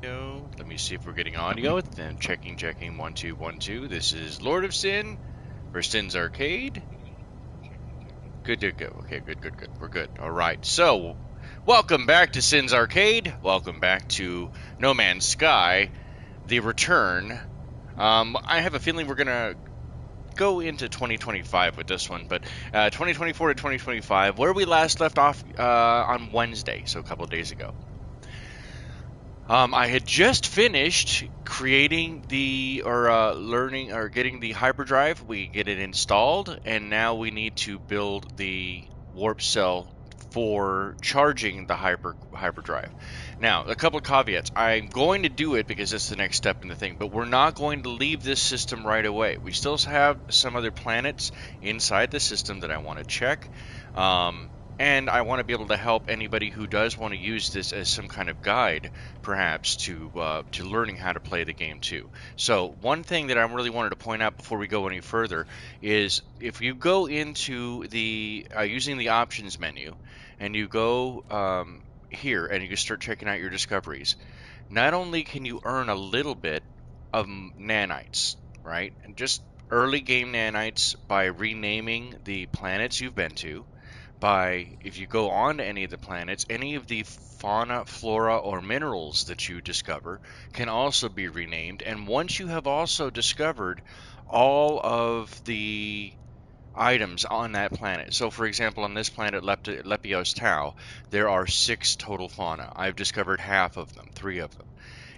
Let me see if we're getting audio. Then checking, 1 2 1 2. This is Lord of Sin for Sin's Arcade. Good to go. Okay, good. We're good. All right. So, welcome back to Sin's Arcade. Welcome back to No Man's Sky, the return. I have a feeling we're gonna go into 2025 with this one, but 2024 to 2025, where we last left off on Wednesday, so a couple of days ago. I had just finished creating learning or getting the hyperdrive. We get it installed, and now we need to build the warp cell for charging the hyperdrive. Now, a couple of caveats. I'm going to do it because it's the next step in the thing, but we're not going to leave this system right away. We still have some other planets inside the system that I want to check. And I want to be able to help anybody who does want to use this as some kind of guide, perhaps, to learning how to play the game too. So one thing that I really wanted to point out before we go any further is if you go into the using the options menu, and you go here and you can start checking out your discoveries. Not only can you earn a little bit of nanites, right, and just early game nanites by renaming the planets you've been to. If you go on to any of the planets, any of the fauna, flora, or minerals that you discover can also be renamed. And once you have also discovered all of the items on that planet. So, for example, on this planet, Lepios Tau, there are 6 total fauna. I've discovered half of them, 3 of them.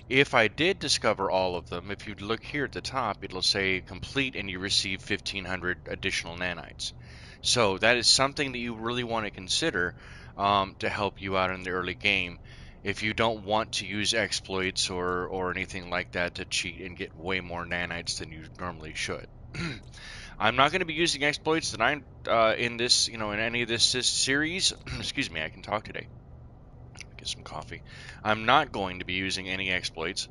If I did discover all of them, if you look here at the top, it'll say complete and you receive 1,500 additional nanites. So that is something that you really want to consider to help you out in the early game if you don't want to use exploits or anything like that to cheat and get way more nanites than you normally should. I'm not going to be using exploits that in this, in any of this series. Excuse me, I can talk today. Get some coffee. I'm not going to be using any exploits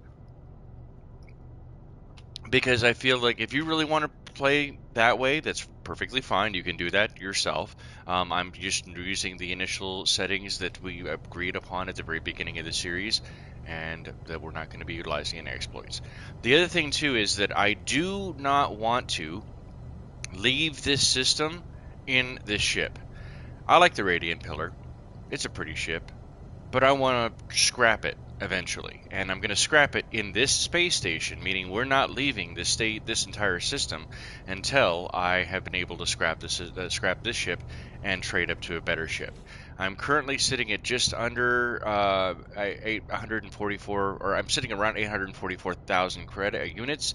because I feel like if you really want to play that way, that's perfectly fine. You can do that yourself. I'm just using the initial settings that we agreed upon at the very beginning of the series, and that we're not going to be utilizing any exploits. The other thing too is that I do not want to leave this system in this ship. I like the Radiant Pillar. It's a pretty ship. But I want to scrap it eventually, and I'm going to scrap it in this space station, meaning we're not leaving this entire system until I have been able to scrap this ship and trade up to a better ship. I'm currently sitting at just under 844, or I'm sitting around 844,000 credit units,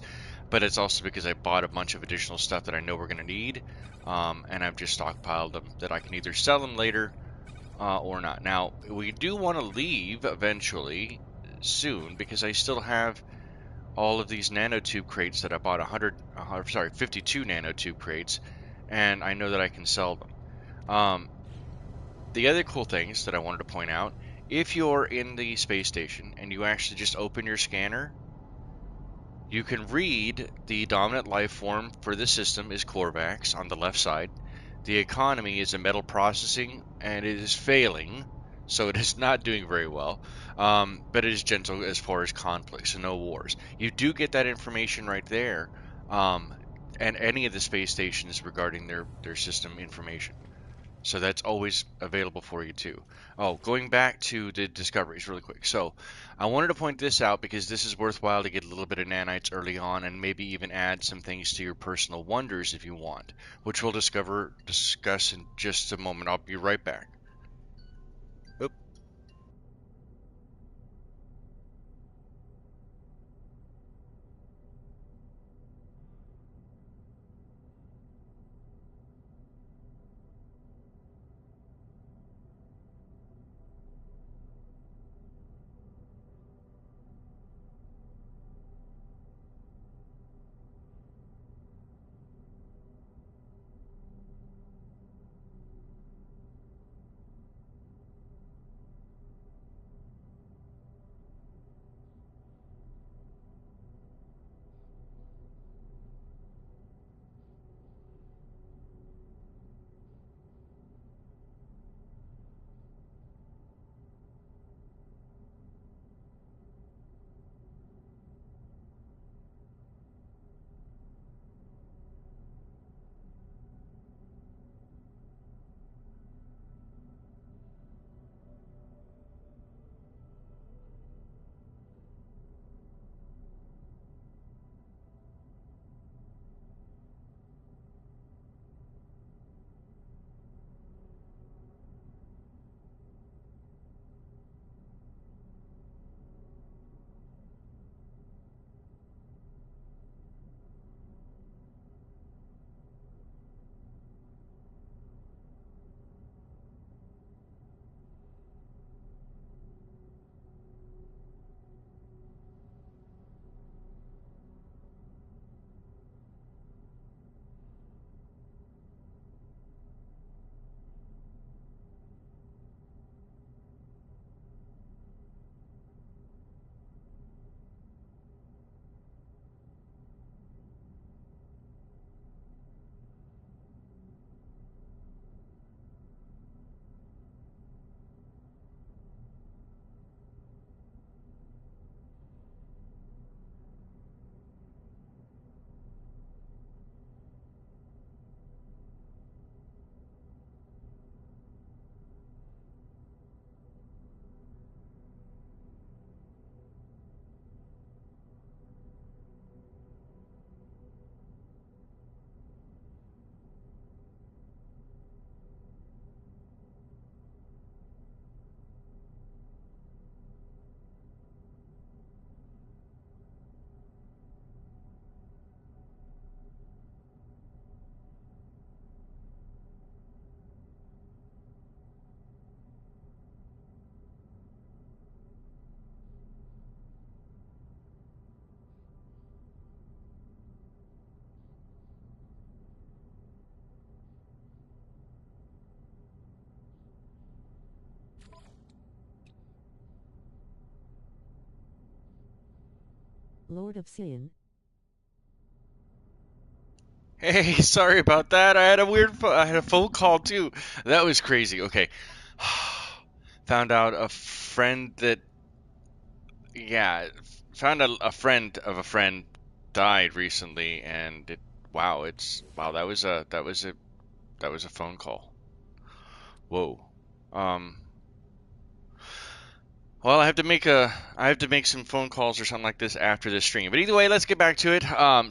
but it's also because I bought a bunch of additional stuff that I know we're going to need, and I've just stockpiled them that I can either sell them later or not. Now, we do want to leave eventually, soon, because I still have all of these nanotube crates that I bought 52 nanotube crates, and I know that I can sell them. The other cool things that I wanted to point out, if you're in the space station and you actually just open your scanner, you can read the dominant life form for the system is Corvax on the left side. The economy is a metal processing, and it is failing, so it is not doing very well. But it is gentle as far as conflict, so no wars. You do get that information right there, and any of the space stations regarding their system information. So that's always available for you too. Oh, going back to the discoveries really quick. So I wanted to point this out because this is worthwhile to get a little bit of nanites early on and maybe even add some things to your personal wonders if you want, which we'll discuss in just a moment. I'll be right back. Oop. Lord of Sin. Hey, sorry about that. I had a phone call too. That was crazy. Okay. Found out a friend that yeah, found a friend of a friend died recently and it wow, it's wow, that was a phone call. Whoa. Um Well, I have to make some phone calls or something like this after this stream. But either way, let's get back to it.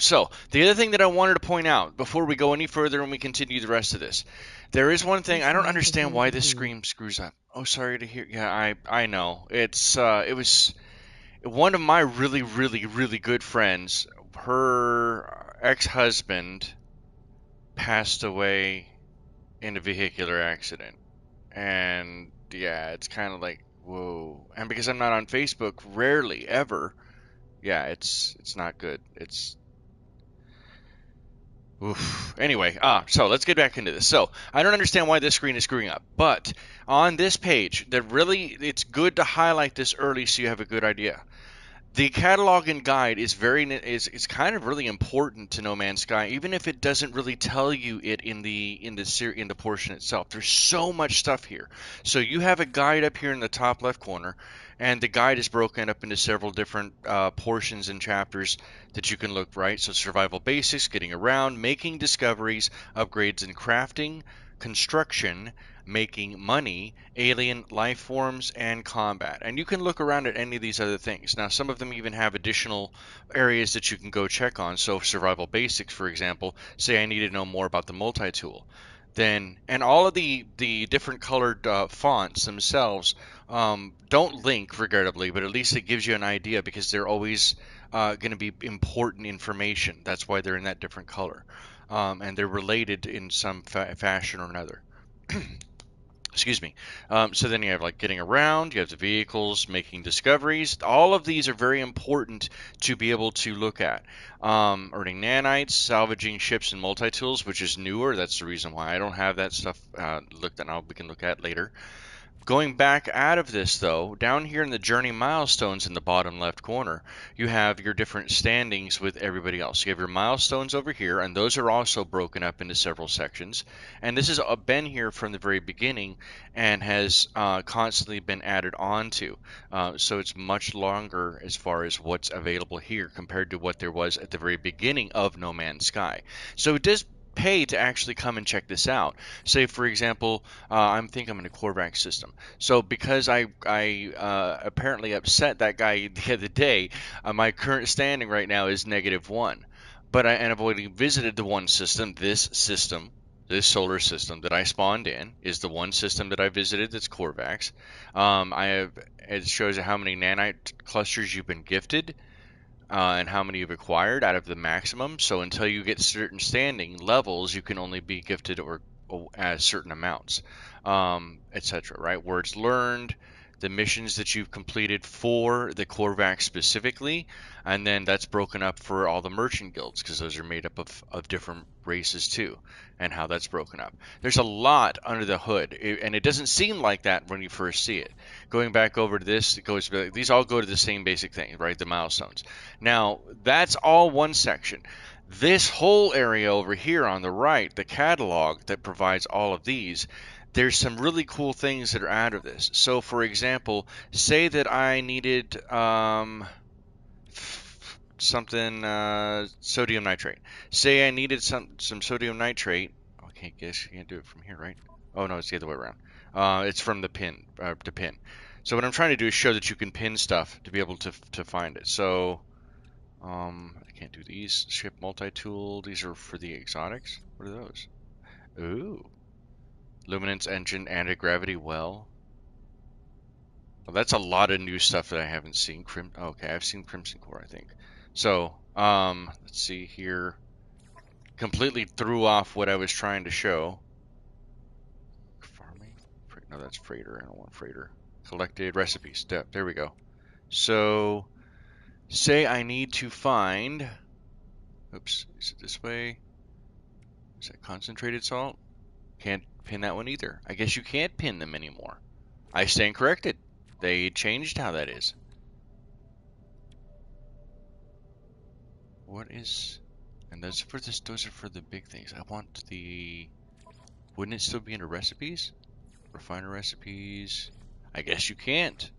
So the other thing that I wanted to point out before we go any further and we continue the rest of this, there is one thing I This don't life is understand not why a this dream. screen screws up. Oh, sorry to hear. Yeah, I know. It was one of my really good friends. Her ex-husband passed away in a vehicular accident. And yeah, it's kind of like, whoa. And because I'm not on Facebook, rarely ever, yeah, it's not good. It's oof. Anyway, so let's get back into this. So I don't understand why this screen is screwing up, but on this page, it's good to highlight this early so you have a good idea. The catalog and guide is kind of really important to No Man's Sky, even if it doesn't really tell you it in the portion itself. There's so much stuff here. So you have a guide up here in the top left corner, and the guide is broken up into several different portions and chapters that you can look right. So survival basics, getting around, making discoveries, upgrades and crafting, construction, making money, alien life forms, and combat. And you can look around at any of these other things. Now, some of them even have additional areas that you can go check on. So, survival basics, for example, say I need to know more about the multi tool. Then, and all of the different colored fonts themselves don't link, regrettably, but at least it gives you an idea because they're always going to be important information. That's why they're in that different color. And they're related in some fashion or another. Excuse me. So then you have like getting around, you have the vehicles, making discoveries. All of these are very important to be able to look at. Earning nanites, salvaging ships and multi-tools, which is newer. That's the reason why I don't have that stuff looked at. Now we can look at later. Going back out of this, though, down here in the journey milestones in the bottom left corner, you have your different standings with everybody else. You have your milestones over here, and those are also broken up into several sections. And this has been here from the very beginning and has constantly been added on to. So it's much longer as far as what's available here compared to what there was at the very beginning of No Man's Sky. So it does pay to actually come and check this out. Say, for example, I'm think I'm in a Corvax system. So because I apparently upset that guy the other day, my current standing right now is -1. But I've already visited the one system. This solar system that I spawned in is the one system that I visited. That's Corvax. I have It shows you how many nanite clusters you've been gifted and how many you've acquired out of the maximum. So until you get certain standing levels, you can only be gifted or as certain amounts, etc. Right? Words learned, the missions that you've completed for the Korvax specifically, and then that's broken up for all the merchant guilds because those are made up of different races too, and how that's broken up. There's a lot under the hood, and it doesn't seem like that when you first see it. Going back over to this, these all go to the same basic thing, right? The milestones. Now, that's all one section. This whole area over here on the right, the catalog that provides all of these, there's some really cool things that are out of this. So, for example, say that I needed something sodium nitrate. Say I needed some sodium nitrate. Okay, guess you can't do it from here, right? Oh no, it's the other way around. It's from the pin to pin. So what I'm trying to do is show that you can pin stuff to be able to find it. So I can't do these. Ship multi-tool. These are for the exotics. What are those? Ooh. Luminance engine, anti-gravity well. Well, that's a lot of new stuff that I haven't seen. Okay, I've seen Crimson Core, I think. So, let's see here. Completely threw off what I was trying to show. Farming? No, that's freighter. I don't want freighter. Collected recipes. There we go. So, say I need to find. Oops, is it this way? Is that concentrated salt? Can't pin that one either. I guess you can't pin them anymore. I stand corrected. They changed how that is. What is... And those for this, those are for the big things. I want the... Wouldn't it still be under recipes? Refiner recipes. I guess you can't.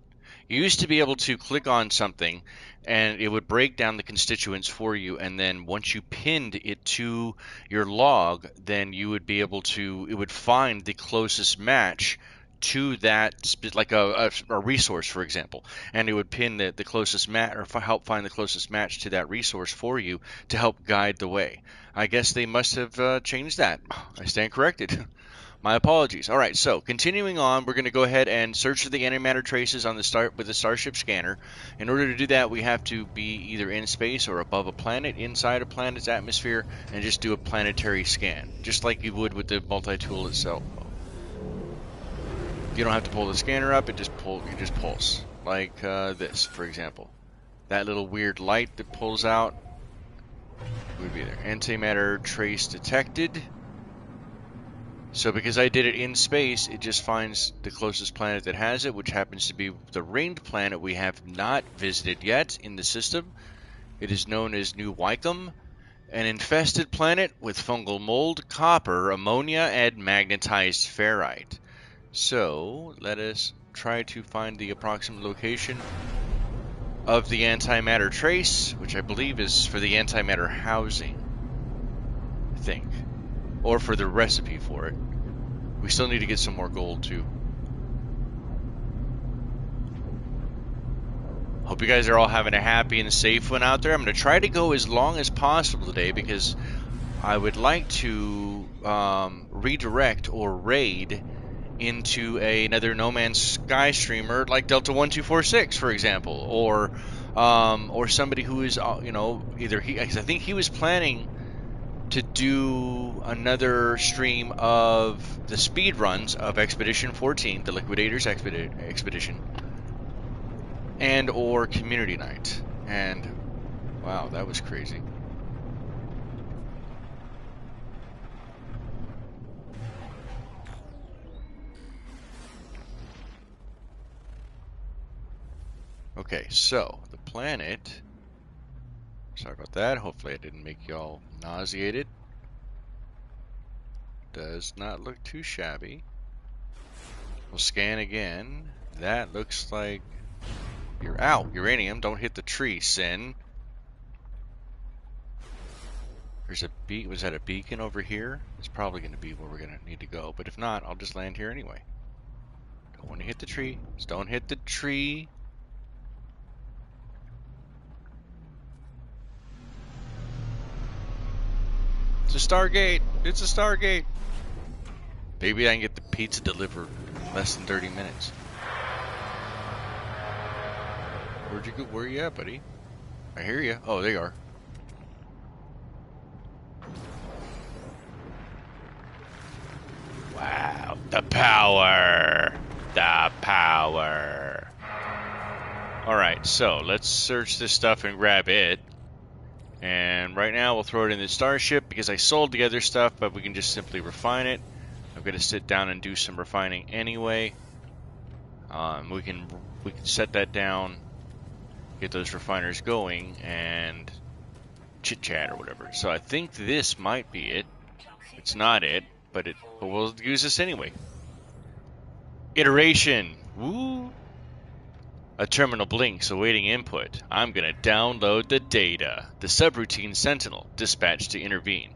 You used to be able to click on something and it would break down the constituents for you, and then once you pinned it to your log, then you would be able to, it would find the closest match to that, like a resource, for example, and it would pin the closest match, or help find the closest match to that resource for you to help guide the way. I guess they must have changed that. I stand corrected. My apologies. All right, so continuing on, we're going to go ahead and search for the antimatter traces on the start with the Starship scanner. In order to do that, we have to be either in space or above a planet, inside a planet's atmosphere, and just do a planetary scan, just like you would with the multi-tool itself. You don't have to pull the scanner up; you just pulse, like this, for example. That little weird light that pulls out would be there. Antimatter trace detected. So because I did it in space, it just finds the closest planet that has it, which happens to be the ringed planet we have not visited yet in the system. It is known as New Wycombe, an infested planet with fungal mold, copper, ammonia, and magnetized ferrite. So let us try to find the approximate location of the antimatter trace, which I believe is for the antimatter housing, I think. Or for the recipe for it. We still need to get some more gold too. Hope you guys are all having a happy and safe one out there. I'm going to try to go as long as possible today because I would like to redirect or raid into another No Man's Sky streamer like Delta1246, for example, or somebody who is, you know, either he, because I think he was planning to do another stream of the speed runs of Expedition 14, the Liquidators Expedition, and or Community Night. And wow, that was crazy. Okay, so the planet, sorry about that, hopefully I didn't make y'all nauseated. Does not look too shabby. We'll scan again. That looks like you're out. Uranium, don't hit the tree, Sin. There's a was that a beacon over here? It's probably going to be where we're going to need to go, but if not, I'll just land here anyway. Don't want to hit the tree. Just don't hit the tree. It's a Stargate. It's a Stargate. Maybe I can get the pizza delivered in less than 30 minutes. Where'd you go? Where you at, buddy? I hear you. Oh, there you are. Wow. The power. The power. Alright, so let's search this stuff and grab it. And right now we'll throw it in the Starship because I sold the other stuff, but we can just simply refine it. I'm going to sit down and do some refining anyway. We can set that down, get those refiners going, and chit chat or whatever. So I think this might be it. It's not it, but we'll use this anyway. Iteration. Woo! A terminal blinks awaiting input. I'm going to download the data. The subroutine Sentinel dispatched to intervene.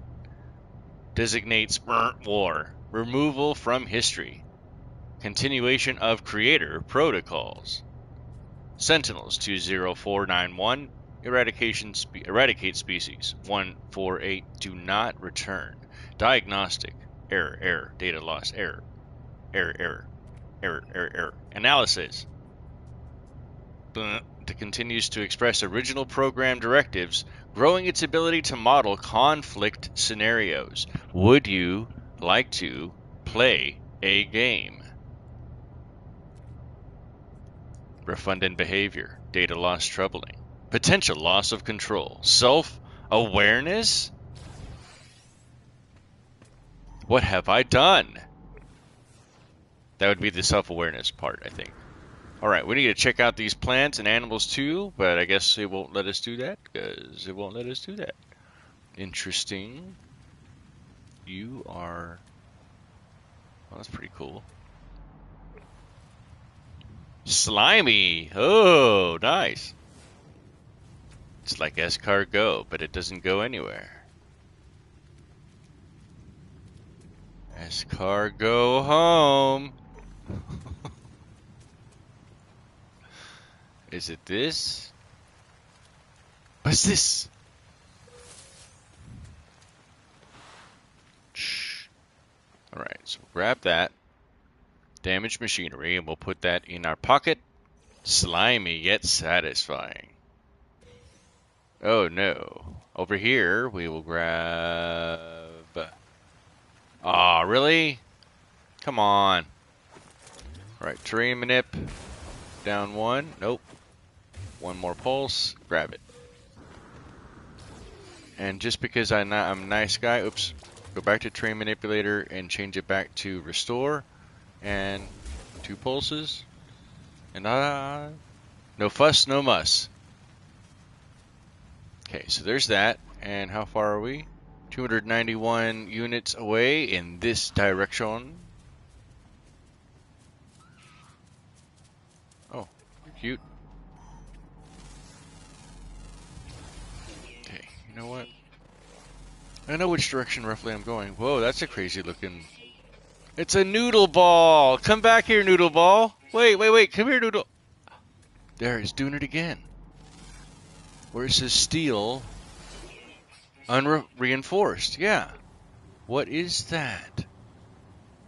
Designates war. Removal from history. Continuation of creator protocols. Sentinels 20491. Eradicate species. 148. Do not return. Diagnostic. Error. Data loss. Error. Analysis. It continues to express original program directives, growing its ability to model conflict scenarios. Would you like to play a game? Refundant behavior. Data loss troubling. Potential loss of control. Self-awareness? What have I done? That would be the self-awareness part, I think. Alright, we need to check out these plants and animals too, but I guess it won't let us do that, because it won't let us do that. Interesting. You are... Well, that's pretty cool. Slimy! Oh, nice. It's like escargot, but it doesn't go anywhere. Escargot home! Is it this? What's this? Shh. Alright, so grab that. Damaged machinery, and we'll put that in our pocket. Slimy yet satisfying. Oh no. Over here, we will grab... Aw, really? Come on. Alright, terrain manip. Down one. Nope. One more pulse. Grab it. And just because I'm a nice guy, oops. Go back to terrain manipulator and change it back to restore. And 2 pulses. And no fuss, no muss. Okay, so there's that. And how far are we? 291 units away in this direction. Oh, you're cute. Okay, you know what? I know which direction roughly I'm going. Whoa, that's a crazy looking... It's a noodle ball! Come back here, noodle ball! Wait, wait, wait, come here, noodle... There, it's doing it again. Where it says steel... Unreinforced, yeah. What is that?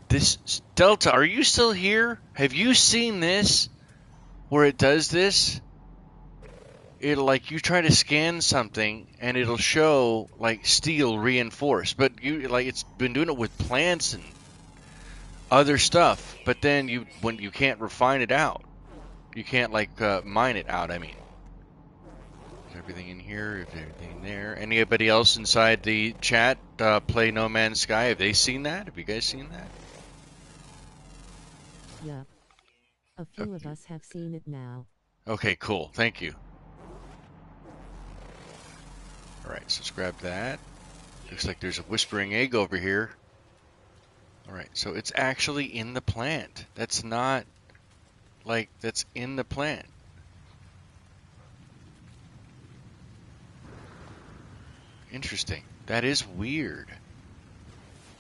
This Delta, are you still here? Have you seen this? Where it does this? It'll like you try to scan something and it'll show like steel reinforced, but you like it's been doing it with plants and other stuff. But then when you can't refine it out, you can't like mine it out. I mean. Everything in here, everything there. Anybody else inside the chat play No Man's Sky? Have they seen that? Have you guys seen that? Yeah. A few of us have seen it now. Okay, cool. Thank you. Alright, so let's grab that. Looks like there's a whispering egg over here. Alright, so it's actually in the plant. That's not like that's in the plant. Interesting. That is weird.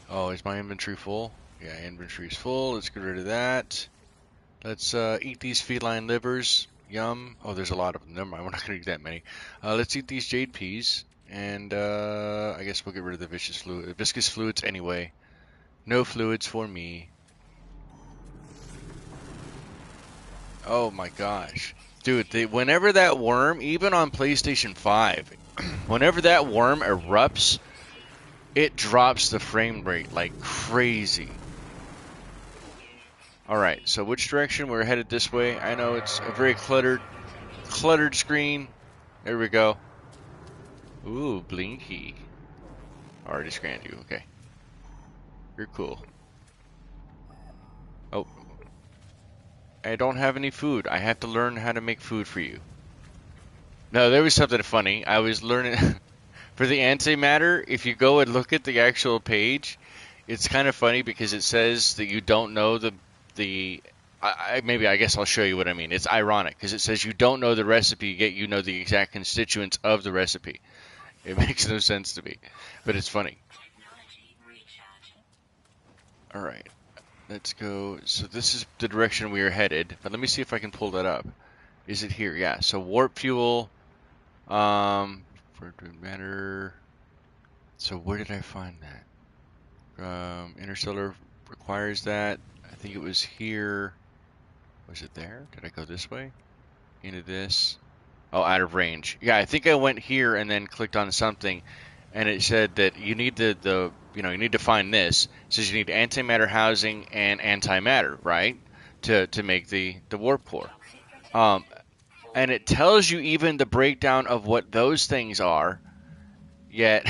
Oh, is my inventory full? Yeah, inventory's full. Let's get rid of that. Let's eat these feline livers. Yum. Oh, there's a lot of them. Never mind, we're not going to eat that many. Let's eat these jade peas. And I guess we'll get rid of the viscous fluids anyway. No fluids for me. Oh my gosh. Dude, whenever that worm, even on PlayStation 5, whenever that worm erupts, it drops the frame rate like crazy. Alright, so which direction? We're headed this way. I know it's a very cluttered screen. There we go. Ooh, Blinky. Already scanned you, okay. You're cool. Oh. I don't have any food. I have to learn how to make food for you. No, there was something funny. I was learning for the antimatter. If you go and look at the actual page, it's kind of funny because it says that you don't know maybe I guess I'll show you what I mean. It's ironic because it says you don't know the recipe, yet you know the exact constituents of the recipe. It makes no sense to me, but it's funny. All right, let's go. So this is the direction we are headed, but let me see if I can pull that up. Is it here? Yeah. So warp fuel. For matter. So where did I find that? Interstellar requires that. I think it was here. Was it there? Did I go this way? Into this? Oh, out of range. Yeah, I think I went here and then clicked on something, and it said that you need you need to find this. It says you need antimatter housing and antimatter, right? To make the warp core. And it tells you even the breakdown of what those things are, yet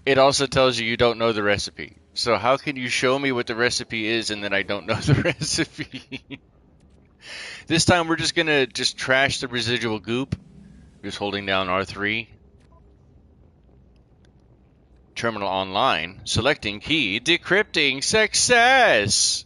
it also tells you don't know the recipe. So how can you show me what the recipe is and then I don't know the recipe? This time we're just gonna trash the residual goop. Just holding down R3. Terminal online. Selecting key. Decrypting. Success!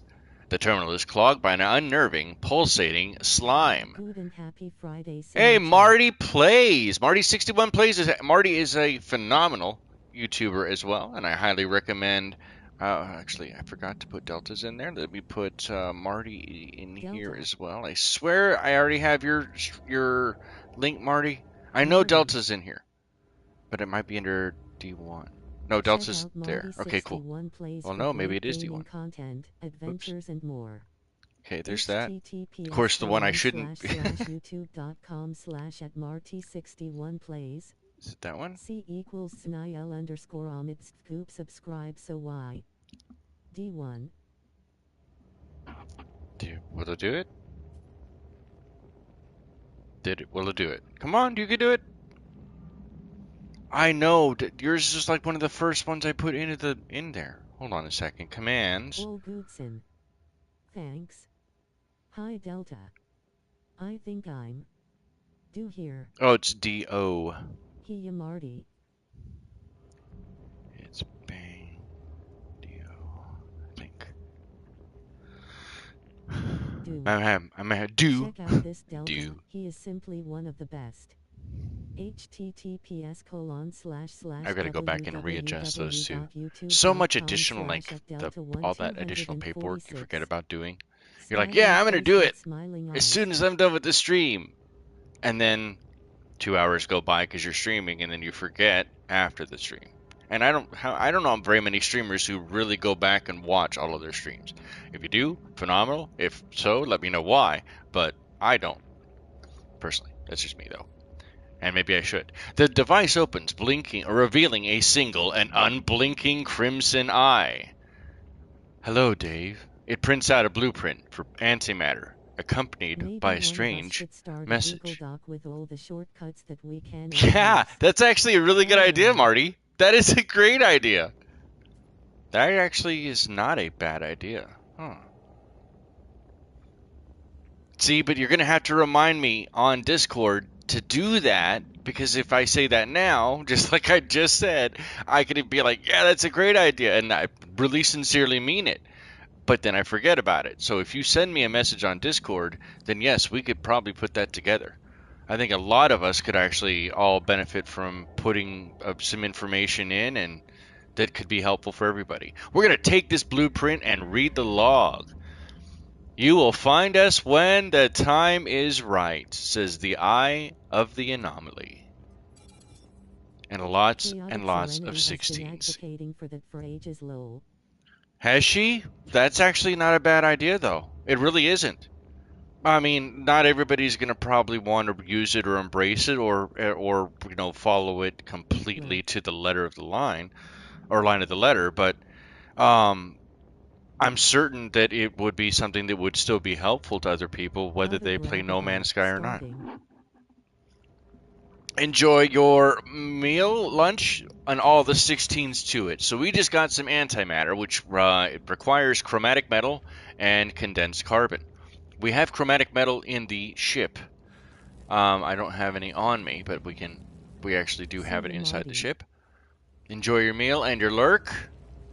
The terminal is clogged by an unnerving, pulsating slime. Good and happy Friday. Hey, Marty Plays. Marty61 Plays. Marty is a phenomenal YouTuber as well, and I highly recommend. Actually, I forgot to put deltas in there. Let me put Marty in here as well. I swear I already have your link, Marty. I know delta's in here, but it might be under D1. No, delta's there. Okay, cool. Well, no, maybe it is D1. Content, adventures, and more. Okay, there's that. Of course, the one I shouldn't. youtube.com/@marty61plays. Is it that one? C equals snil_omid scoop subscribe so y. D1. Will it do it? Will it do it? Come on, you can do it. I know. Yours is just like one of the first ones I put in there. Hold on a second. Commands. Oh, Goodson. Thanks. Hi, Delta. I think I'm do here. Oh, it's D-O. Hiya, Marty. It's bang. D-O. I think. Do. I'm a do. Check out this Delta. Do. He is simply one of the best. https:// I've got to go back and readjust those two. So much additional, like all that additional paperwork you forget about doing. You're like, yeah, I'm gonna do it as soon as I'm done with the stream, and then 2 hours go by because you're streaming, and then you forget after the stream. And I don't know very many streamers who really go back and watch all of their streams. If you do, phenomenal. If so, let me know why. But I don't personally. That's just me though. And maybe I should. The device opens, blinking or revealing a single and unblinking crimson eye. Hello, Dave. It prints out a blueprint for antimatter, accompanied by a strange message. Yeah, that's actually a really good idea, Marty. That is a great idea. That actually is not a bad idea. Huh. See, but you're going to have to remind me on Discord to do that, because if I say that now, just like I just said, I could be like, yeah, that's a great idea, and I really sincerely mean it, but then I forget about it. So if you send me a message on Discord, then yes, we could probably put that together. I think a lot of us could actually all benefit from putting some information in, and that could be helpful for everybody. We're going to take this blueprint and read the log. You will find us when the time is right, says the Eye of the Anomaly. And lots and lots of 16s. Has she? That's actually not a bad idea, though. It really isn't. I mean, not everybody's going to probably want to use it or embrace it or follow it completely to the letter of the line, or line of the letter, but I'm certain that it would be something that would still be helpful to other people, whether they play No Man's Sky or not. Enjoy your meal, lunch, and all the 16s to it. So we just got some antimatter, which requires chromatic metal and condensed carbon. We have chromatic metal in the ship. I don't have any on me, but we actually do have it inside the ship. Enjoy your meal and your lurk,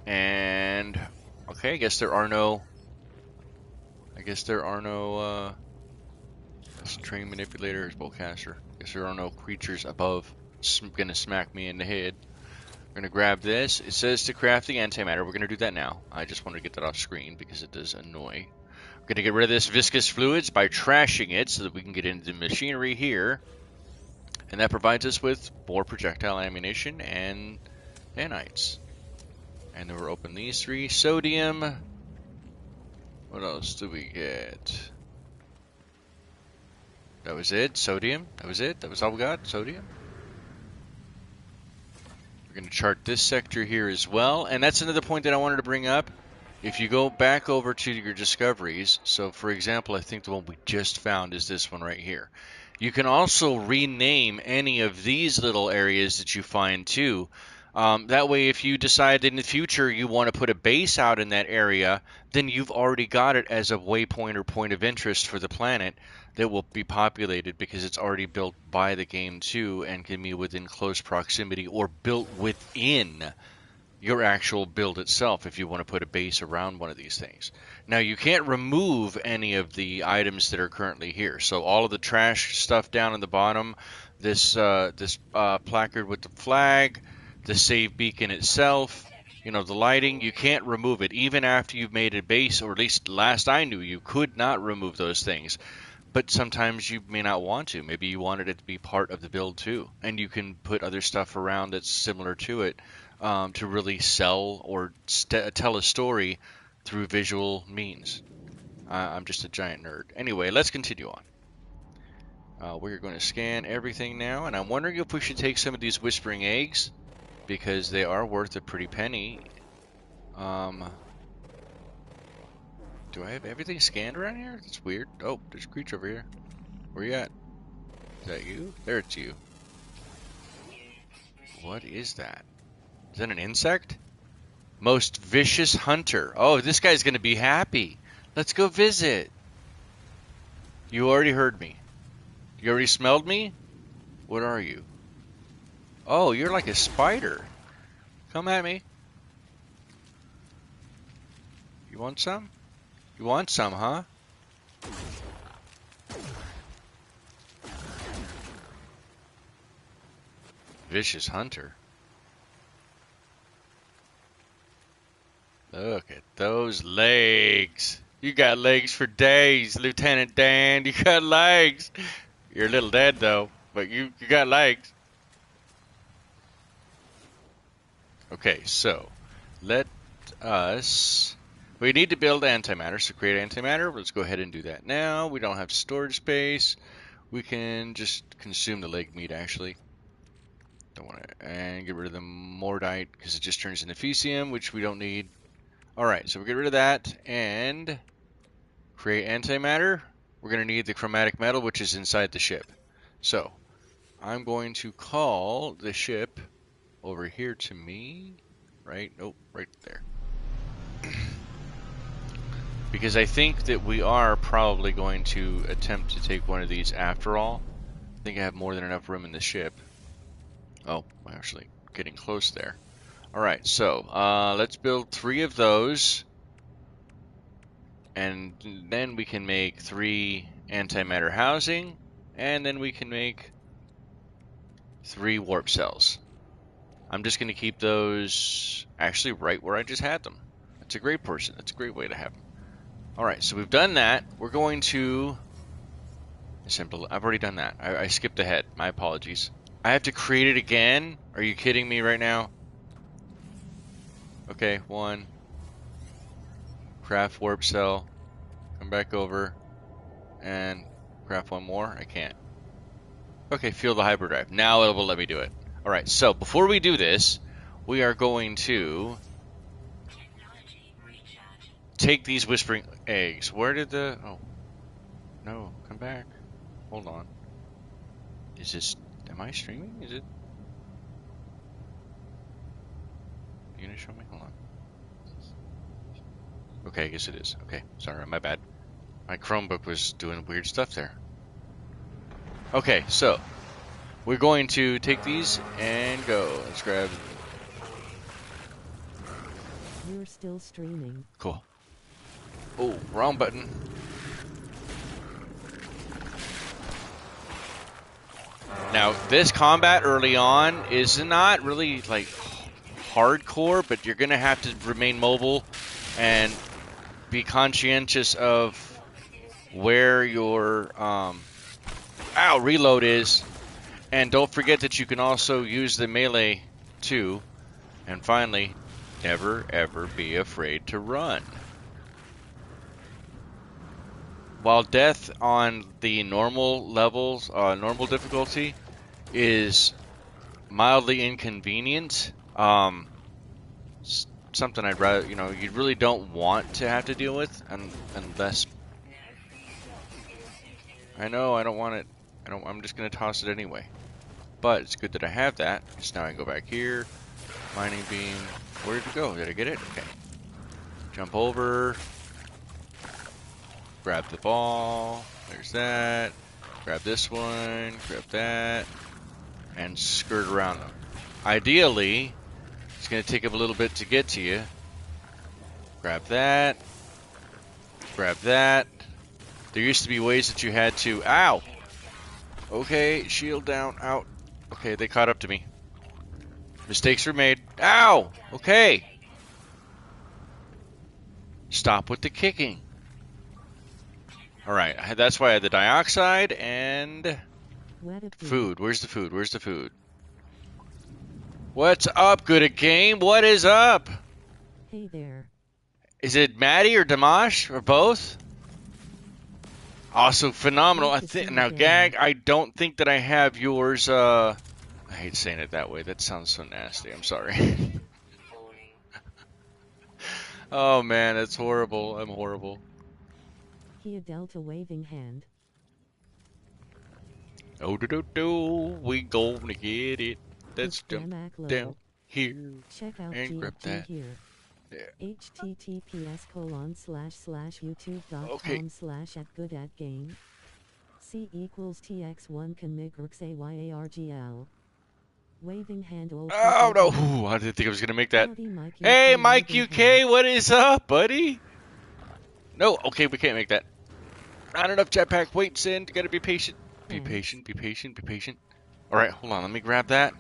and okay, I guess there are no train manipulators, bowcaster. I guess there are no creatures above gonna smack me in the head. We're gonna grab this. It says to craft the antimatter. We're gonna do that now. I just wanted to get that off screen because it does annoy. We're gonna get rid of this viscous fluids by trashing it so that we can get into the machinery here. And that provides us with more projectile ammunition and nanites. And then we'll open these three. Sodium. What else do we get? That was it. Sodium. That was it. That was all we got. Sodium. We're going to chart this sector here as well. And that's another point that I wanted to bring up. If you go back over to your discoveries, so for example, I think the one we just found is this one right here. You can also rename any of these little areas that you find too. That way, if you decide in the future you want to put a base out in that area, then you've already got it as a waypoint or point of interest for the planet that will be populated because it's already built by the game too and can be within close proximity or built within your actual build itself if you want to put a base around one of these things. Now, you can't remove any of the items that are currently here. So all of the trash stuff down in the bottom, this placard with the flag, the save beacon itself, the lighting, you can't remove it even after you've made a base, or at least last I knew, you could not remove those things. But sometimes you may not want to. Maybe you wanted it to be part of the build too, and you can put other stuff around that's similar to it to really sell or tell a story through visual means. I'm just a giant nerd. Anyway, let's continue on. We're going to scan everything now, and I'm wondering if we should take some of these whispering eggs because they are worth a pretty penny. Do I have everything scanned around here? That's weird. Oh, there's a creature over here. Where you at? Is that you? There, it's you. What is that? Is that an insect? Most vicious hunter. Oh, this guy's going to be happy. Let's go visit. You already heard me. You already smelled me? What are you? Oh, you're like a spider. Come at me. You want some? You want some, huh? Vicious hunter. Look at those legs. You got legs for days, Lieutenant Dan. You got legs. You're a little dead, though, but you got legs. Okay, so let us... We need to build antimatter, so create antimatter. Let's go ahead and do that now. We don't have storage space. We can just consume the leg meat, actually. Don't want to... And get rid of the mordite, because it just turns into fecium, which we don't need. Alright, so we get rid of that, and create antimatter. We're going to need the chromatic metal, which is inside the ship. So, I'm going to call the ship over here to me. Right? Nope, right there. Because I think that we are probably going to attempt to take one of these after all. I think I have more than enough room in the ship. Oh, I'm actually getting close there. Alright, so let's build 3 of those. And then we can make 3 antimatter housing. And then we can make 3 warp cells. I'm just going to keep those actually right where I just had them. That's a great person. That's a great way to have them. Alright, so we've done that. We're going to assemble. I've already done that. I skipped ahead. My apologies. I have to create it again? Are you kidding me right now? Okay, 1. Craft warp cell. Come back over. And craft 1 more. I can't. Okay, fuel the hyperdrive. Now it will let me do it. Alright, so before we do this, we are going to take these whispering eggs. Where did the... Oh. No, come back. Hold on. Is this... Am I streaming? Is it... You gonna show me? Hold on. Okay, I guess it is. Okay, sorry, my bad. My Chromebook was doing weird stuff there. Okay, so... We're going to take these and go. Let's grab... You're still streaming. Cool. Oh, wrong button. Now, this combat early on is not really, like, hardcore, but you're going to have to remain mobile and be conscientious of where your, reload is. And don't forget that you can also use the melee, too. And finally, never, ever be afraid to run. While death on the normal levels, normal difficulty, is mildly inconvenient, something I'd rather, you really don't want to have to deal with, unless... I know, I don't want it. I'm just going to toss it anyway. But it's good that I have that, because now I can go back here, Mining beam. Where did it go? Did I get it? Okay. Jump over. Grab the ball. There's that. Grab this one. Grab that. And skirt around them. Ideally, it's going to take a little bit to get to you. Grab that. Grab that. There used to be ways that you had to... Ow! Okay, shield down, out. Okay, they caught up to me. Mistakes were made. Ow! Okay. Stop with the kicking. Alright, that's why I had the dioxide and... Food. Where's the food? Where's the food? What's up, good at game? What is up? Hey there. Is it Maddie or Dimash or both? Also phenomenal. I think now, Gag. I don't think that I have yours. I hate saying it that way. That sounds so nasty. I'm sorry. Oh man, that's horrible. I'm horrible. He dealt a waving hand. Oh do do do. We gonna get it. Let's jump down here Check out and grab that. here. Yeah. https://youtube.com/@goodatgame. C equals tx1 can sayargl. Waving hand. Oh no! Ooh, I didn't think I was gonna make that. Hey, Mike UK, what is up, buddy? No, okay, we can't make that. Not enough jetpack. Wait, Sin, you gotta be patient. Be patient. Be patient. Be patient. All right, hold on. Let me grab that.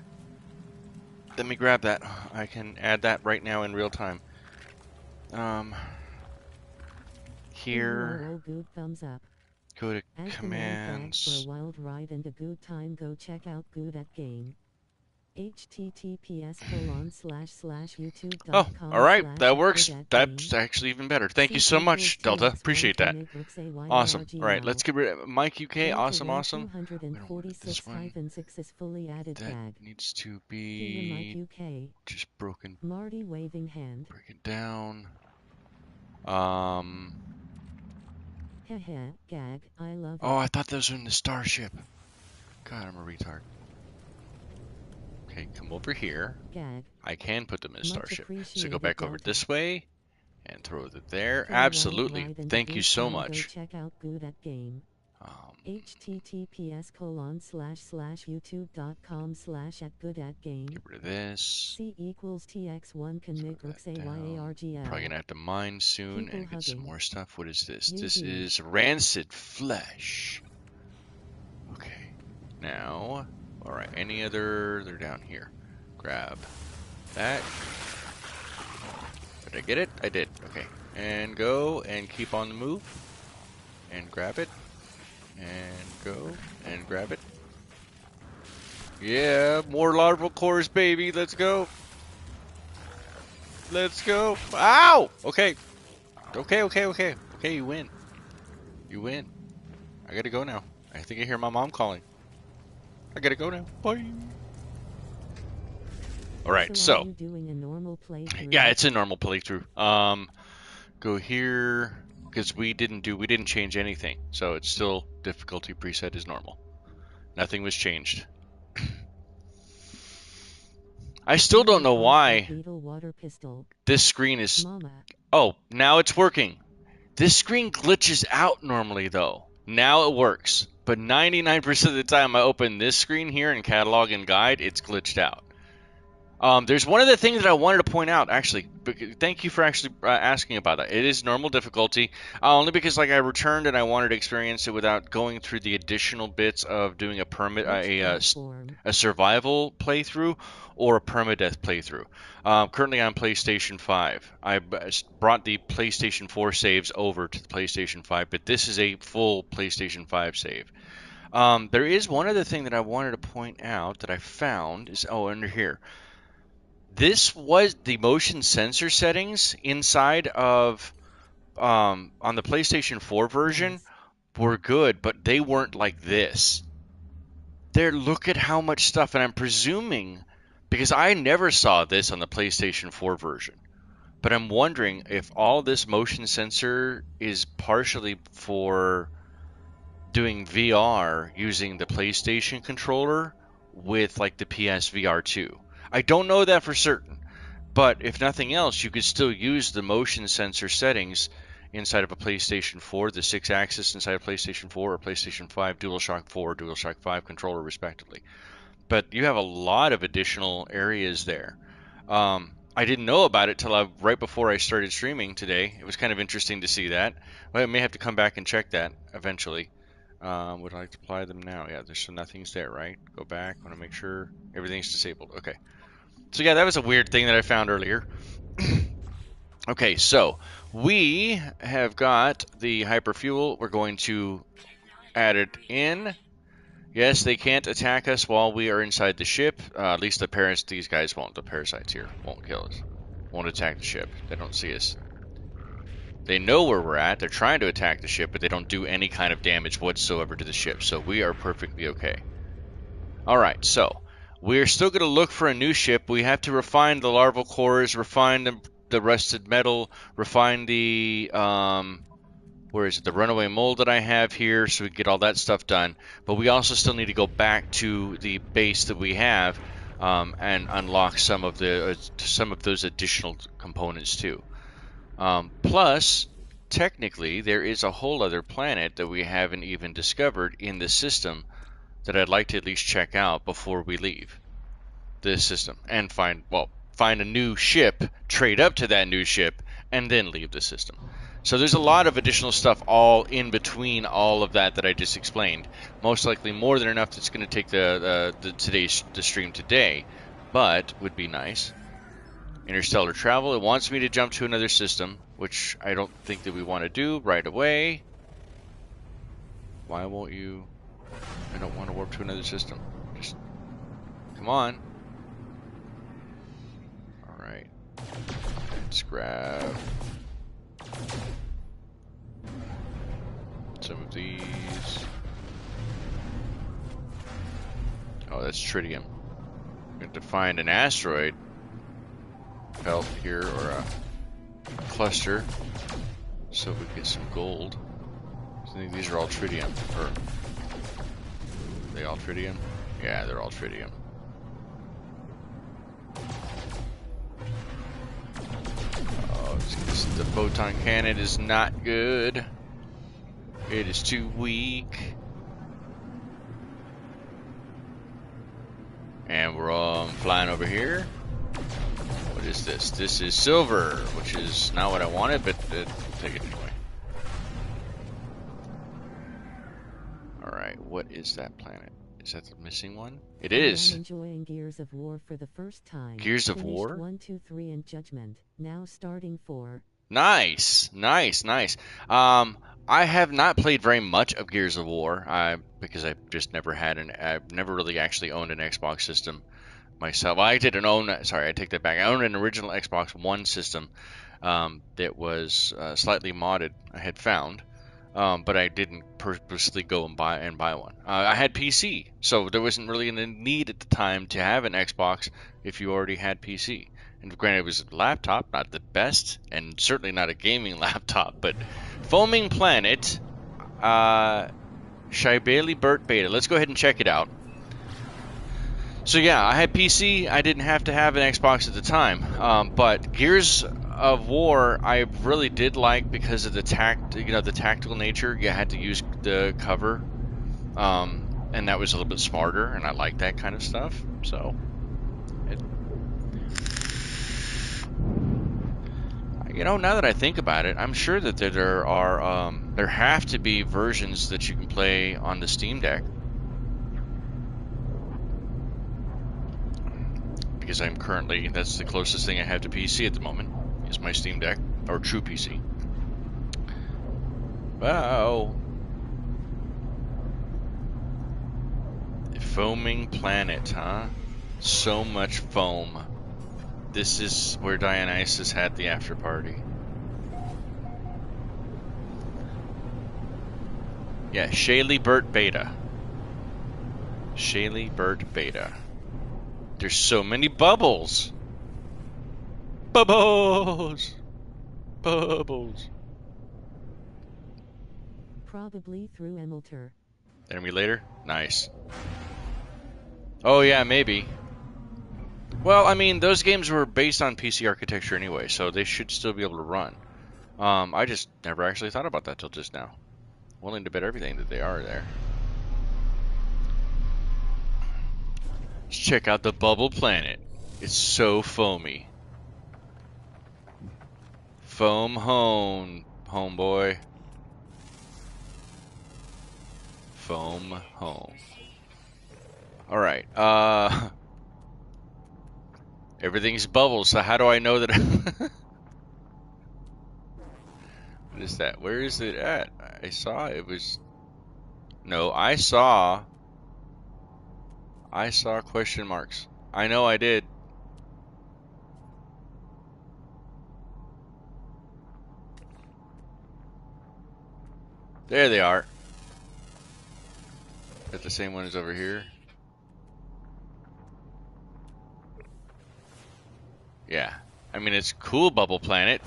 Let me grab that. I can add that right now in real time. Here. Go to commands. For a wild ride and a good time, go check out Good at Game. https://youtube.com. Oh, all right, that works. That's actually even better. Thank you so much, Delta. Appreciate that. Awesome. All right, let's get rid of Mike UK. Awesome, awesome. This one. That needs to be just broken. Marty waving hand. Break it down. Gag. I love it. Oh, I thought those were in the starship. God, I'm a retard. Okay, come over here. Gag. I can put them in a starship. So go back over this way and throw it there. Absolutely. Thank you so much. Check out Good at Game. https://youtube.com/@goodatgame. Get rid of this. C equals tx1 can sayargl. Probably gonna have to mine soon and get some more stuff. What is this? This is rancid flesh. Okay. Now, all right. Any other? They're down here. Grab that. Did I get it? I did. Okay. And go and keep on the move. And grab it. And go and grab it. Yeah, more larval cores, baby. Let's go. Let's go. Ow! Okay. Okay, you win. You win. I gotta go now. I think I hear my mom calling. I gotta go now. Bye. Alright, so. Doing a normal playthrough? Yeah, it's a normal playthrough. Go here. Because we didn't change anything. So it's still difficulty preset is normal. Nothing was changed. I still don't know why this screen is... Oh, now it's working. This screen glitches out normally, though. Now it works. But 99% of the time I open this screen here in Catalog and Guide, it's glitched out. There's one other thing that I wanted to point out, actually. Thank you for actually asking about that. It is normal difficulty, only because I returned and I wanted to experience it without going through the additional bits of doing a survival playthrough or a permadeath playthrough. Currently on PlayStation 5. I brought the PlayStation 4 saves over to the PlayStation 5, but this is a full PlayStation 5 save. There is one other thing that I wanted to point out that I found is under here. This was the motion sensor settings inside of on the PlayStation 4 version were good, but they weren't like this. Look at how much stuff, and I'm presuming, because I never saw this on the PlayStation 4 version, but I'm wondering if all this motion sensor is partially for doing VR using the PlayStation controller with like the PSVR 2. I don't know that for certain, But if nothing else, you could still use the motion sensor settings inside of a PlayStation 4, the 6-axis inside of PlayStation 4 or PlayStation 5 DualShock 4 or DualShock 5 controller, respectively. But you have a lot of additional areas there. I didn't know about it till right before I started streaming today. It was kind of interesting to see that. Well, I may have to come back and check that eventually. Would I like to apply them now? Yeah, there's nothing's there, right? Go back. I want to make sure everything's disabled. Okay. So yeah, that was a weird thing that I found earlier. Okay, so we have got the hyperfuel. We're going to add it in. Yes, they can't attack us while we are inside the ship. At least these guys won't. The parasites here won't kill us. Won't attack the ship. They don't see us. They know where we're at. They're trying to attack the ship, but they don't do any kind of damage whatsoever to the ship. So we are perfectly okay. Alright, so we're still going to look for a new ship. We have to refine the larval cores, refine the rusted metal, refine the where is it? The runaway mold that I have here, so we get all that stuff done. But we also still need to go back to the base that we have and unlock some of those additional components too. Plus, technically, there is a whole other planet that we haven't even discovered in the system that I'd like to at least check out before we leave this system and find a new ship, trade up to that new ship, and then leave the system. So there's a lot of additional stuff all in between all of that I just explained. Most likely more than enough that's going to take the stream today, but would be nice. Interstellar travel. It wants me to jump to another system, which I don't think that we want to do right away. Why won't you? I don't want to warp to another system. Just come on. All right. Let's grab some of these. Oh, that's tritium. We have to find an asteroid belt here or a cluster so we get some gold. I think these are all tritium. Or are they all tritium? Yeah, they're all tritium. Oh, the photon cannon is not good. It is too weak. And we're flying over here. What is this? This is silver, which is not what I wanted, but I'll take it anyway. Alright, what is that planet? Is that the missing one? It is. I'm enjoying Gears of War for the first time. Gears of Finished War? 1, 2, 3 and Judgment. Now starting 4. Nice, nice, nice. I have not played very much of Gears of War, because I've just I've never really actually owned an Xbox system myself. Well, I didn't own, sorry, I take that back. I owned an original Xbox One system that was slightly modded, I had found, but I didn't purposely go and buy one. I had PC, so there wasn't really a need at the time to have an Xbox if you already had PC. And granted, it was a laptop, not the best, and certainly not a gaming laptop, but Foaming Planet, Shibeli Burt Beta. Let's go ahead and check it out. So yeah, I had PC. I didn't have to have an Xbox at the time, but Gears of War I really did like because of the tactical nature. You had to use the cover, and that was a little bit smarter, and I like that kind of stuff. So. Now that I think about it, I'm sure that there have to be versions that you can play on the Steam Deck. Because that's the closest thing I have to PC at the moment, is my Steam Deck, or true PC. Wow. Foaming Planet, huh? So much foam. This is where Dionysus had the after party. Yeah, Shaylee Burt Beta. Shaylee Burt Beta. There's so many bubbles. Bubbles. Bubbles. Probably through Emulter. Enemy later? Nice. Oh yeah, maybe. Well, I mean, those games were based on PC architecture anyway, so they should still be able to run. I just never actually thought about that till just now. Willing to bet everything that they are there. Let's check out the bubble planet. It's so foamy. Foam home, homeboy. Foam home. Alright, everything's bubbles, so how do I know that... What is that? Where is it at? I saw it was... No, I saw question marks. I know I did. There they are. Got the same one as over here. Yeah. I mean, it's cool, Bubble Planet.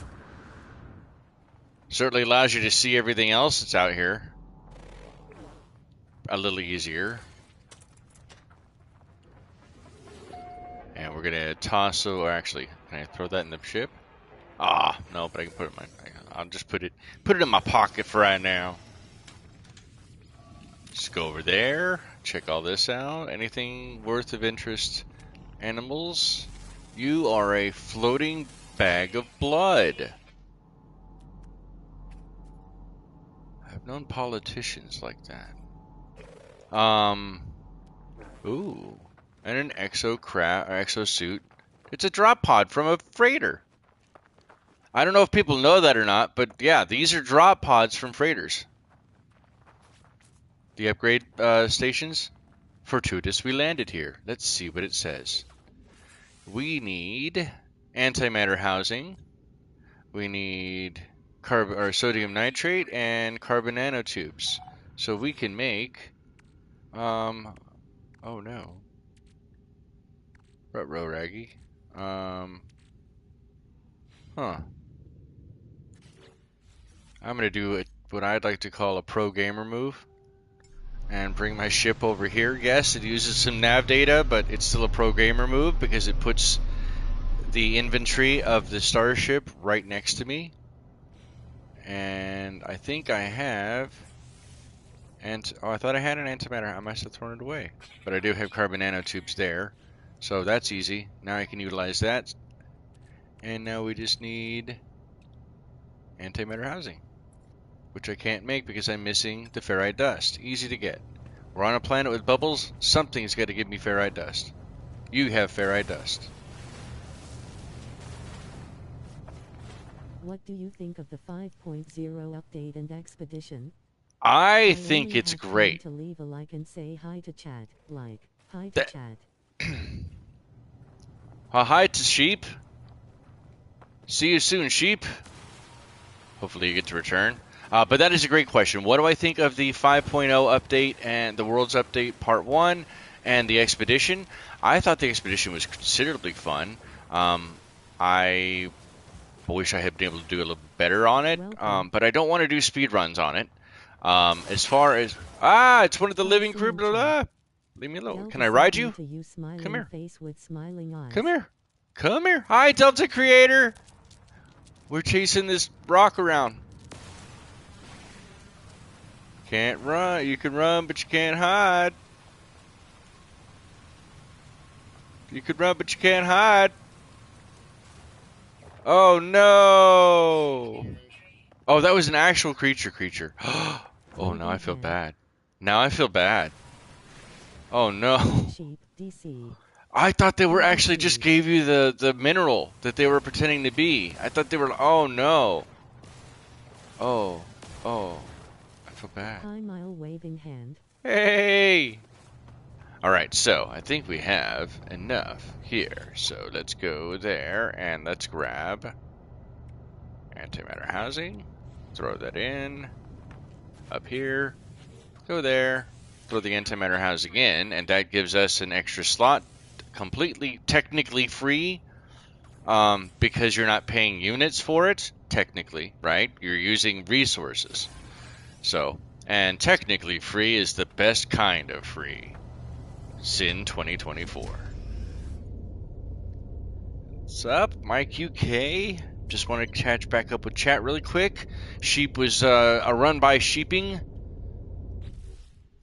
Certainly allows you to see everything else that's out here. A little easier. And we're gonna toss, or actually, can I throw that in the ship? Ah, no, but I can put it in my, I'll just put it in my pocket for right now. Just go over there, check all this out. Anything worth of interest? Animals? You are a floating bag of blood. I've known politicians like that. Ooh. And an exosuit. It's a drop pod from a freighter. I don't know if people know that or not, but yeah, these are drop pods from freighters. The upgrade stations. Fortuitous we landed here. Let's see what it says. We need antimatter housing. We need sodium nitrate and carbon nanotubes. So we can make oh no. Ruh-roh, Raggie. Huh. I'm gonna do what I'd like to call a pro gamer move and bring my ship over here. Yes, it uses some nav data, but it's still a pro gamer move because it puts the inventory of the starship right next to me. And I think I have... oh, I thought I had an antimatter. I must have thrown it away. But I do have carbon nanotubes there. So that's easy. Now I can utilize that. And now we just need antimatter housing, which I can't make because I'm missing the ferrite dust. Easy to get. We're on a planet with bubbles. Something's got to give me ferrite dust. You have ferrite dust. What do you think of the 5.0 update and expedition? I think it's great. To leave a like and say hi to chat. Like, hi to chat. Hi to sheep. See you soon, sheep. Hopefully you get to return. But that is a great question. What do I think of the 5.0 update and the Worlds Update Part 1 and the Expedition? I thought the Expedition was considerably fun. I wish I had been able to do a little better on it, but I don't want to do speed runs on it. As far as... it's one of the living crew, blah, blah. Leave me alone. Can I ride you? Come here. Come here. Come here. Hi, Delta Creator. We're chasing this rock around. Can't run. You can run, but you can't hide. You can run, but you can't hide. Oh, no. Oh, that was an actual creature. Oh, now I feel bad. Now I feel bad. Oh, no. I thought they were actually just gave you the mineral that they were pretending to be. I thought they were... Oh, no. Oh. I feel bad. Hi, mile waving hand. Hey! Alright, so I think we have enough here. So let's go there and let's grab antimatter housing. Throw that in. Up here. Go there. Throw the antimatter housing in, and that gives us an extra slot. Completely, technically free. Because you're not paying units for it. Technically, right? You're using resources. So, and technically free is the best kind of free. Sin 2024. What's up, Mike UK? Just want to catch back up with chat really quick. Sheep was a run by sheeping. It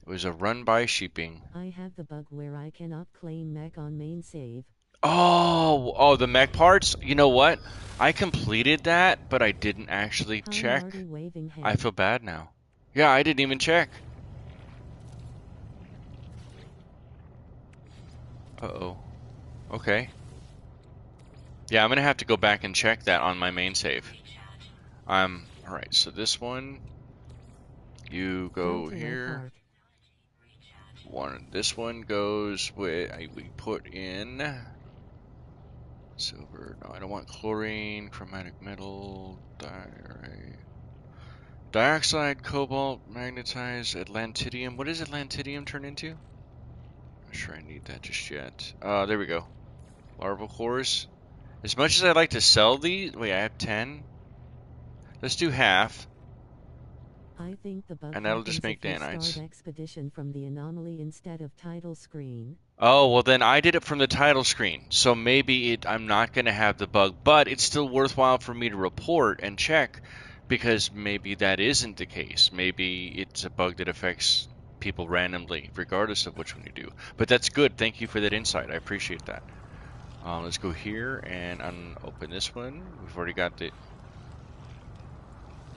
was a run by sheeping. I have the bug where I cannot claim mech on main save. Oh, the mech parts? You know what? I completed that, but I didn't actually Hi check. Marty waving I hand. feel bad now. Yeah, I didn't even check. Uh-oh. Okay. Yeah, I'm gonna have to go back and check that on my main save. Alright, so this one, you go Delta Red here. Heart. This one goes with, we put in silver. No, I don't want chlorine, chromatic metal, dioxide, cobalt, magnetized, atlantidium. What does atlantidium turn into? Not sure I need that just yet. There we go. Larval cores. As much as I'd like to sell these, wait, I have 10. Let's do half, I think the bug and that'll just happens make if you start nanites. expedition from the anomaly instead of title screen. Oh, well then I did it from the title screen, so maybe I'm not going to have the bug, but it's still worthwhile for me to report and check, because maybe that isn't the case. Maybe it's a bug that affects people randomly, regardless of which one you do. But that's good. Thank you for that insight. I appreciate that. Let's go here and open this one. We've already got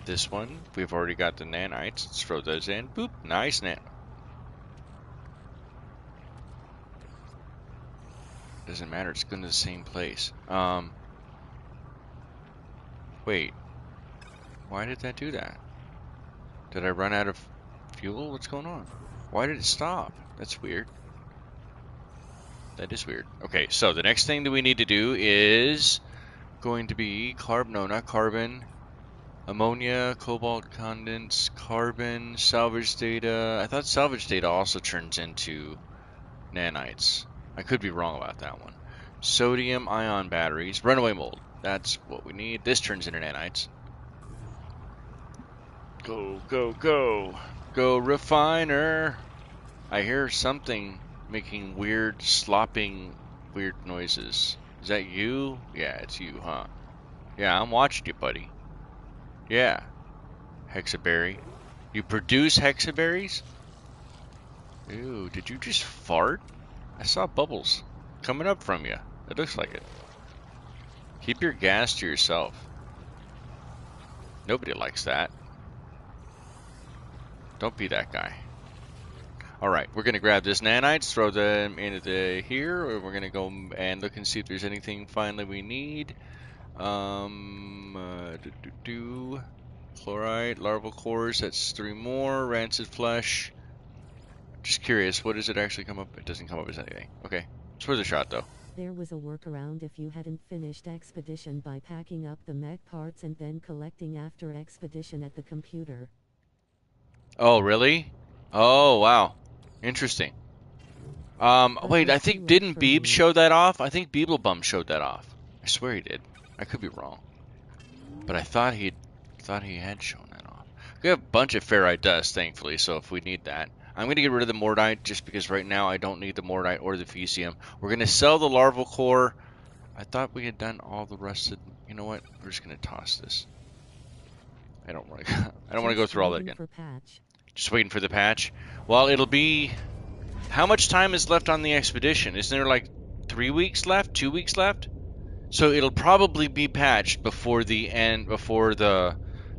this one. We've already got the nanites. Let's throw those in. Boop. Nice nan. Doesn't matter. It's going to the same place. Wait. Why did that do that? Did I run out of fuel? What's going on? Why did it stop? That's weird. That is weird. Okay, so the next thing that we need to do is going to be no, not carbon. Ammonia, cobalt condense, carbon, salvage data. I thought salvage data also turns into nanites. I could be wrong about that one. Sodium ion batteries, runaway mold. That's what we need. This turns into nanites. Go, go, go. Go, refiner. I hear something making weird, slopping, weird noises. Is that you? Yeah, it's you, huh? Yeah, I'm watching you, buddy. Yeah. Hexaberry. You produce hexaberries? Ew, did you just fart? I saw bubbles coming up from you. It looks like it. Keep your gas to yourself. Nobody likes that. Don't be that guy. Alright, we're going to grab this nanites, throw them into here, or we're going to go and look and see if there's anything finally we need. Chloride, larval cores, that's 3 more. Rancid flesh. Just curious, what does it actually come up? It doesn't come up as anything. Okay, it's worth a shot though. There was a workaround if you hadn't finished expedition by packing up the mech parts and then collecting after expedition at the computer. Oh, really? Oh, wow. Interesting. Bug Wait, was I too think, late didn't for Beeb me. show that off? I think Beeblebum showed that off. I swear he did. I could be wrong. But I thought he had shown that off. We have a bunch of ferrite dust, thankfully, so if we need that. I'm going to get rid of the mordite just because right now I don't need the mordite or the fecium. We're going to sell the larval core. I thought we had done all the rusted. You know what? We're just going to toss this. I don't want to I don't want to go Just through all that waiting again. for patch. Just waiting for the patch. Well, it'll be... How much time is left on the expedition? Isn't there like 3 weeks left? 2 weeks left? So it'll probably be patched before the end, before the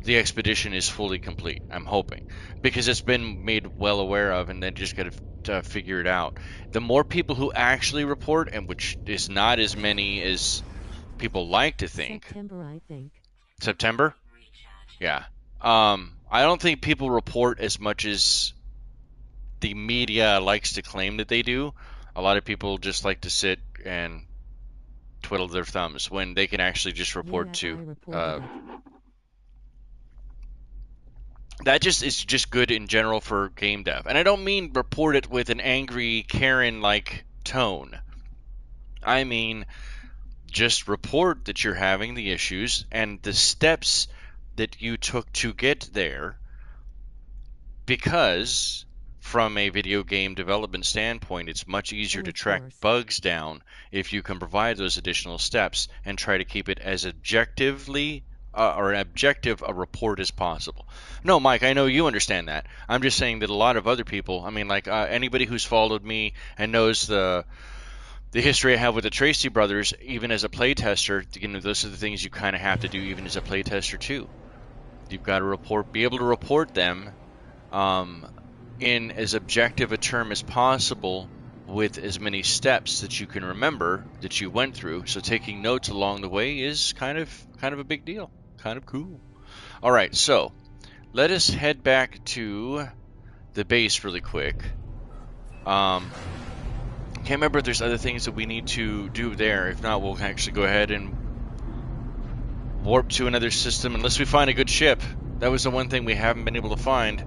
expedition is fully complete. I'm hoping, because it's been made well aware of, and then just got to figure it out. The more people who actually report, and which is not as many as people like to think. September, I think. September? Yeah. I don't think people report as much as the media likes to claim that they do. A lot of people just like to sit and twiddle their thumbs when they can actually just report Yeah, to. I reported it. That just is just good in general for game dev, and I don't mean report it with an angry Karen-like tone. I mean just report that you're having the issues and the steps that you took to get there, because from a video game development standpoint, it's much easier Oh, to of track course. bugs down if you can provide those additional steps and try to keep it as objectively or an objective a report as possible. No, Mike, I know you understand that. I'm just saying that a lot of other people, I mean, like anybody who's followed me and knows the history I have with the Tracy brothers, even as a playtester, those are the things you kind of have to do even as a playtester too. You've got to be able to report them um, in as objective a term as possible with as many steps that you can remember that you went through. So taking notes along the way is kind of a big deal, kind of cool. All right, so let us head back to the base really quick. Can't remember if there's other things that we need to do there. If not, we'll actually go ahead and warp to another system unless we find a good ship. That was the one thing we haven't been able to find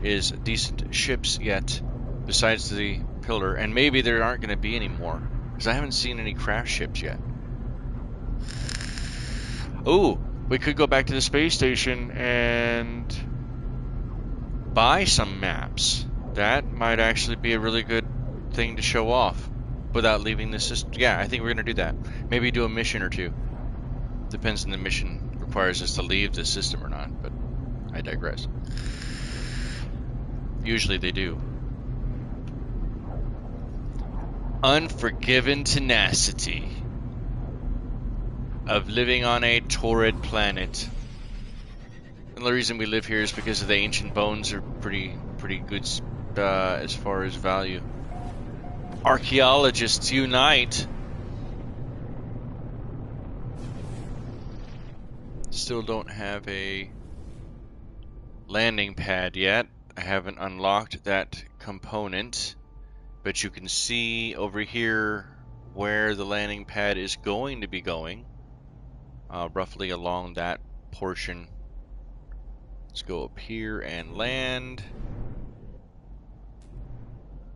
is decent ships yet, besides the pillar. And maybe there aren't going to be any more, because I haven't seen any craft ships yet. Ooh, we could go back to the space station and buy some maps. That might actually be a really good thing to show off without leaving the system. Yeah, I think we're going to do that. Maybe do a mission or two. Depends on the mission requires us to leave the system or not, but I digress. Usually they do. Unforgiven tenacity of living on a torrid planet. And the reason we live here is because of the ancient bones are pretty good as far as value. Archaeologists unite. Still don't have a landing pad yet. I haven't unlocked that component, but you can see over here where the landing pad is going to be going, roughly along that portion. Let's go up here and land.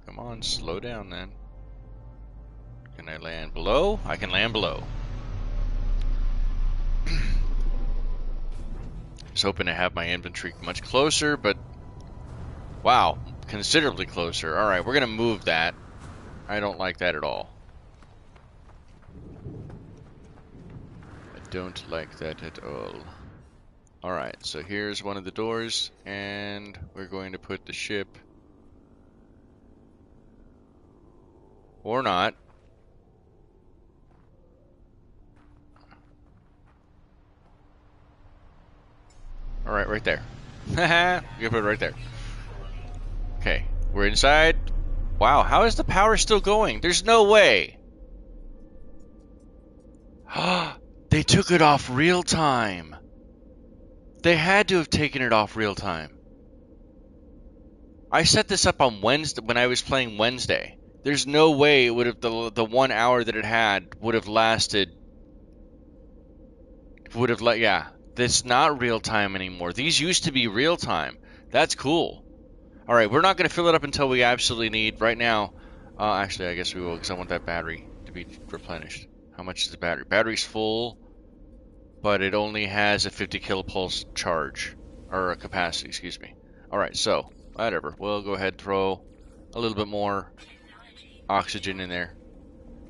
Come on, slow down then. Can I land below? I can land below. I was hoping to have my inventory much closer, but wow, considerably closer. Alright, we're going to move that. I don't like that at all. I don't like that at all. Alright, so here's one of the doors, and we're going to put the ship. Or not. Alright, right there. Haha, you put it right there. Okay, we're inside. Wow, how is the power still going? There's no way. They took it off real time. They had to have taken it off real time. I set this up on Wednesday when I was playing Wednesday. There's no way it would have the 1 hour that it had would have lasted. Yeah. That's not real time anymore. These used to be real time. That's cool. All right, we're not going to fill it up until we absolutely need. Right now, actually, I guess we will because I want that battery to be replenished. How much is the battery? Battery's full, but it only has a 50 kilopulse charge, or a capacity, excuse me. All right, so whatever. We'll go ahead and throw a little bit more oxygen in there.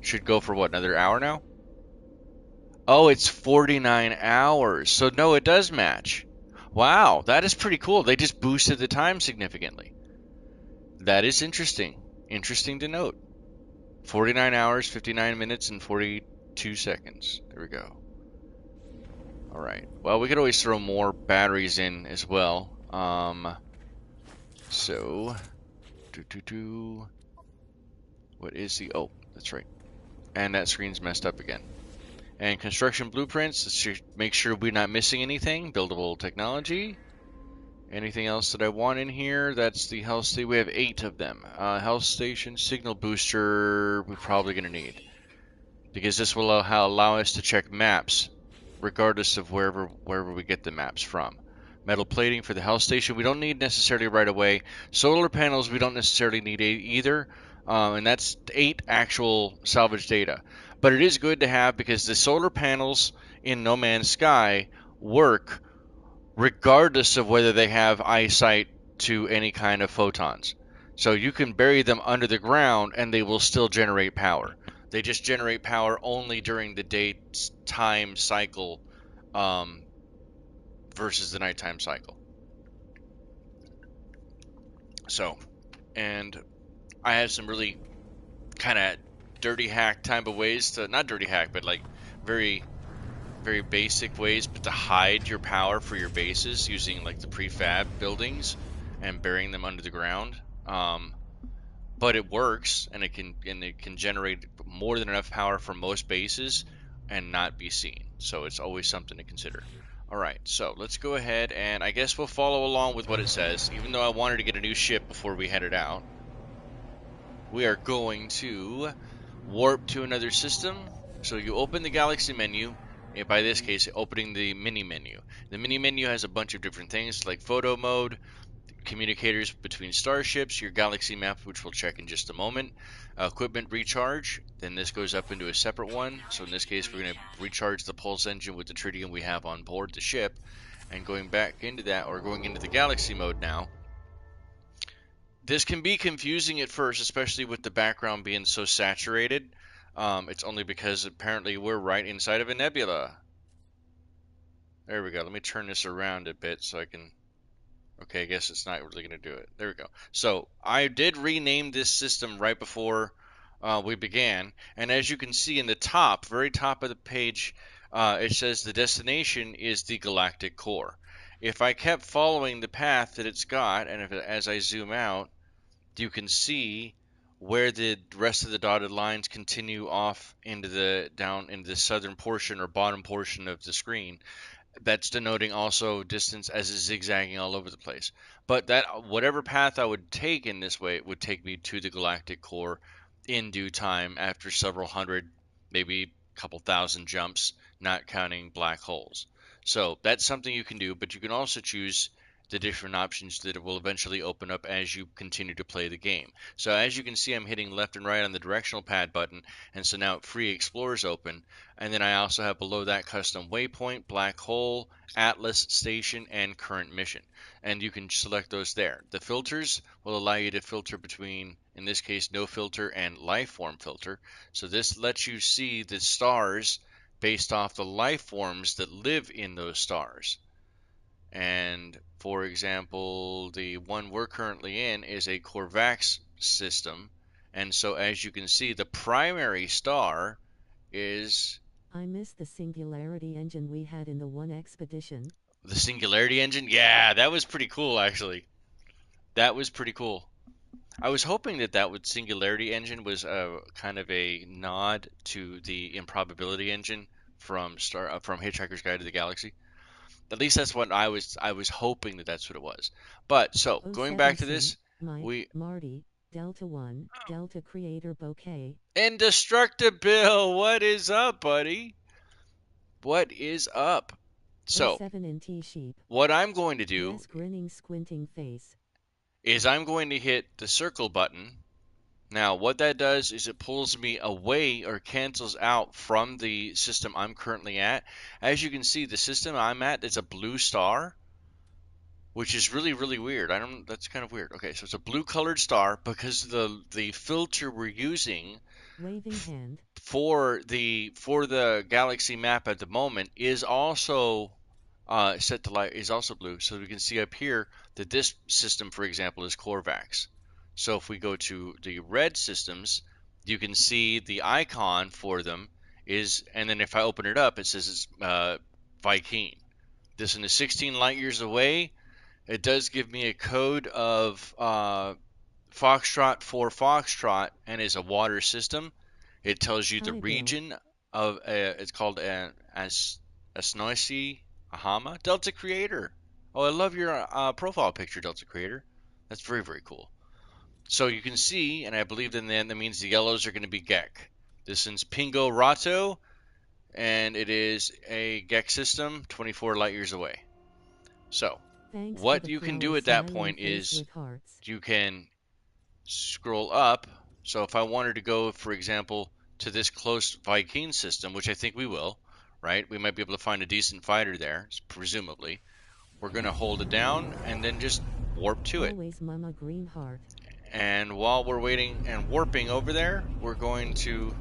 Should go for what, another hour now? Oh, it's 49 hours. So no, it does match. Wow, that is pretty cool. They just boosted the time significantly. That is interesting. Interesting to note. 49 hours, 59 minutes, and 42 seconds. There we go. All right. Well, we could always throw more batteries in as well. So, what is the? Oh, that's right. And that screen's messed up again. And construction blueprints. Let's make sure we're not missing anything. Buildable technology. Anything else that I want in here? That's the health station. We have 8 of them. Health station, signal booster. We're probably going to need, because this will allow us to check maps, regardless of wherever we get the maps from. Metal plating for the health station. We don't need necessarily right away. Solar panels. We don't necessarily need either. And that's 8 actual salvage data. But it is good to have because the solar panels in No Man's Sky work regardless of whether they have eyesight to any kind of photons. So you can bury them under the ground and they will still generate power. They just generate power only during the daytime cycle um, versus the nighttime cycle. So, and I have some really kind of dirty hack type of ways to, not dirty hack, but like very, very basic ways, but to hide your power for your bases using like the prefab buildings and burying them under the ground. Um, but it works and it can generate more than enough power for most bases and not be seen. So it's always something to consider. All right, so let's go ahead and I guess we'll follow along with what it says. Even though I wanted to get a new ship before we headed out, we are going to warp to another system. So you open the galaxy menu. By this case, opening the mini menu. The mini menu has a bunch of different things like photo mode, communicators between starships, your galaxy map, which we'll check in just a moment, equipment recharge. Then this goes up into a separate one. So in this case, we're going to recharge the pulse engine with the tritium we have on board the ship. And going back into that, or going into the galaxy mode now, this can be confusing at first, especially with the background being so saturated. It's only because apparently we're right inside of a nebula. There we go. Let me turn this around a bit so I can. Okay, I guess it's not really going to do it. There we go. So I did rename this system right before we began, and as you can see in the top, very top of the page, it says the destination is the galactic core. If I kept following the path that it's got, and as I zoom out, you can see where the rest of the dotted lines continue off into the down into the southern portion or bottom portion of the screen. That's denoting also distance as it's zigzagging all over the place. But that whatever path I would take in this way would take me to the galactic core in due time after several hundred, maybe a couple thousand jumps, not counting black holes. So that's something you can do, but you can also choose the different options that it will eventually open up as you continue to play the game. So as you can see, I'm hitting left and right on the directional pad button, and so now Free Explorer's open, and then I also have below that custom waypoint, black hole, atlas, station, and current mission. And you can select those there. The filters will allow you to filter between, in this case, no filter and life form filter. So this lets you see the stars based off the life forms that live in those stars. And for example, the one we're currently in is a Corvax system. And so as you can see, the primary star is I miss the singularity engine we had in the one expedition. the Singularity engine. Yeah, that was pretty cool, actually. That was pretty cool. I was hoping that that would Singularity engine was kind of a nod to the Improbability engine from Hitchhiker's Guide to the Galaxy. At least that's what I was hoping that that's what it was. But so Oh going seven back to Sim, this, Mike, we Marty, Delta 1, Delta Creator Bouquet. Indestructible. What is up, buddy? What is up? Oh So seven NT Sheep. what I'm going to do Yes, grinning, squinting face. is I'm going to hit the circle button. Now, what that does is it pulls me away or cancels out from the system I'm currently at. As you can see, the system I'm at is a blue star, which is really, really weird. I don't. That's kind of weird. Okay, so it's a blue colored star because the filter we're using Waving hand. for the galaxy map at the moment is also set to light is also blue. So we can see up here that this system, for example, is Corvax. So if we go to the red systems, you can see the icon for them is, and then if I open it up, it says it's Viking. This one is 16 light years away. It does give me a code of Foxtrot for Foxtrot and is a water system. It tells you the Hi Bill. region of it's called Asnoisi Ahama Delta Creator. Oh, I love your profile picture, Delta Creator. That's very, very cool. So you can see, and I believe then that means the yellows are going to be Gek. This is Pingo Rato, and it is a Gek system 24 light years away. So Thanks for what the you can flower do at that smiling point face is with hearts. you can scroll up. So if I wanted to go, for example, to this close Viking system, which I think we will, right? We might be able to find a decent fighter there, presumably. We're going to hold it down and then just warp to it. Always Mama Green Heart. And while we're waiting and warping over there, we're going to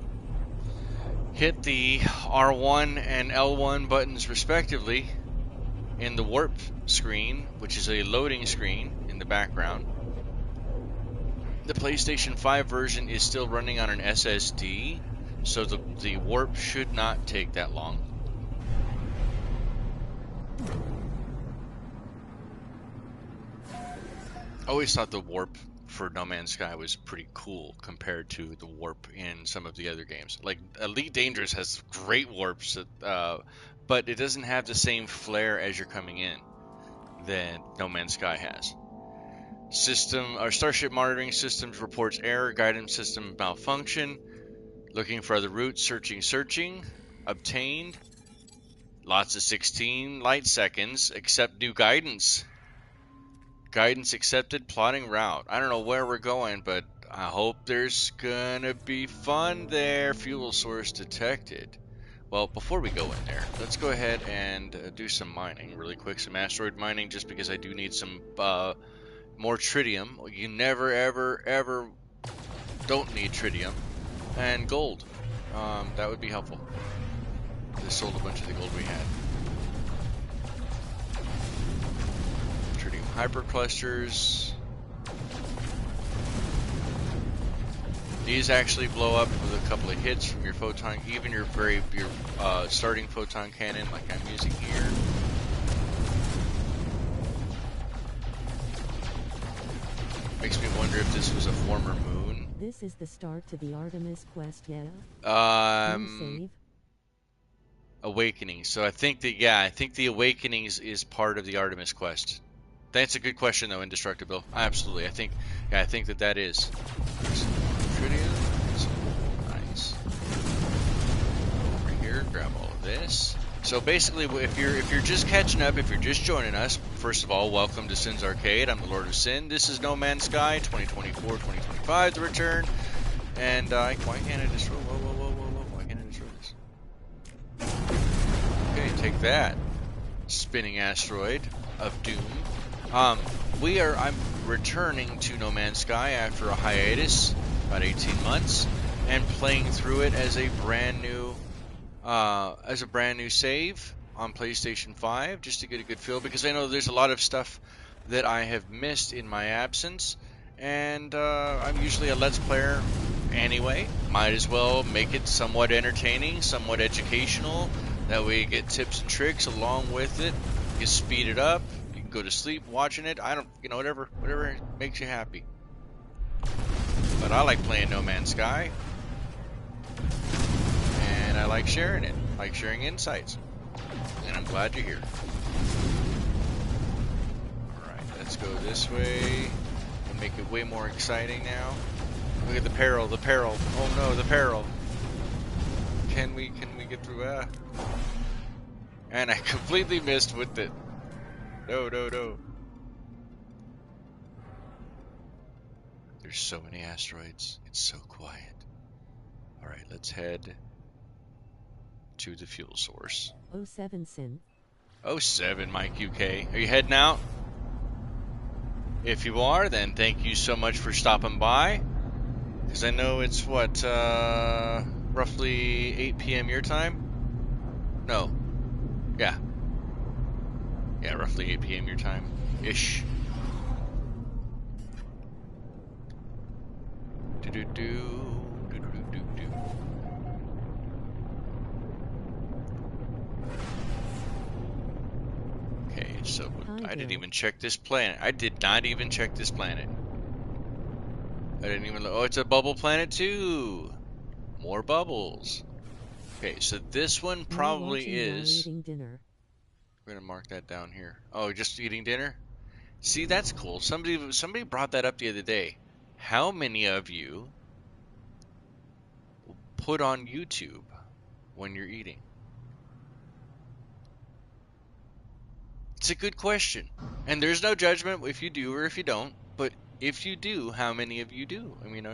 hit the R1 and L1 buttons respectively in the warp screen, which is a loading screen in the background. The PlayStation 5 version is still running on an SSD, so the warp should not take that long. I always thought the warp for No Man's Sky was pretty cool compared to the warp in some of the other games. Like Elite Dangerous has great warps, but it doesn't have the same flair as you're coming in that No Man's Sky has. Our Starship monitoring systems reports error, guidance system malfunction, looking for other routes, searching, obtained, lots of 16 light seconds, accept new guidance. Guidance accepted, plotting route. I don't know where we're going, but I hope there's gonna be fun there. Fuel source detected. Well, before we go in there, let's go ahead and do some mining really quick. Some asteroid mining, just because I do need some more tritium. You never, ever, ever don't need tritium. And gold. That would be helpful. They sold a bunch of the gold we had. Tritium hyperclusters. These actually blow up with a couple of hits from your photon, even your starting photon cannon, like I'm using here. Makes me wonder if this was a former moon. This is the start to the Artemis quest, yeah? Save? Awakening. So I think the Awakenings is part of the Artemis quest. That's a good question, though, Indestructible. Absolutely, I think that is. Tritium. Nice. Over here, grab all of this. So basically, if you're just catching up, if you're just joining us, first of all, welcome to Sin's Arcade. I'm the Lord of Sin. This is No Man's Sky 2024, 2025, the return. And why can't I destroy? Whoa! Why can't I destroy this? Okay, take that, spinning asteroid of doom. I'm returning to No Man's Sky after a hiatus, about 18 months, and playing through it as a brand new save on PlayStation 5, just to get a good feel, because I know there's a lot of stuff that I have missed in my absence, and I'm usually a Let's Player anyway. Might as well make it somewhat entertaining, somewhat educational. That way you get tips and tricks along with it. You speed it up. You can go to sleep watching it. Whatever makes you happy. But I like playing No Man's Sky. And I like sharing it. I like sharing insights. And I'm glad you're here. Alright, let's go this way. And make it way more exciting now. Look at the peril. Oh no, the peril. Can we get through that? And I completely missed with it. No. There's so many asteroids. It's so quiet. Alright, let's head to the fuel source. 07 Sin. 07 Mike UK. Are you heading out? If you are, then thank you so much for stopping by. Because I know it's roughly 8 p.m. your time? No. Yeah, roughly 8 p.m. your time. Ish. Okay, so I didn't even check this planet. I did not even check this planet. I didn't even look. Oh, it's a bubble planet too. More bubbles. Okay, so this one probably is. Eating dinner. We're gonna mark that down here. Oh, just eating dinner? See, that's cool. Somebody brought that up the other day. How many of you put on YouTube when you're eating? It's a good question. And there's no judgment if you do or if you don't, but if you do, how many of you do? I mean,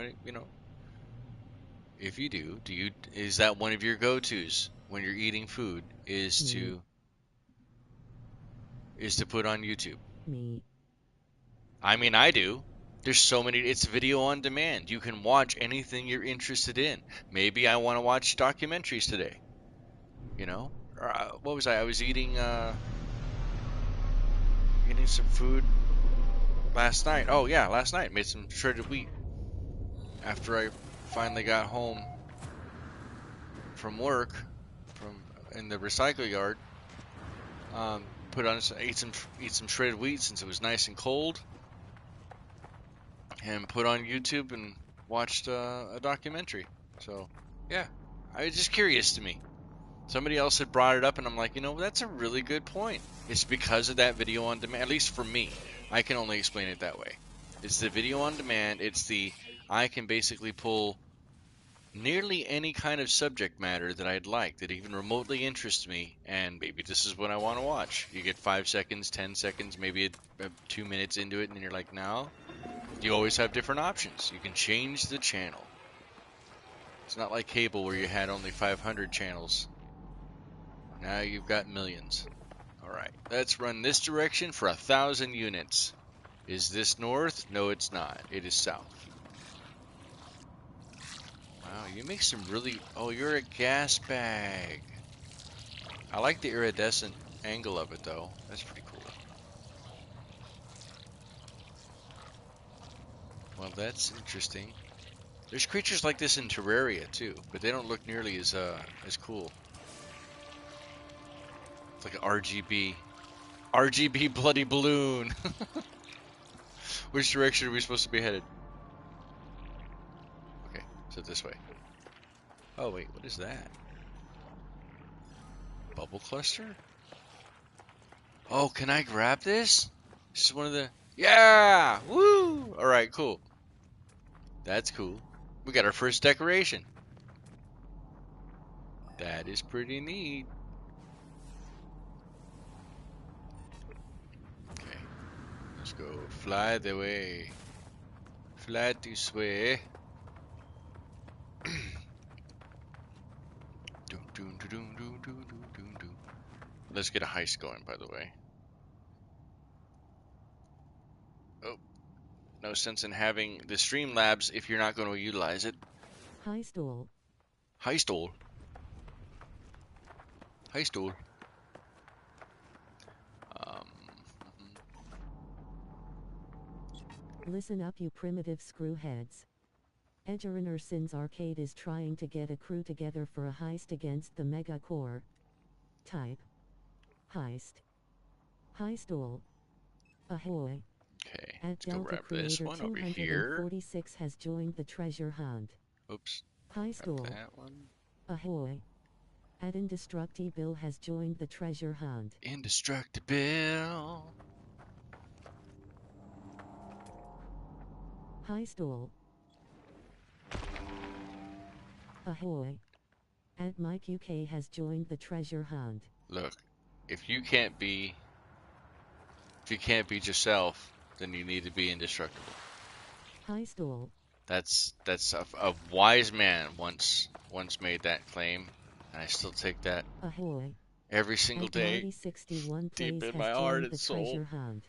if you do, is that one of your go-tos when you're eating food is to put on YouTube? Me. I mean, I do. There's so many. It's video on demand. You can watch anything you're interested in. Maybe I want to watch documentaries today. You know, or, what was I? I was eating some food last night. Oh yeah, last night made some shredded wheat after I finally got home from work, from in the recycle yard. Put on ate some shredded wheat since it was nice and cold, and put on YouTube and watched a documentary. So yeah, I was just curious to me. Somebody else had brought it up, and I'm like, that's a really good point. It's because of that video on demand. At least for me, I can only explain it that way. It's the video on demand. I can basically pull nearly any kind of subject matter that I'd like that even remotely interests me, and maybe this is what I want to watch. You get 5 seconds, 10 seconds, maybe 2 minutes into it, and then you're like, now you always have different options. You can change the channel. It's not like cable where you had only 500 channels. Now you've got millions. Alright, let's run this direction for 1,000 units. Is this north? No, it's not. It is south. Wow, you make some really... Oh, you're a gas bag. I like the iridescent angle of it, though. That's pretty cool. Well, that's interesting. There's creatures like this in Terraria, too, but they don't look nearly as cool. It's like an RGB bloody balloon. Which direction are we supposed to be headed? Okay, so this way. Oh wait, what is that? Bubble cluster? Oh, can I grab this? This is one of the... Yeah! Woo! Alright, cool. That's cool. We got our first decoration. That is pretty neat. Okay, let's go fly the way. Fly this way. Let's get a heist going, by the way. Oh, no sense in having the Streamlabs if you're not going to utilize it. Heist all. Heist all. Heist all. Um, Listen up, you primitive screwheads. Edgerinerson's Arcade is trying to get a crew together for a heist against the Mega Core. Type. Heist. Heist all. Ahoy. okay, At let's go Delta grab this Creator one over here. 246 has joined the treasure hunt. Oops. Heist all. That one. Ahoy. At Indestructible has joined the treasure hunt. Indestructible. Heist all. Ahoy. At Mike UK has joined the treasure hunt. Look, if you can't beat yourself, then you need to be indestructible. Heist all. That's a wise man once made that claim, and I still take that Ahoy. every single At day, 61 deep plays in my has heart joined and the soul, treasure hunt.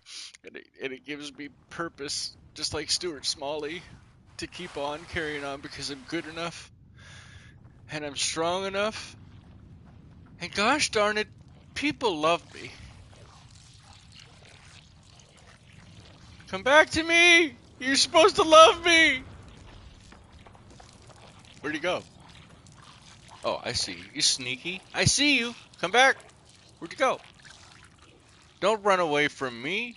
and it gives me purpose, just like Stuart Smalley, to keep on carrying on because I'm good enough, and I'm strong enough, and gosh darn it, people love me. Come back to me! You're supposed to love me! Where'd he go? Oh, I see you. You sneaky. I see you. Come back. Where'd you go? Don't run away from me.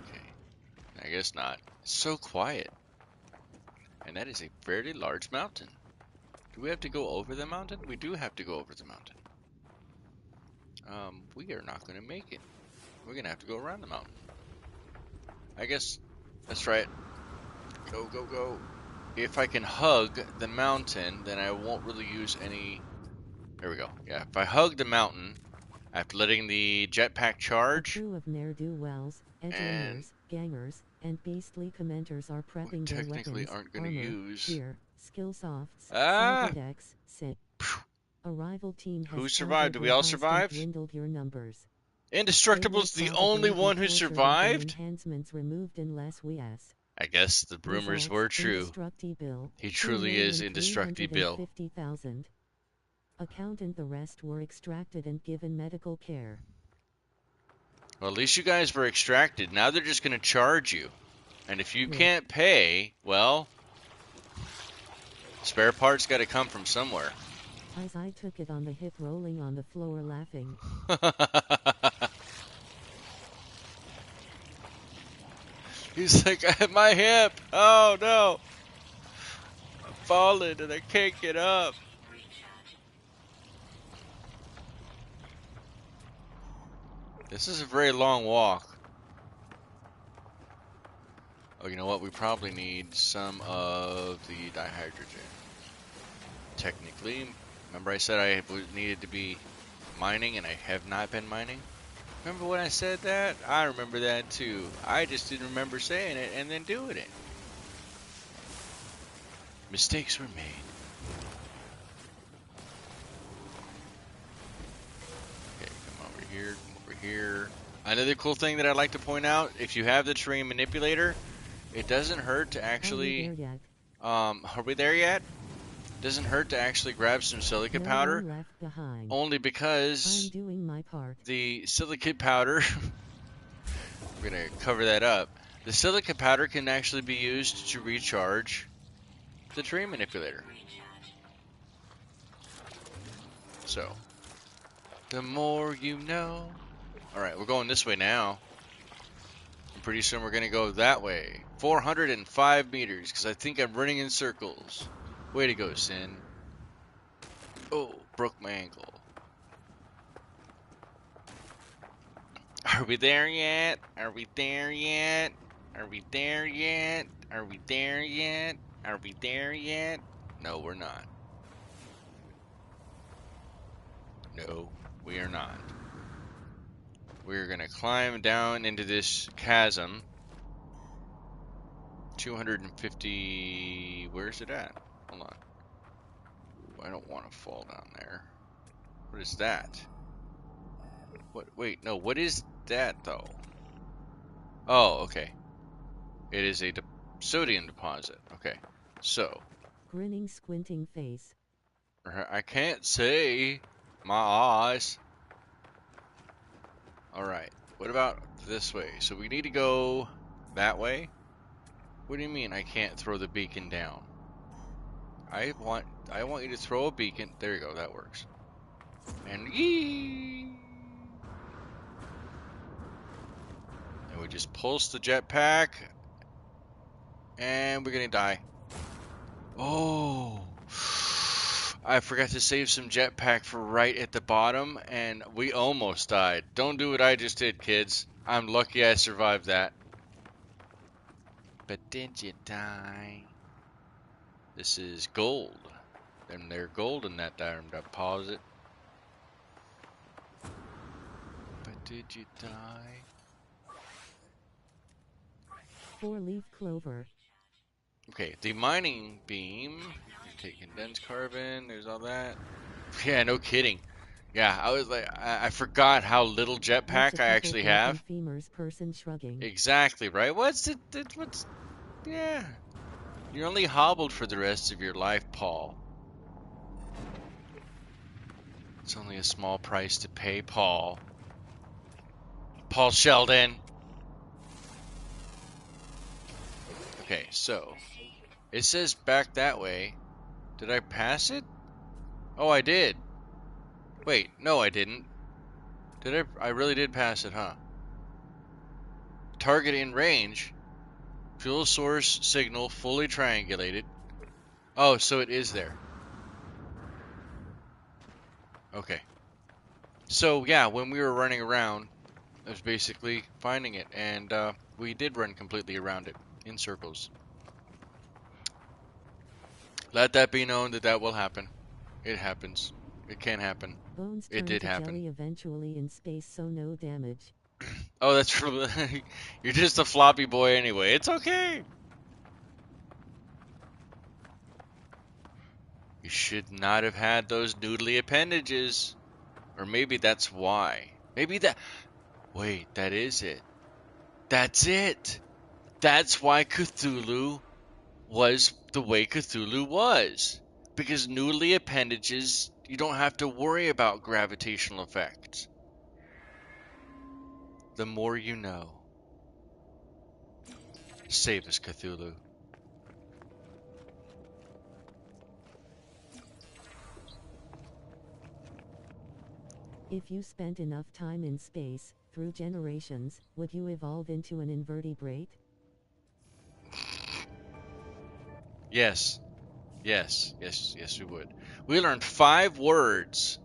Okay. I guess not. It's so quiet. And that is a fairly large mountain. Do we have to go over the mountain? We do have to go over the mountain. We are not going to make it. We're going to have to go around the mountain. I guess that's right. Go, go, go. If I can hug the mountain, then I won't really use any... There we go. Yeah, if I hug the mountain, after letting the jetpack charge... A crew of ne'er-do-wells, edgerunners, gangers, and beastly commenters are prepping their weapons, aren't going to armor, use... gear, skill softs, Ah! cyberdex, sit. A rival team has Who survived? Did we all survive? dwindled your numbers. Indestructible's the only one who survived? Enhancements removed unless we ask. I guess the rumors were true. He truly is indestructible. Accountant, the rest were extracted and given medical care. Well, at least you guys were extracted. Now they're just going to charge you. And if you can't pay, well, spare parts got to come from somewhere. As I took it on the hip, rolling on the floor laughing. He's like, at my hip. Oh no. I'm falling and I can't get up. This is a very long walk. Oh, you know what? We probably need some of the dihydrogen. Technically, remember I said I needed to be mining and I have not been mining? Remember when I said that? I remember that too. I just didn't remember saying it and then doing it. Mistakes were made. Okay, come over here, come over here. Another cool thing that I'd like to point out, if you have the terrain manipulator, it doesn't hurt to actually... Are we there yet? Doesn't hurt to actually grab some silicate powder, only because the silicate powder, we're going to cover that up, the silicate powder can actually be used to recharge the terrain manipulator. So, the more you know. Alright, we're going this way now. And pretty soon we're going to go that way. 405 meters, because I think I'm running in circles. Way to go, Sin. Oh, broke my ankle. Are we there yet? Are we there yet? Are we there yet? Are we there yet? Are we there yet? No, we're not. No, we are not. We're gonna climb down into this chasm. 250... Where's it at? Hold on. I don't want to fall down there. What is that? What? Wait, no. What is that though? Oh, okay. It is a sodium deposit. Okay, so. Grinning, squinting face. I can't see my eyes. All right. What about this way? So we need to go that way. What do you mean I can't throw the beacon down? I want you to throw a beacon. There you go. That works. And yee! And we just pulse the jetpack. And we're gonna die. Oh! I forgot to save some jetpack for right at the bottom, and we almost died. Don't do what I just did, kids. I'm lucky I survived that. But did you die? This is gold. And there's gold in that darn deposit. But did you die? 4-leaf clover. Okay, the mining beam. Okay, condensed carbon. There's all that. Yeah, no kidding. Yeah, I was like, I forgot how little jetpack I actually have. Femurs, person shrugging. Exactly, right? What's yeah. You're only hobbled for the rest of your life, Paul. It's only a small price to pay, Paul. Paul Sheldon. Okay, so it says back that way. Did I pass it? Oh, I did. Wait, no, I didn't. Did I? I really did pass it, huh? Target in range. Fuel source signal fully triangulated. Oh, so it is there. Okay. So, yeah, when we were running around, I was basically finding it, and we did run completely around it, in circles. Let that be known that that will happen. It happens. It can happen. Bones it did happen. Jelly eventually in space, so no damage. Oh, that's true. You're just a floppy boy anyway. It's okay. You should not have had those noodly appendages. Or maybe that's why. Maybe that... Wait, that is it. That's it. That's why Cthulhu was the way Cthulhu was. Because noodly appendages, you don't have to worry about gravitational effects. The more you know. Save us, Cthulhu. If you spent enough time in space, through generations, would you evolve into an invertebrate? Yes. Yes. Yes. Yes, we would. We learned 5 words.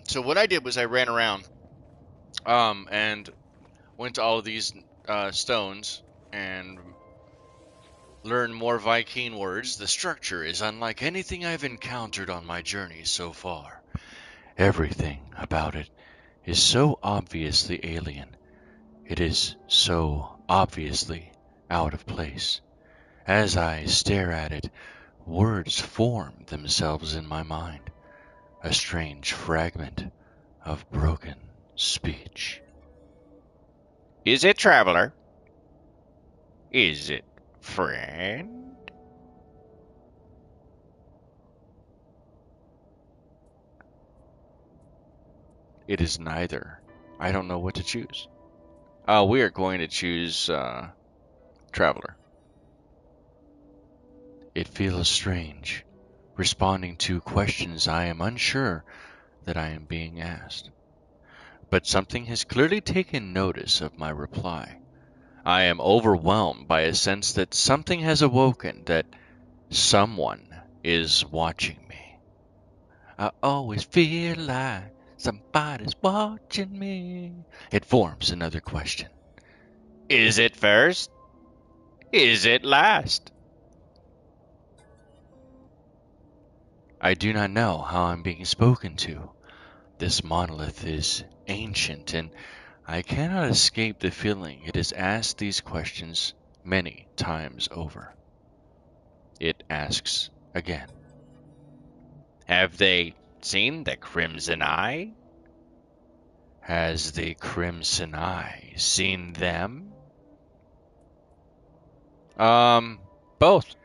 So what I did was I ran around and went to all of these stones and learned more Viking words. The structure is unlike anything I've encountered on my journey so far. Everything about it is so obviously alien. It is so obviously out of place. As I stare at it, words form themselves in my mind, a strange fragment of broken speech. Is it traveler? Is it friend? It is neither. I don't know what to choose. We are going to choose traveler. It feels strange, responding to questions I am unsure that I am being asked. But something has clearly taken notice of my reply. I am overwhelmed by a sense that something has awoken, that someone is watching me. I always feel like somebody's watching me. It forms another question. Is it first? Is it last? I do not know how I'm being spoken to. This monolith is ancient, and I cannot escape the feeling it has asked these questions many times over. It asks again. Have they seen the Crimson Eye? Has the Crimson Eye seen them? Both.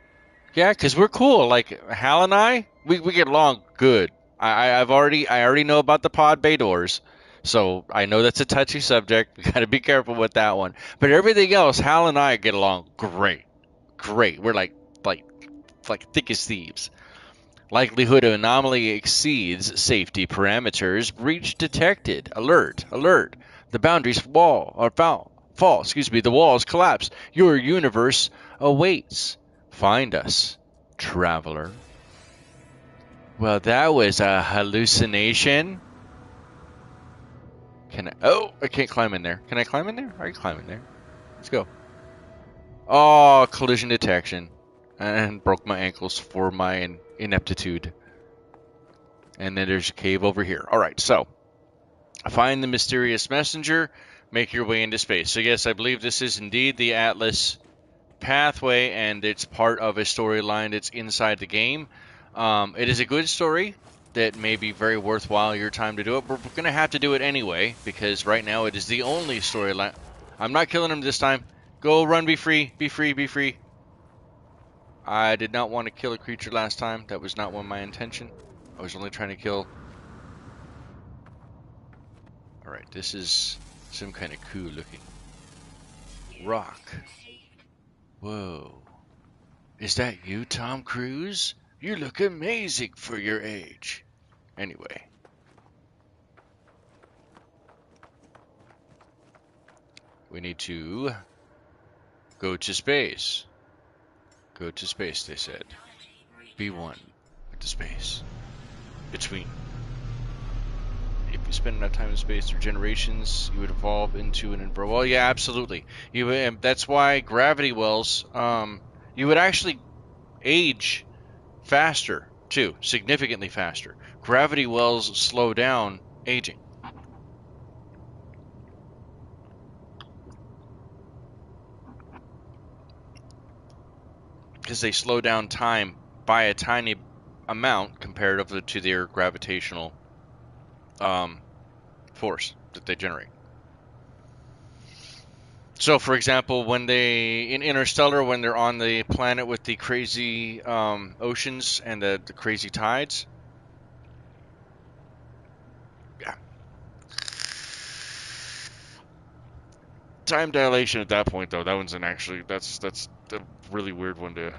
Yeah, 'cause we're cool. Like Hal and I, we get along good. I already know about the pod bay doors, so I know that's a touchy subject. We gotta be careful with that one. But everything else, Hal and I get along great, great. We're like like thick as thieves. Likelihood of anomaly exceeds safety parameters. Breach detected. Alert! Alert! The boundaries wall or fall. Excuse me. The walls collapse. Your universe awaits. Find us, traveler. Well, that was a hallucination. Can I? Oh, I can't climb in there. Can I climb in there? I can climb in there. Let's go. Oh, collision detection. And broke my ankles for my ineptitude. And then there's a cave over here. All right, so find the mysterious messenger, make your way into space. So yes, I believe this is indeed the Atlas pathway, and it's part of a storyline that's inside the game. It is a good story that may be very worthwhile your time to do it, but we're going to have to do it anyway, because right now it is the only storyline. I'm not killing him this time. Go, run, be free, be free, be free. I did not want to kill a creature last time. That was not my intention. I was only trying to kill... Alright, this is some kind of cool looking rock. Whoa. Is that you, Tom Cruise? You look amazing for your age. Anyway. We need to go to space. Go to space, they said. Be one with the space. Between. If you spend enough time in space through generations, you would evolve into an... Well, yeah, absolutely. That's why gravity wells, you would actually age faster, too. Significantly faster. Gravity wells slow down aging. Because they slow down time by a tiny amount comparatively to their gravitational force that they generate. So, for example, when they in Interstellar, when they're on the planet with the crazy oceans and the crazy tides, yeah, time dilation at that point though, that one's an actually that's a really weird one to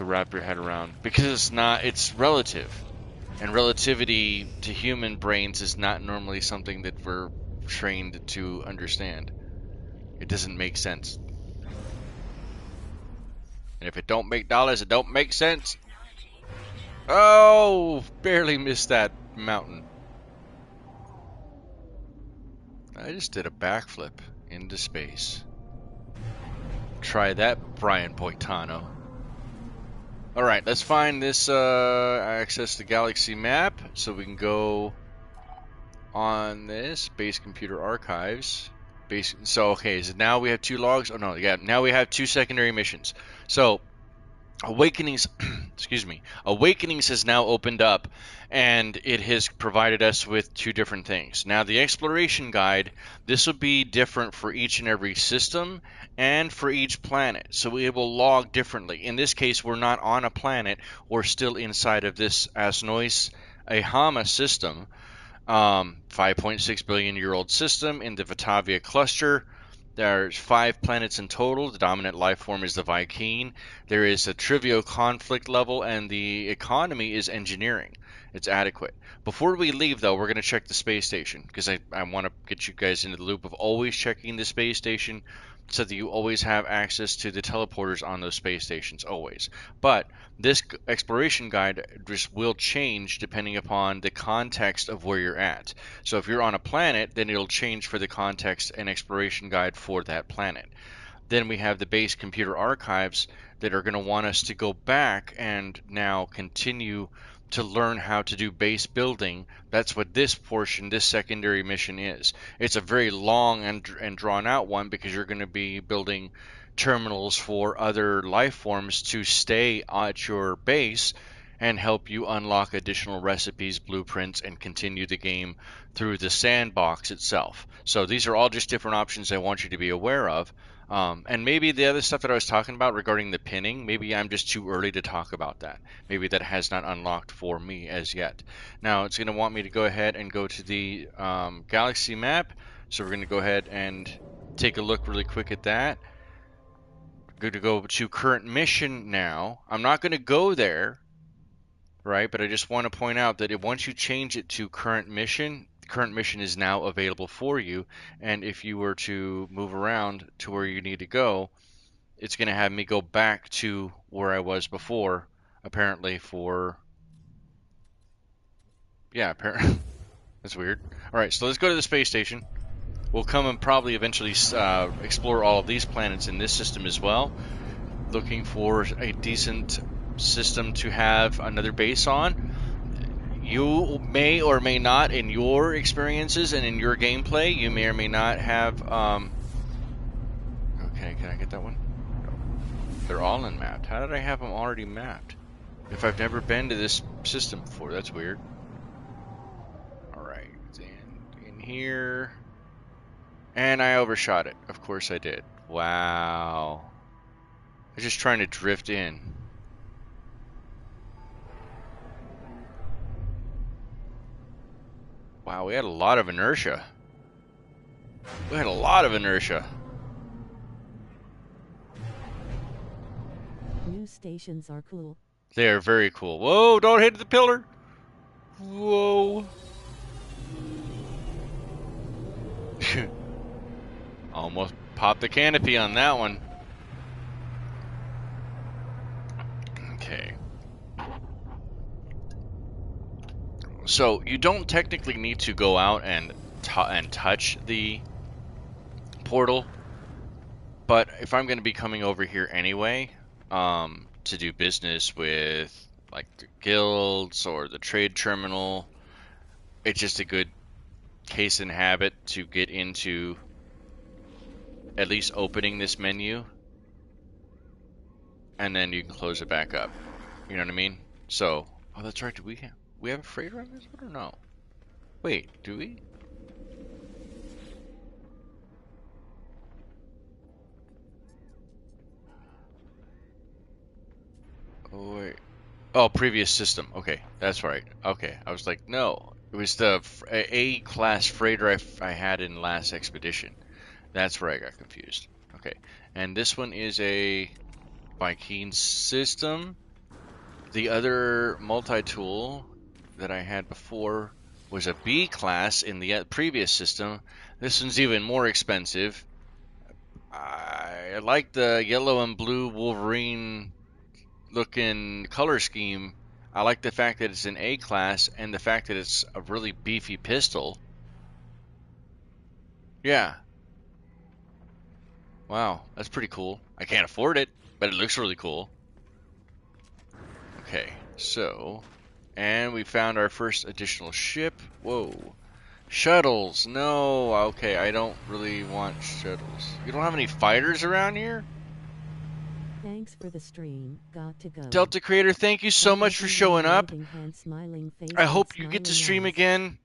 wrap your head around because it's relative, and relativity to human brains is not normally something that we're trained to understand. It doesn't make sense. And if it don't make dollars, it don't make sense. Oh, barely missed that mountain. I just did a backflip into space. Try that, Brian Boitano. Alright, let's find this access the galaxy map so we can go on this base computer archives. So okay, so now we have 2 logs. Oh no, yeah, now we have 2 secondary missions. So Awakenings, excuse me, Awakenings has now opened up, and it has provided us with 2 different things. Now, the exploration guide, this will be different for each and every system and for each planet, so it will log differently. In this case, we're not on a planet, we're still inside of this Asnois Ahama system, 5.6 billion year old system in the Vatavia cluster. There's 5 planets in total. The dominant life form is the Viking. There is a trivial conflict level, and the economy is engineering. It's adequate. Before we leave, though, we're going to check the space station because I want to get you guys into the loop of always checking the space station so that you always have access to the teleporters on those space stations, always. But this exploration guide just will change depending upon the context of where you're at. So if you're on a planet, then it'll change for the context and exploration guide for that planet. Then we have the base computer archives that are going to want us to go back and now continue to learn how to do base building. That's what this portion, this secondary mission is. It's a very long and drawn out one because you're going to be building terminals for other life forms to stay at your base and help you unlock additional recipes, blueprints, and continue the game through the sandbox itself. So these are all just different options I want you to be aware of. And maybe the other stuff that I was talking about regarding the pinning, maybe I'm just too early to talk about that. Maybe that has not unlocked for me as yet. Now it's going to want me to go ahead and go to the galaxy map. So we're going to go ahead and take a look really quick at that. Good to go to current mission now. I'm not going to go there, right? But I just want to point out that once you change it to current mission is now available for you. And if you were to move around to where you need to go, it's going to have me go back to where I was before, apparently for, yeah, apparently. That's weird. All right, so let's go to the space station. We'll come and probably eventually explore all of these planets in this system as well, looking for a decent system to have another base on. You may or may not, in your experiences and in your gameplay, you may or may not have. Okay, can I get that one? No. They're all unmapped. How did I have them already mapped? If I've never been to this system before, that's weird. Alright, in here. And I overshot it. Of course I did. Wow. I was just trying to drift in. Wow, we had a lot of inertia. We had a lot of inertia. New stations are cool. They are very cool. Whoa, don't hit the pillar. Whoa. Almost popped the canopy on that one. Okay. So you don't technically need to go out and touch the portal, but if I'm going to be coming over here anyway, to do business with like the guilds or the trade terminal, it's just a good case and habit to get into at least opening this menu, and then you can close it back up. You know what I mean? So, oh, that's right. Do we have a freighter on this one or no? Wait, do we? Oh, previous system. Okay, that's right. Okay, I was like, no, it was the A class freighter I had in last expedition. That's where I got confused. Okay, and this one is a Viking system. The other multi-tool that I had before was a B class in the previous system. This one's even more expensive. I like the yellow and blue Wolverine looking color scheme. I like the fact that it's an A class and the fact that it's a really beefy pistol. Yeah, wow, that's pretty cool. I can't afford it, but it looks really cool. Okay, so, and we found our first additional ship. Whoa. Shuttles. No, okay, I don't really want shuttles. You don't have any fighters around here? Thanks for the stream. Got to go. Delta Creator, thank you so Bye much for showing everyone. up. Waving hand, smiling I face with hope you get to smiling stream eyes. again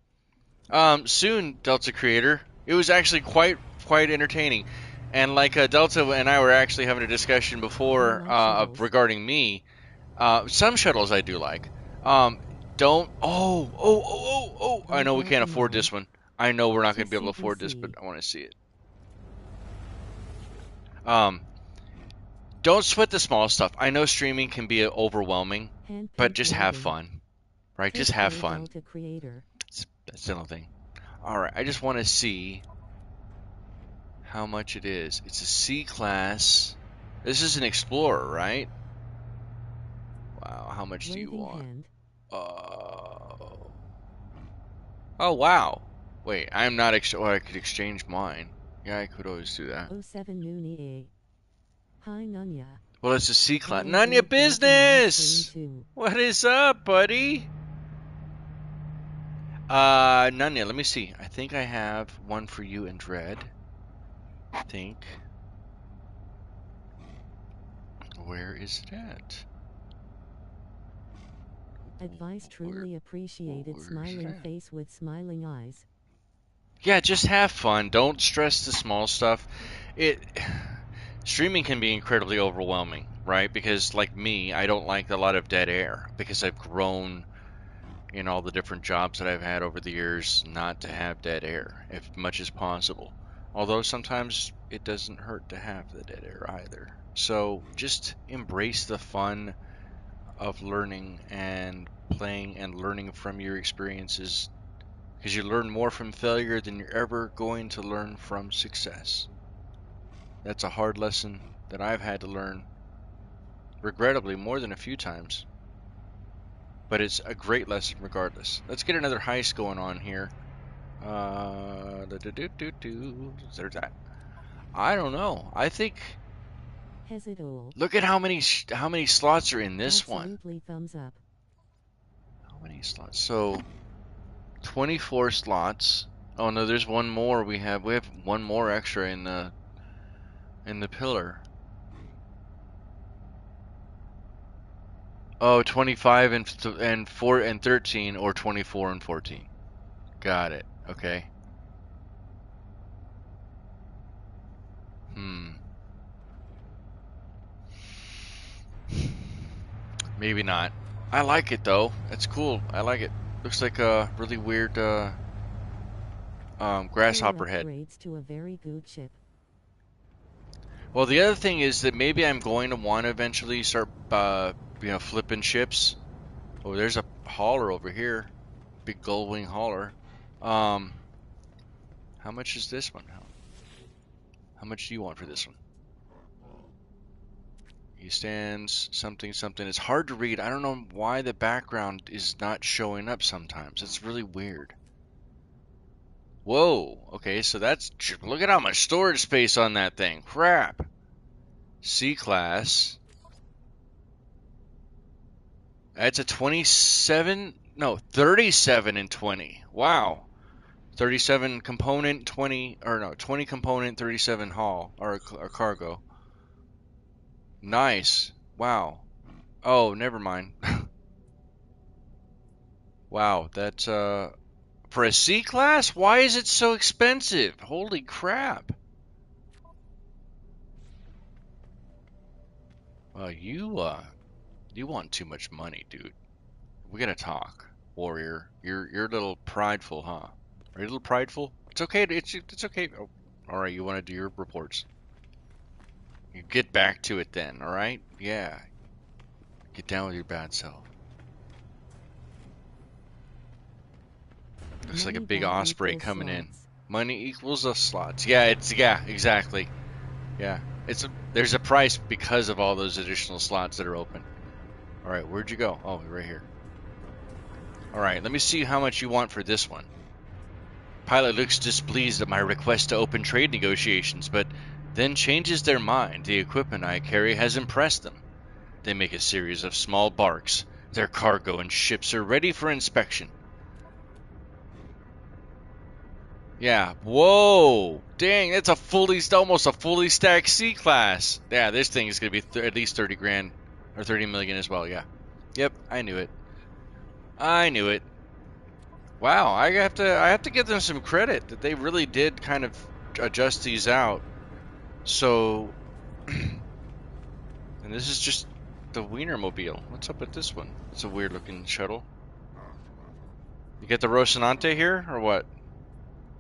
soon, Delta Creator. It was actually quite entertaining. And like Delta and I were actually having a discussion I before like shuttles. regarding me. Some shuttles I do like. Um, don't. I Oh know we can't afford Deltamon. this one. I know we're not going to be able to afford this, but TCBC. I want to see it. Um, don't sweat the small stuff. I know streaming can be overwhelming, Hand but pink just have waving. fun, right? Just Take have care fun. Delta Creator. That's the only thing. All right, I just want to see how much it is. It's a C class. This is an Explorer, right? Wow, how much do you Waving want? hand. Oh. Oh, wow. Wait, I'm not oh, I could exchange mine. Yeah, I could always do that. 07 Nooney A. Hi Nunya. Well, it's a C I class. None of your enjoyed Deltamon's stream business! too. What is up, buddy? Nanya, let me see. I think I have one for you and Dread. I think. Where is it at? Advice Where, truly appreciated. where is it Smiling at? face with smiling eyes. Yeah, just have fun. Don't stress the small stuff. It streaming can be incredibly overwhelming, right? Because like me, I don't like a lot of dead air because I've grown in all the different jobs that I've had over the years not to have dead air as much as possible. Although sometimes it doesn't hurt to have the dead air either. So just embrace the fun of learning and playing and learning from your experiences because you learn more from failure than you're ever going to learn from success. That's a hard lesson that I've had to learn, regrettably, more than a few times. But it's a great lesson regardless. Let's get another heist going on here. There's that. I don't know. I think Has it all. look at how many slots are in this one. Absolutely thumbs up. How many slots? So 24 slots. Oh no, there's one more. We have one more extra in the pillar. Oh, 25 and 4 and 13 or 24 and 14. Got it. Okay. Hmm. Maybe not. I like it though. That's cool. I like it. Looks like a really weird Killer grasshopper head. upgrades to a very good ship. Well, the other thing is that maybe I'm going to want to eventually start, flipping ships. Oh, there's a hauler over here, big gull wing hauler. Um, how much is this one? How much do you want for this one? He stands something something. It's hard to read. I don't know why the background is not showing up sometimes. It's really weird. Whoa. Okay, so look at how much storage space on that thing. Crap. C class. That's a 27, no, 37 and 20. Wow. 37 component, 20, or no, 20 component, 37 haul, or cargo. Nice. Wow. Oh, never mind. Wow, that's, for a C class? Why is it so expensive? Holy crap. Well, you You want too much money, dude. We gotta talk, warrior. You're a little prideful, huh? Are you a little prideful? It's okay. It's okay. Oh, all right. You want to do your reports? You get back to it then. All right? Yeah. Get down with your bad self. Looks like a Money big back osprey equals coming in. slots. Money equals the slots. Yeah. Exactly. Yeah. There's a price because of all those additional slots that are open. All right. Where'd you go? Oh, right here. All right. Let me see how much you want for this one. Pilot looks displeased at my request to open trade negotiations, but then changes their mind. The equipment I carry has impressed them. They make a series of small barks. Their cargo and ships are ready for inspection. Yeah, whoa! Dang, that's almost a fully stacked C-class. Yeah, this thing is gonna be at least 30 grand, or 30 million as well, yeah. Yep, I knew it. I knew it. Wow, I have to give them some credit that they really did kind of adjust these out. So, and this is just the Wienermobile. What's up with this one? It's a weird looking shuttle. You get the Rocinante here, or what?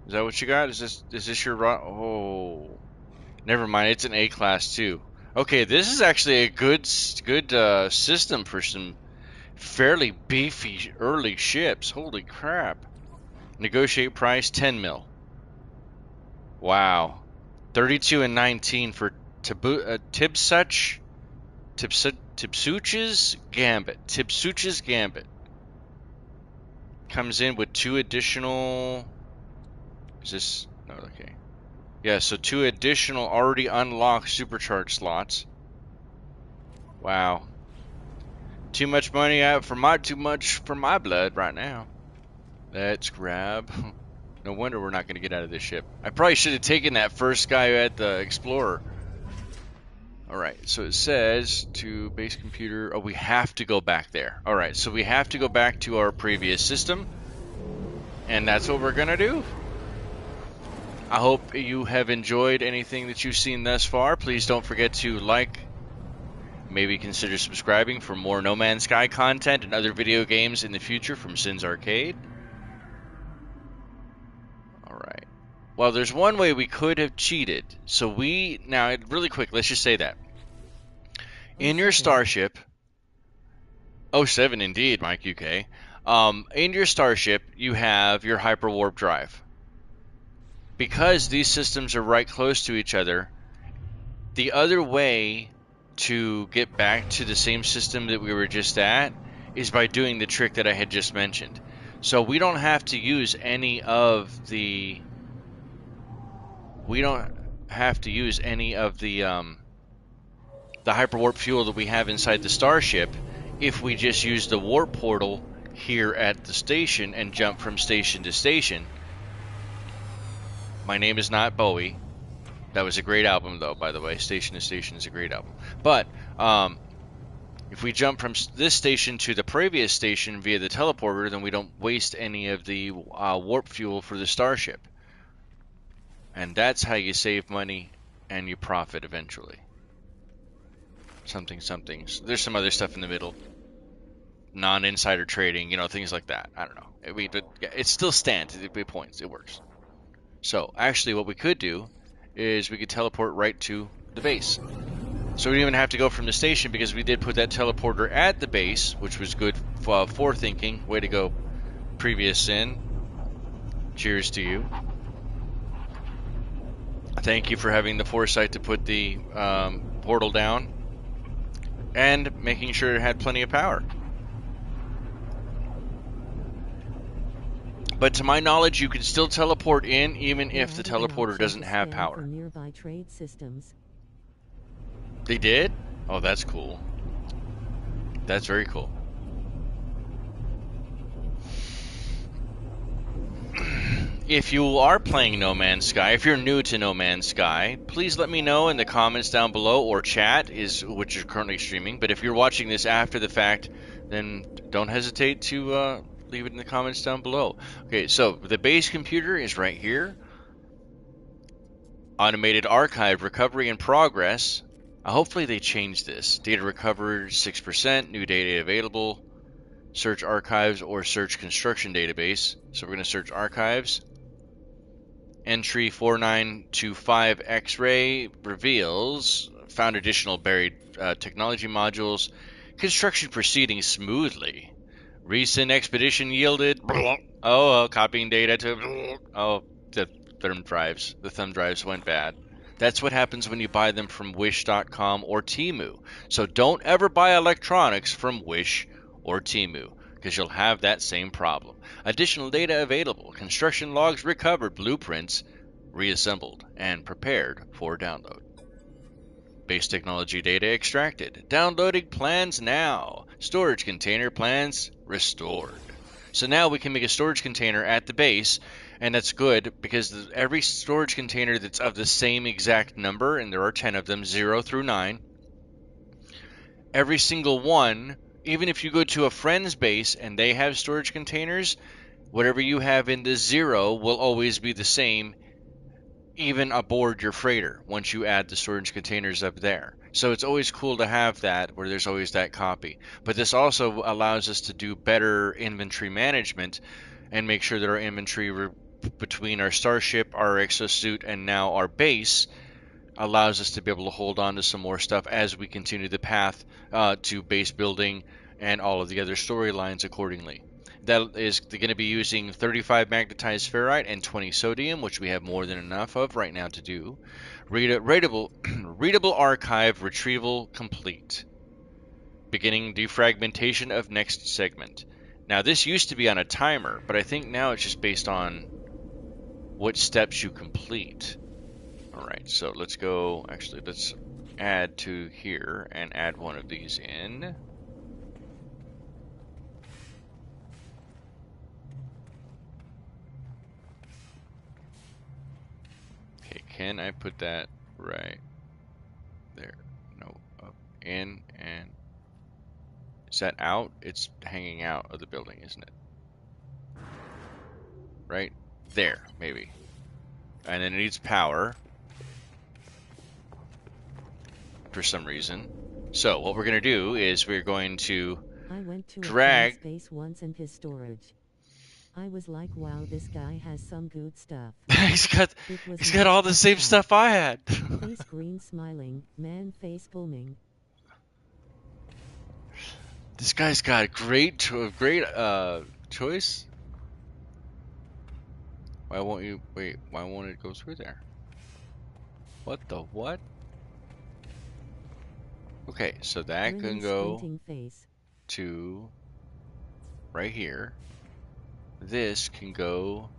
Is that what you got? Is this your Oh, never mind. It's an A class too. Okay, this is actually a good system for some fairly beefy early ships. Holy crap! Negotiate price 10 mil. Wow, 32 and 19 for Tibsuch's Gambit. Tibsuch's Gambit comes in with two additional. Is this? No, okay. Yeah, so two additional already unlocked supercharged slots. Wow. Too much money out for too much for my blood right now. Let's grab. No wonder we're not going to get out of this ship. I probably should have taken that first guy at the Explorer. Alright, so it says to base computer. Oh, we have to go back there. Alright, so we have to go back to our previous system. And that's what we're going to do. I hope you have enjoyed anything that you've seen thus far. Please don't forget to like, maybe consider subscribing for more No Man's Sky content and other video games in the future from Sins Arcade. Alright. Well, there's one way we could have cheated. So now, really quick, let's just say that. In your starship, 07 indeed, Mike UK. In your starship, you have your hyperwarp drive. Because these systems are right close to each other, the other way to get back to the same system that we were just at is by doing the trick that I had just mentioned. So we don't have to use any of the hyperwarp fuel that we have inside the starship if we just use the warp portal here at the station and jump from station to station. My Name Is Not Bowie. That was a great album, though, by the way. Station to Station is a great album. But if we jump from this station to the previous station via the teleporter, then we don't waste any of the warp fuel for the starship. And that's how you save money and you profit eventually. Something. There's some other stuff in the middle. Non-insider trading, things like that. I don't know. It still stands. It points. It works. So, actually, what we could do is we could teleport right to the base. So we didn't even have to go from the station because we did put that teleporter at the base, which was good forethinking. Way to go, previous sin. Cheers to you. Thank you for having the foresight to put the portal down and making sure it had plenty of power. But to my knowledge, you can still teleport in even if the teleporter doesn't have power. Nearby trade systems. They did? Oh, that's cool. That's very cool. If you are playing No Man's Sky, if you're new to No Man's Sky, please let me know in the comments down below, or chat, which is currently streaming. But if you're watching this after the fact, then don't hesitate to leave it in the comments down below. Okay, so the base computer is right here. Automated archive, recovery in progress. Hopefully they change this. Data recovered 6%, new data available, search archives or search construction database. So we're going to search archives. Entry 4925 X-ray reveals found additional buried technology modules. Construction proceeding smoothly. Recent expedition yielded. Copying data to. The thumb drives. The thumb drives went bad. That's what happens when you buy them from Wish.com or Temu. So don't ever buy electronics from Wish or Temu, because you'll have that same problem. Additional data available. Construction logs recovered. Blueprints reassembled and prepared for download. Base technology data extracted. Downloading plans now. Storage container plans restored. So now we can make a storage container at the base, and that's good because every storage container that's of the same exact number, and there are 10 of them, 0 through 9, every single one, even if you go to a friend's base and they have storage containers, whatever you have in the 0 will always be the same even aboard your freighter once you add the storage containers up there. So it's always cool to have that where there's always that copy. But this also allows us to do better inventory management and make sure that our inventory between our starship, our exosuit, and now our base allows us to be able to hold on to some more stuff as we continue the path to base building and all of the other storylines accordingly. That is going to be using 35 magnetized ferrite and 20 sodium, which we have more than enough of right now to do. Readable, readable archive retrieval complete. Beginning defragmentation of next segment. Now this used to be on a timer, but I think now it's just based on what steps you complete. Alright, so let's go, actually let's add to here and add one of these in. Okay, can I put that right there? No, up, in, and is that out? It's hanging out of the building, isn't it? Right there, maybe. And then it needs power for some reason. So what we're going to do is we're going to I went to drag a space once in his storage. I was like, wow, this guy has some good stuff. he's got all the same stuff I had. Face green smiling, man face booming. This guy's got a great choice. Why won't you wait? Why won't it go through there? What the what? Okay, so that can go to right here. This can go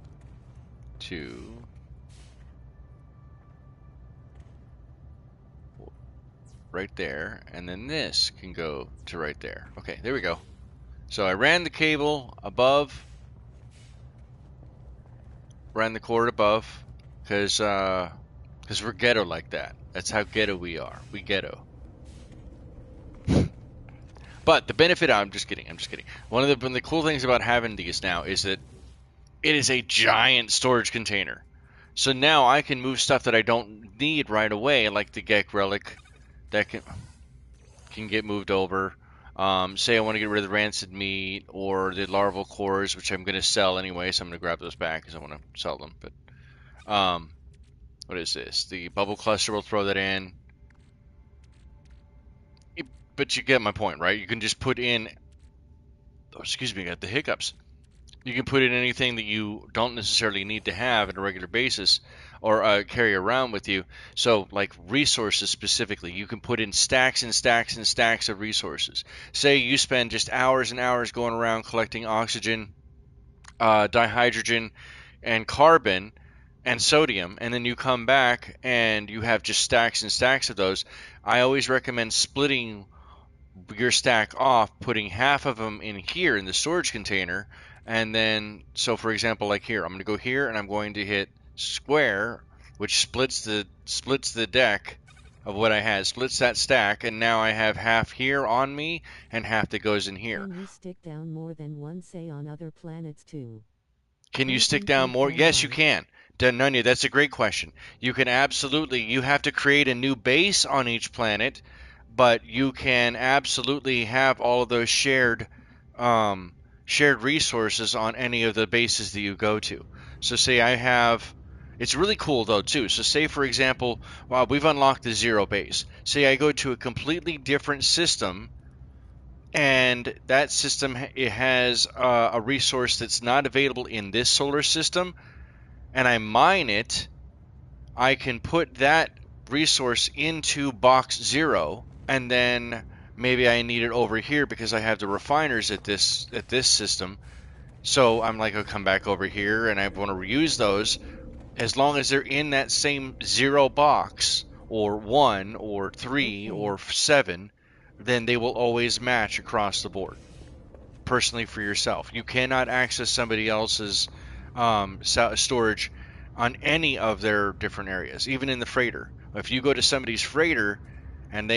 to right there, and then this can go to right there. Okay, there we go. So I ran the cable above, ran the cord above, because we're ghetto like that. That's how ghetto we are. We ghetto. But the benefit, I'm just kidding. One of the cool things about having these now is that it is a giant storage container. So now I can move stuff that I don't need right away, like the Gek relic that can get moved over. Say I want to get rid of the rancid meat or the larval cores, which I'm going to sell anyway, so I'm going to grab those back because I want to sell them. But what is this? The bubble cluster, we'll throw that in. But you get my point, right? You can just put in, oh, excuse me, I got the hiccups. You can put in anything that you don't necessarily need to have on a regular basis or carry around with you. So like resources specifically, you can put in stacks and stacks and stacks of resources. Say you spend just hours and hours going around collecting oxygen, dihydrogen, and carbon, and sodium, and then you come back and you have just stacks and stacks of those. I always recommend splitting your stack off, putting half of them in here in the storage container, and then, so for example, like here, I'm going to go here and I'm going to hit square, which splits the deck of what I had, splits that stack, and now I have half here on me and half that goes in here. Can you stick down more than one, say on other planets too? Can you stick down Incomplete more? Yes, you timeline. can. Nunya, that's a great question. You can absolutely, you have to create a new base on each planet, but you can absolutely have all of those um, shared resources on any of the bases that you go to. So say I have, it's really cool though too. So say for example, well, we've unlocked the zero base. Say I go to a completely different system, and that system it has a resource that's not available in this solar system, and I mine it. I can put that resource into box zero, and then maybe I need it over here because I have the refiners at this system. So I'm like, I'll come back over here, and I want to reuse those as long as they're in that same zero box or one or three Okay. or seven, then they will always match across the board personally for yourself. You cannot access somebody else's storage on any of their different areas, even in the freighter. If you go to somebody's freighter, and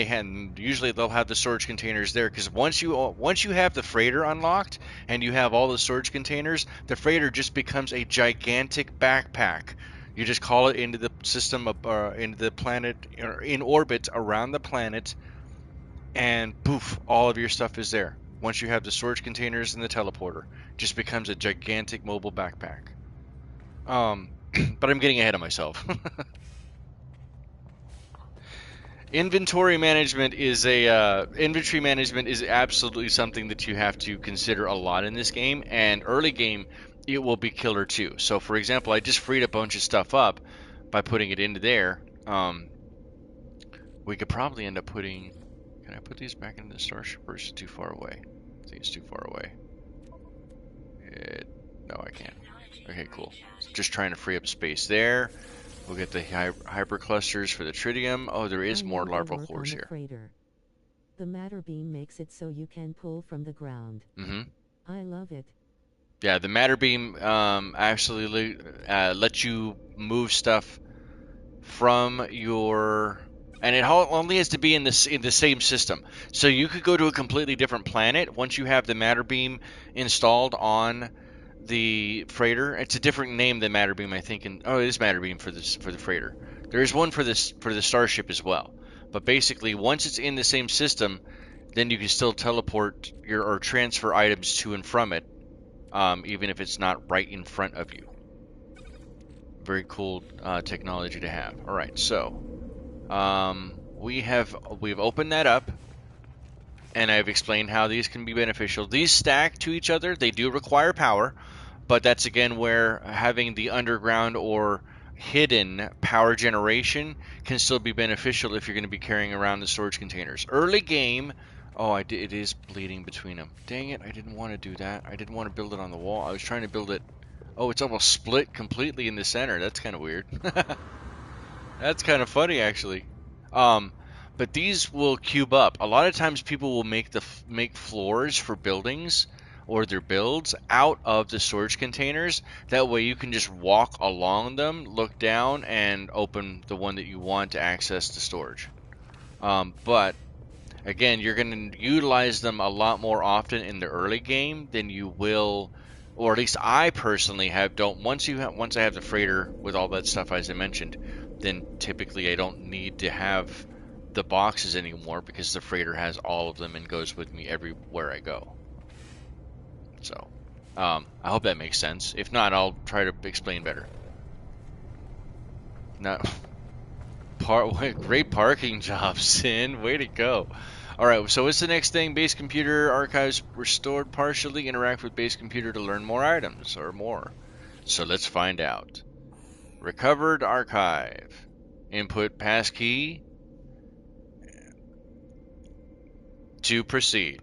usually they'll have the storage containers there, because once you have the freighter unlocked and you have all the storage containers, the freighter just becomes a gigantic backpack. You just call it into the system, into the planet, or in orbit around the planet, and poof, all of your stuff is there. Once you have the storage containers and the teleporter, it just becomes a gigantic mobile backpack. But I'm getting ahead of myself. Inventory management is absolutely something that you have to consider a lot in this game, and early game it will be killer too. So for example, I just freed a bunch of stuff up by putting it into there. We could probably end up putting. Can I put these back into the starship, or is it too far away? I think it's too far away. No, I can't. Okay, cool. Just trying to free up space there. We'll get the hyper clusters for the tritium. Oh, there is I more love the larval work on cores the here. freighter. The matter beam makes it so you can pull from the ground. Mm-hmm. I love it. Yeah, the matter beam actually lets you move stuff from your, and it only has to be in the same system. So you could go to a completely different planet once you have the matter beam installed on the freighter. It's a different name than matter beam, I think. It is matter beam for the freighter. There is one for the starship as well. But basically, once it's in the same system, then you can still teleport or transfer items to and from it, even if it's not right in front of you. Very cool technology to have. All right, so we've opened that up, and I've explained how these can be beneficial. These stack to each other. They do require power, but that's again where having the underground or hidden power generation can still be beneficial if you're going to be carrying around the storage containers. Early game, oh, it is bleeding between them. Dang it, I didn't want to do that. I didn't want to build it on the wall. I was trying to build it. Oh, it's almost split completely in the center. That's kind of weird. That's kind of funny, actually. Um, but these will cube up. A lot of times, people will make floors for buildings or their builds out of the storage containers. That way, you can just walk along them, look down, and open the one that you want to access the storage. But again, you're going to utilize them a lot more often in the early game than you will, or at least I personally have. Don't once I have the freighter with all that stuff as I mentioned, then typically I don't need to have the boxes anymore because the freighter has all of them and goes with me everywhere I go. So, I hope that makes sense. If not, I'll try to explain better. No, great parking job, Sin. Way to go. All right, so what's the next thing? Base computer archives restored partially. Interact with base computer to learn more items or more. So let's find out. Recovered archive. Input passkey to proceed.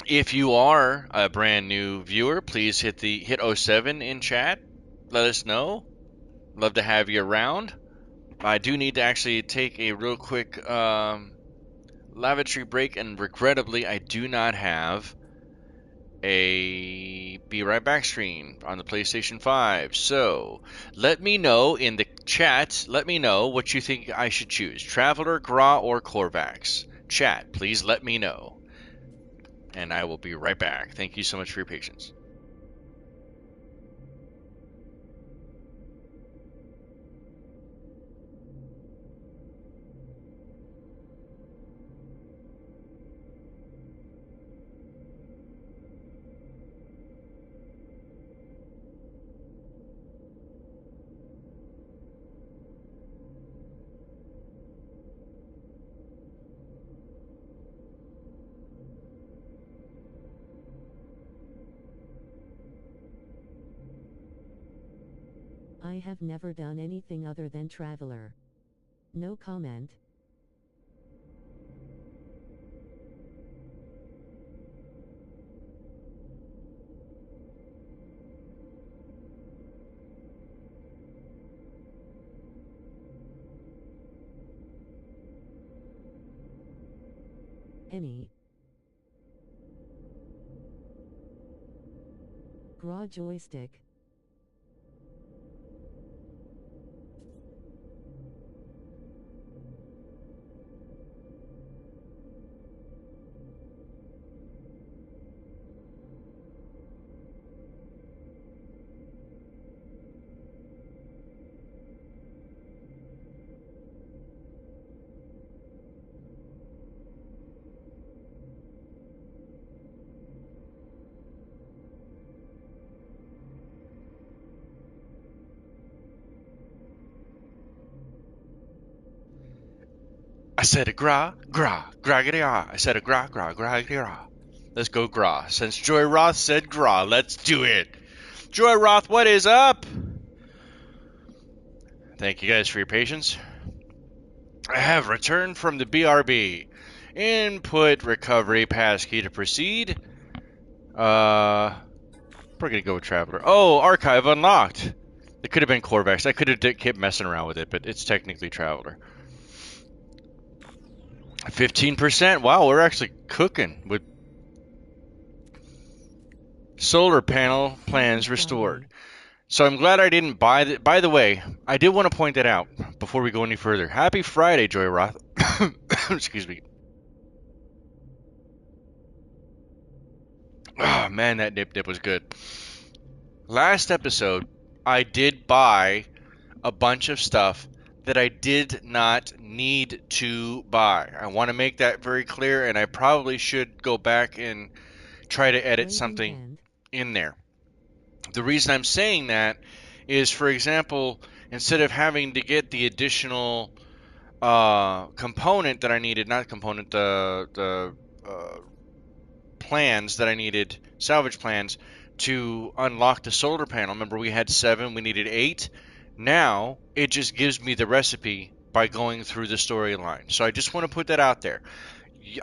If you are a brand new viewer, please hit 07 in chat. Let us know. Love to have you around. I do need to actually take a real quick lavatory break, and regrettably, I do not have a Be Right Back screen on the PlayStation 5. So let me know in the chat, let me know what you think I should choose. Traveler, Gra, or Korvax. Chat, please let me know. And I will be right back. Thank you so much for your patience. I have never done anything other than Traveler. No comment. Any. Gra joystick. I said a gra, gra, gra. I said a gra, gra, gra. Let's go gra. Since Joy Roth said gra, let's do it. Joy Roth, what is up? Thank you guys for your patience. I have returned from the BRB. Input recovery passkey to proceed. We're gonna go with Traveler. Oh, archive unlocked. It could have been Corvex. I could have kept messing around with it, but it's technically Traveler. 15%. Wow, we're actually cooking with solar panel plans restored. So I'm glad I didn't buy that. By the way, I did want to point that out before we go any further. Happy Friday, Joy Roth. Excuse me. Oh, man, that dip was good. Last episode, I did buy a bunch of stuff that I did not need to buy. I want to make that very clear, and I probably should go back and try to edit something in there. The reason I'm saying that is, for example, instead of having to get the additional component that I needed, not component, the plans that I needed, salvage plans, to unlock the solar panel. Remember, we had 7, we needed 8. Now, it just gives me the recipe by going through the storyline. So I just want to put that out there.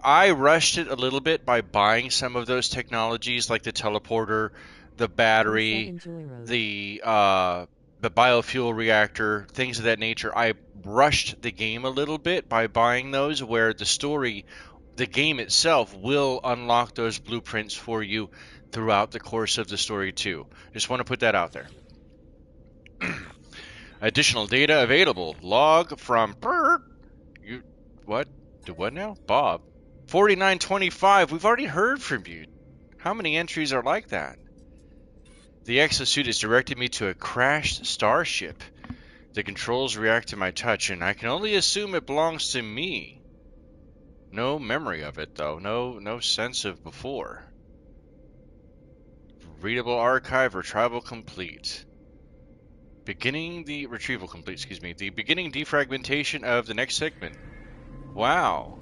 I rushed it a little bit by buying some of those technologies like the teleporter, the battery, the biofuel reactor, things of that nature. I rushed the game a little bit by buying those, where the story, the game itself, will unlock those blueprints for you throughout the course of the story too. Just want to put that out there. Additional data available. Log from you what? Do what now? Bob. 4925. We've already heard from you. How many entries are like that? The exosuit has directed me to a crashed starship. The controls react to my touch, and I can only assume it belongs to me. No memory of it, though. No sense of before. Readable archive, retrieval complete. Retrieval complete, excuse me. The beginning defragmentation of the next segment. Wow.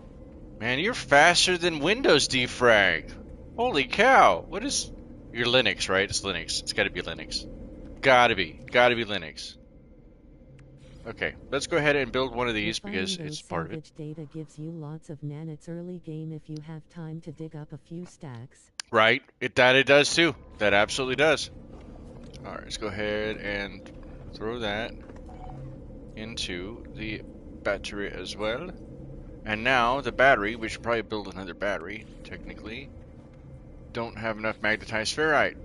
Man, you're faster than Windows defrag. Holy cow. What is... You're Linux, right? It's Linux. It's gotta be Linux. Gotta be Linux. Okay, let's go ahead and build one of these because it's part of it. Data gives you lots of nanits early game if you have time to dig up a few stacks. Right, it does too. That absolutely does. Alright, let's go ahead and throw that into the battery as well. And now the battery, we should probably build another battery, technically. don't have enough magnetized ferrite,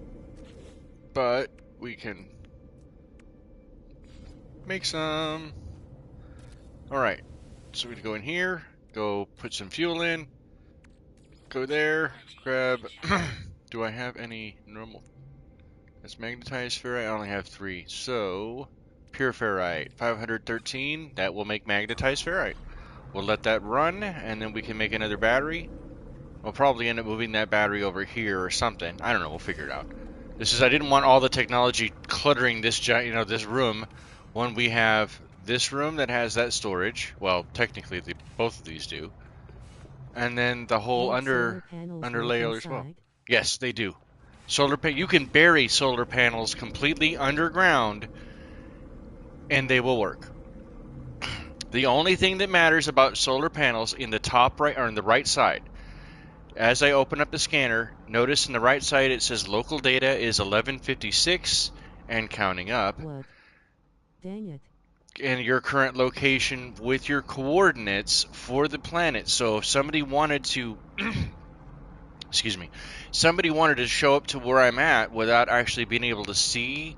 but we can make some. Alright, so we go in here, go put some fuel in, go there, grab. Do I have any normal? That's magnetized ferrite. I only have 3. So, pure ferrite, 513. That will make magnetized ferrite. We'll let that run, and then we can make another battery. We'll probably end up moving that battery over here or something. I don't know. We'll figure it out. I didn't want all the technology cluttering this this room when we have this room that has that storage. Well, technically, both of these do. And then the whole Won't solar panels under work layer as well. inside? Yes, they do. You can bury solar panels completely underground, and they will work. The only thing that matters about solar panels in the top right or in the right side, as I open up the scanner, notice in the right side it says local data is 1156 and counting up. What? Dang it. And your current location with your coordinates for the planet. So if somebody wanted to excuse me, somebody wanted to show up to where I'm at without actually being able to see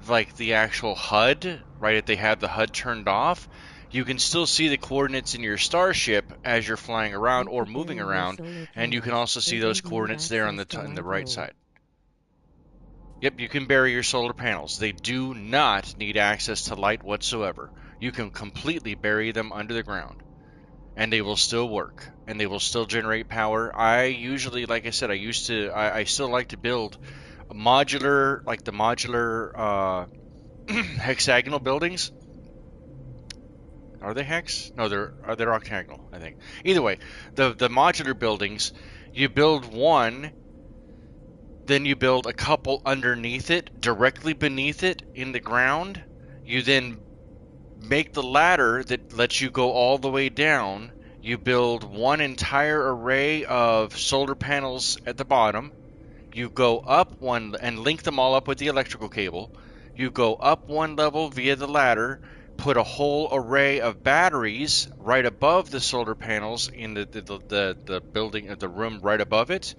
like the actual HUD, right? If they have the HUD turned off, you can still see the coordinates in your starship as you're flying around You or could moving bury your around, solar and you can panels. also see They those don't need coordinates there on access to the light right though. side. Yep, you can bury your solar panels. They do not need access to light whatsoever. You can completely bury them under the ground, and they will still work, and they will still generate power. I usually, like I said, I still like to build a modular, like the modular hexagonal buildings. Are they hex? No, they're octagonal, I think. Either way, the modular buildings, you build one, then you build a couple underneath it, directly beneath it in the ground. You then make the ladder that lets you go all the way down. You build one entire array of solar panels at the bottom. You go up one and link them all up with the electrical cable. You go up one level via the ladder, put a whole array of batteries right above the solar panels in the building, the room right above it.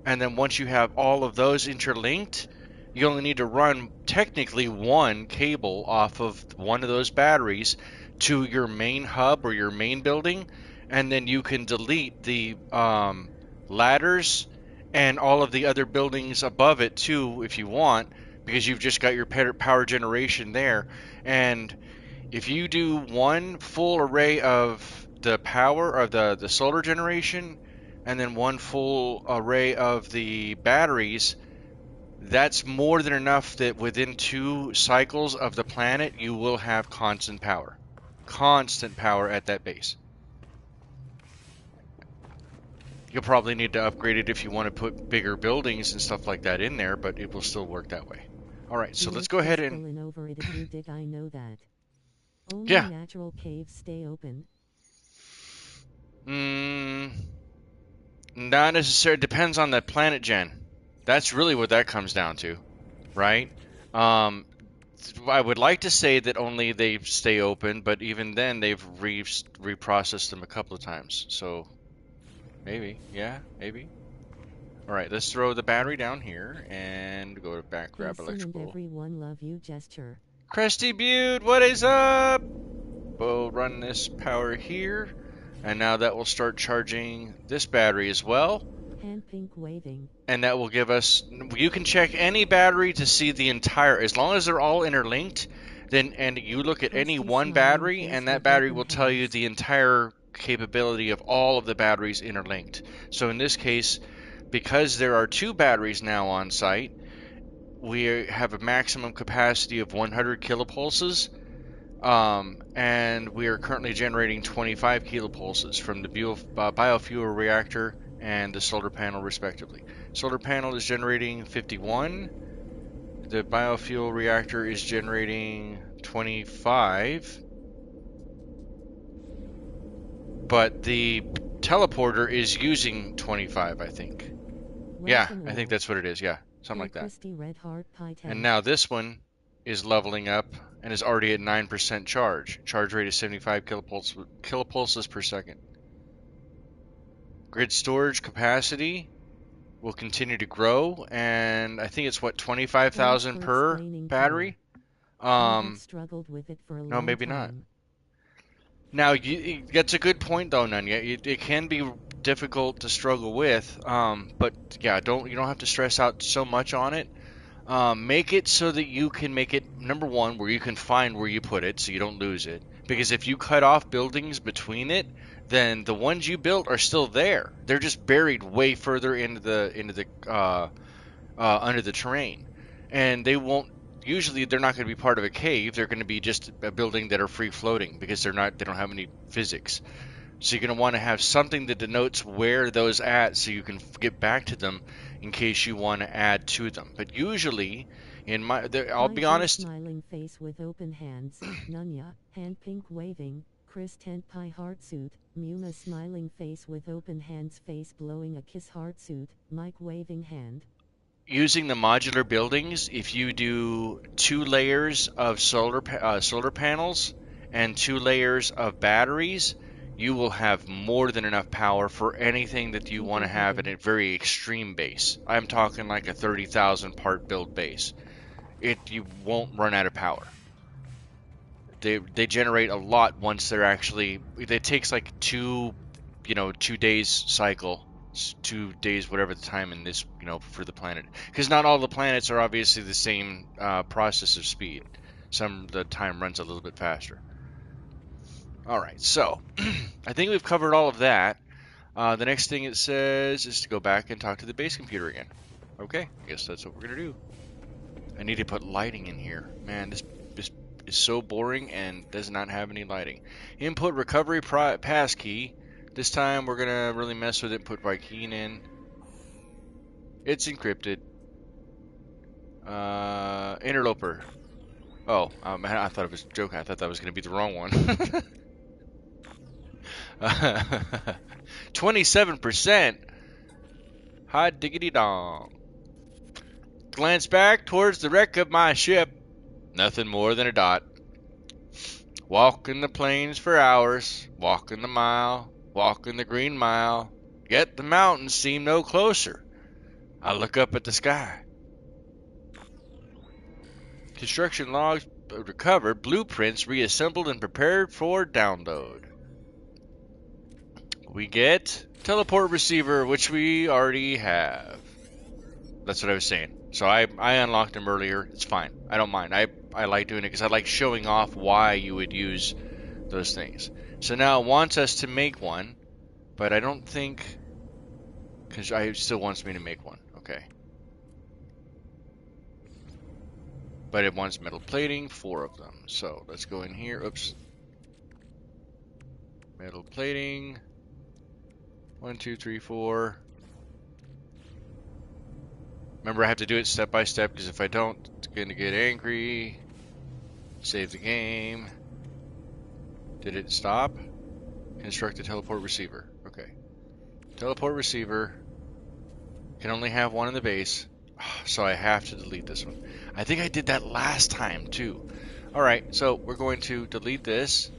And then once you have all of those interlinked, you only need to run technically one cable off of one of those batteries to your main hub or your main building, and then you can delete the ladders and all of the other buildings above it too if you want, because you've just got your power generation there. And if you do one full array of the power of the solar generation and then one full array of the batteries, that's more than enough that within 2 cycles of the planet you will have constant power. Constant power at that base. You'll probably need to upgrade it if you want to put bigger buildings and stuff like that in there, but it will still work that way. Alright, so You let's look go ahead peaceful and... and over it if you dig, I know that. Only Yeah. natural caves stay open. Not necessarily. Depends on the planet gen. That's really what that comes down to, right? Um, I would like to say that only they stay open, but even then they've reprocessed them a couple of times. So maybe, yeah, maybe. All right, let's throw the battery down here and go back grab Hasten and electrical. everyone love you gesture. Cresty Butte, what is up? We'll run this power here, and now that will start charging this battery as well. Hand pink waving. And that will give us, you can check any battery to see the entire, as long as they're all interlinked, then, and you look at any Crusty one smiling battery, face and that with battery open will tell you hands. the entire capability of all of the batteries interlinked. So in this case, because there are 2 batteries now on site, we have a maximum capacity of 100 kilopulses, and we are currently generating 25 kilopulses from the biofuel reactor and the solar panel respectively. Solar panel is generating 51, the biofuel reactor is generating 25, but the teleporter is using 25, I think. Yeah, Welcome I think all. that's what it is, yeah, something Hey like that. Christy Red Heart Pie 10. And now this one is leveling up and is already at 9% charge. Charge rate is 75 kilopulses per second. Grid storage capacity will continue to grow, and I think it's what Thanks 25,000 for per explaining core. battery. I have Um, struggled with it for a no, long maybe not. time. Now, that's a good point though, Nunya. It can be difficult to struggle with, but yeah, you don't have to stress out so much on it. Make it so that you can make it number one where you can find where you put it, so you don't lose it. Because if you cut off buildings between it, then the ones you built are still there. They're just buried way further under the terrain, and they won't. Usually, they're not going to be part of a cave. They're going to be just a building that are free floating because they're not. They don't have any physics. So you're going to want to have something that denotes where those at, so you can get back to them in case you want to add to them. But usually, I'll Hi be Joe honest. smiling face with open hands, Nunya, hand pink waving, Chris tent pie heart suit, Muna smiling face with open hands face blowing a kiss heart suit, Mike waving hand. Using the modular buildings, if you do 2 layers of solar panels and 2 layers of batteries, you will have more than enough power for anything that you want People to have in giving. a very extreme base. I'm talking like a 30,000 part build base. You won't run out of power. They generate a lot once they're actually. It takes like 2 days cycle, 2 days, whatever the time in this, for the planet, because not all the planets are obviously the same process of speed. Some the time runs a little bit faster. All right, so I think we've covered all of that. The next thing it says is to go back and talk to the base computer again. Okay, I guess that's what we're gonna do. I need to put lighting in here. Man, this is so boring and does not have any lighting. Input recovery pass key. This time we're gonna really mess with it. Put by keying in. It's encrypted. Interloper. Oh, I thought it was joking. I thought that was gonna be the wrong one. 27%. Hot diggity dong. Glance back towards the wreck of my ship. Nothing more than a dot. Walking the plains for hours, walking the mile, walking the green mile, yet the mountains seem no closer. I look up at the sky. Construction logs recovered, blueprints reassembled and prepared for download. We get teleport receiver, which we already have. That's what I was saying. So I unlocked them earlier. It's fine. I don't mind. I like doing it because I like showing off why you would use those things. So now it wants us to make one, but I don't think, because it still wants me to make one. Okay. But it wants metal plating, 4 of them. So let's go in here. Oops. Metal plating. 1, 2, 3, 4. Remember, I have to do it step by step because if I don't, it's going to get angry. Save the game. Did it stop? Construct a teleport receiver. Okay. Teleport receiver. Can only have one in the base. So I have to delete this one. I think I did that last time too. Alright, so we're going to delete this.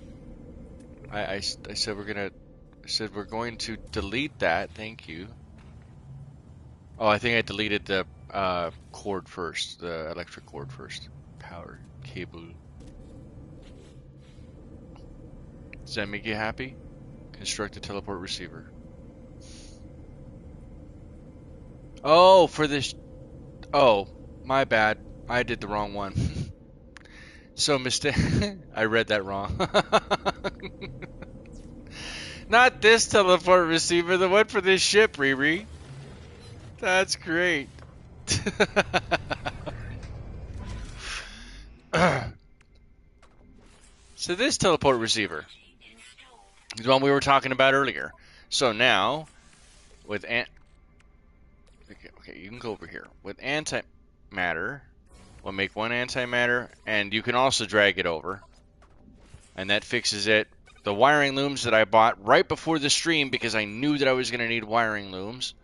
I said we're going to delete that. Thank you. Oh, I think I deleted the cord first. The electric cord first. Power cable. Does that make you happy? Construct a teleport receiver. Oh, for this. Oh, my bad. I did the wrong one. So mistake. I read that wrong. Not this teleport receiver, the one for this ship, Riri. That's great. So this teleport receiver is the one we were talking about earlier. So now, with okay, you can go over here. With antimatter, we'll make one antimatter, and you can also drag it over. And that fixes it. The wiring looms that I bought right before the stream because I knew that I was going to need wiring looms.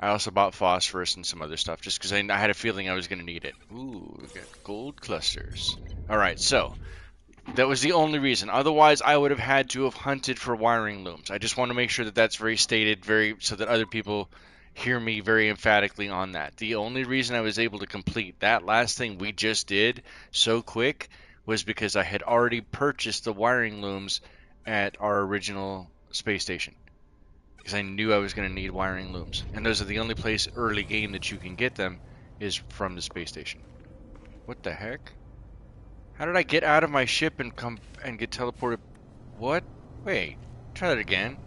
I also bought phosphorus and some other stuff just because I had a feeling I was going to need it. Ooh, we got gold clusters. Alright, so that was the only reason. Otherwise, I would have had to have hunted for wiring looms. I just want to make sure that that's very stated, so that other people, hear me very emphatically on that. The only reason I was able to complete that last thing we just did so quick was because I had already purchased the wiring looms at our original space station. Because I knew I was going to need wiring looms. And those are the only place early game that you can get them is from the space station. What the heck? How did I get out of my ship and come and get teleported? What? Wait, try that again.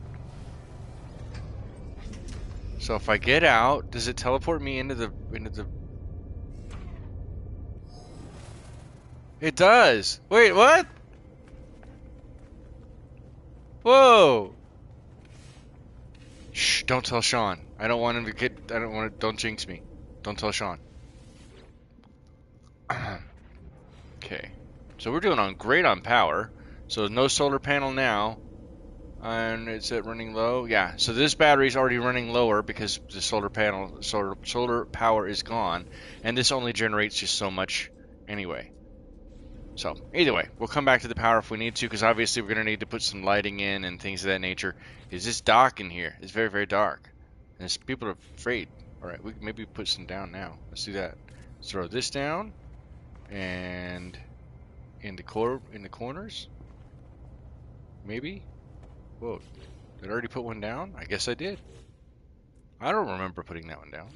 So if I get out, does it teleport me into the It does. Wait, what? Whoa. Shh, don't tell Sean. I don't want him to get I don't want to don't jinx me. Don't tell Sean. Okay. So we're doing great on power. So no solar panel now. And is it running low? Yeah. So this battery's already running lower because the solar power is gone, and this only generates just so much anyway. So either way, we'll come back to the power if we need to, because obviously we're gonna need to put some lighting in and things of that nature. Is this dark in here? It's very, very dark, and people are afraid. All right, we can maybe put some down now. Let's do that. Let's throw this down, and in the corners, maybe. Whoa, did I already put one down? I guess I did. I don't remember putting that one down.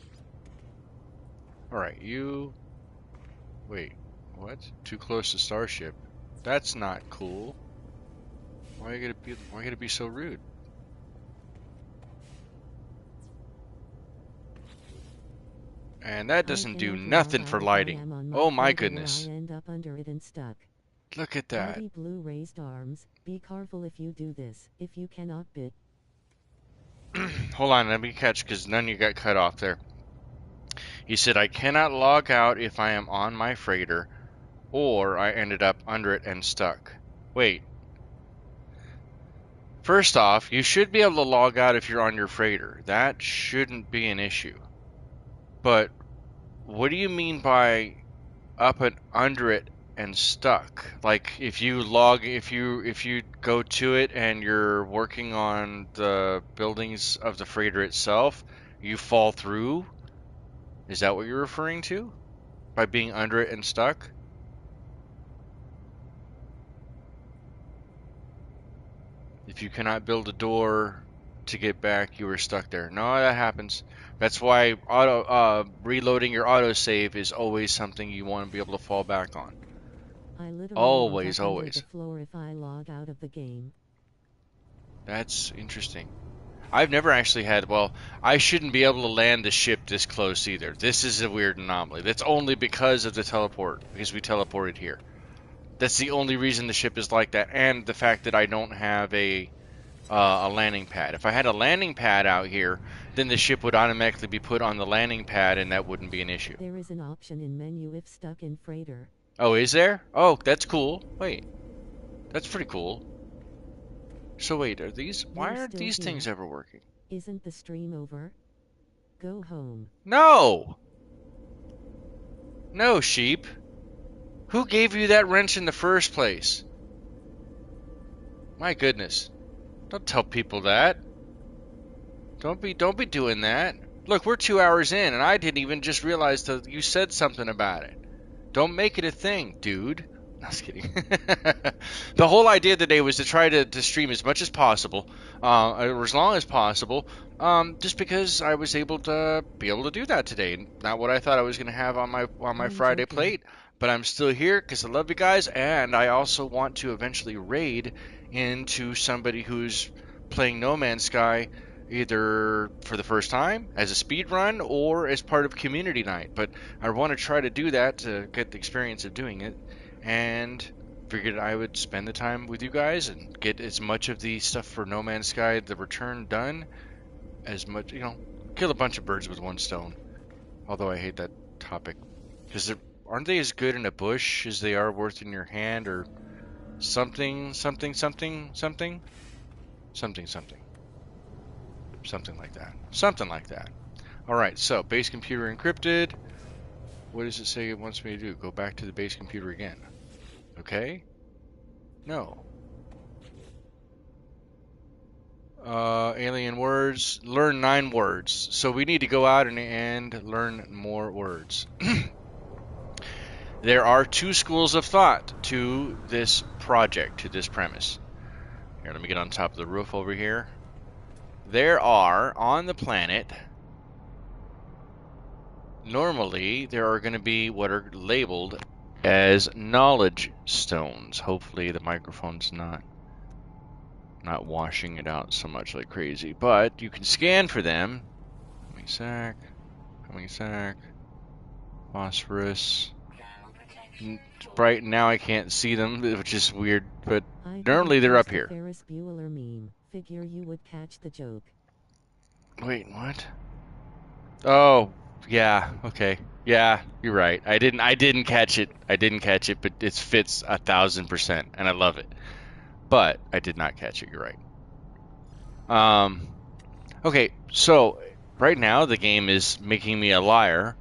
Alright, you... Wait, what? Too close to Starship. That's not cool. Why you gotta be so rude? And that doesn't do nothing for lighting. Oh my goodness. I end up under it and stuck. Look at that. Mighty blue raised arms. Be careful if you do this. If you cannot bit. Hold on, let me catch, because none of you got cut off there. He said, I cannot log out if I am on my freighter, or I ended up under it and stuck. Wait. First off, you should be able to log out if you're on your freighter. That shouldn't be an issue. But what do you mean by up and under it and stuck? Like if you go to it and you're working on the buildings of the freighter itself, you fall through? Is that what you're referring to? By being under it and stuck? If you cannot build a door to get back, you were stuck there. No, that happens. That's why reloading your autosave is always something you want to be able to fall back on. I literally Always, end up always. under the floor if I log out of the game. That's interesting. I've never actually had, well, I shouldn't be able to land the ship this close either. This is a weird anomaly. That's only because of the teleport, because we teleported here. That's the only reason the ship is like that, and the fact that I don't have a landing pad. If I had a landing pad out here, then the ship would automatically be put on the landing pad, and that wouldn't be an issue. There is an option in menu if stuck in freighter. Oh, is there? Oh, that's cool. Wait, that's pretty cool. So wait, why aren't these things ever working? Isn't the stream over? Go home. No! No, sheep. Who gave you that wrench in the first place? My goodness. Don't tell people that. Don't be doing that. Look, we're 2 hours in, and I didn't even just realize that you said something about it. Don't make it a thing, dude. No, I was kidding. The whole idea today was to try to stream as much as possible, or as long as possible, just because I was able to do that today. Not what I thought I was going to have on my Friday plate, but I'm still here because I love you guys, and I also want to eventually raid into somebody who's playing No Man's Sky, either for the first time as a speed run or as part of community night. But I want to try to do that to get the experience of doing it, and figured I would spend the time with you guys and get as much of the stuff for No Man's Sky, the return, done. As much, kill a bunch of birds with one stone. Although I hate that topic, because aren't they as good in a bush as they are worth in your hand, or something like that. All right, so base computer encrypted. What does it say it wants me to do? Go back to the base computer again. Okay. No. Alien words. Learn 9 words. So we need to go out and learn more words. There are 2 schools of thought to this project, to this premise. Here, let me get on top of the roof over here. There are, on the planet, normally there are going to be what are labeled as knowledge stones. Hopefully the microphone's not washing it out so much like crazy, but you can scan for them. Coming sack, phosphorus. Right now I can't see them, which is weird, but normally they're up here. Ferris Bueller meme. Figure you would catch the joke. Wait, what? Oh, yeah, okay. Yeah, you're right. I didn't catch it. But it fits 1,000%, and I love it. But I did not catch it, you're right. Okay, so right now the game is making me a liar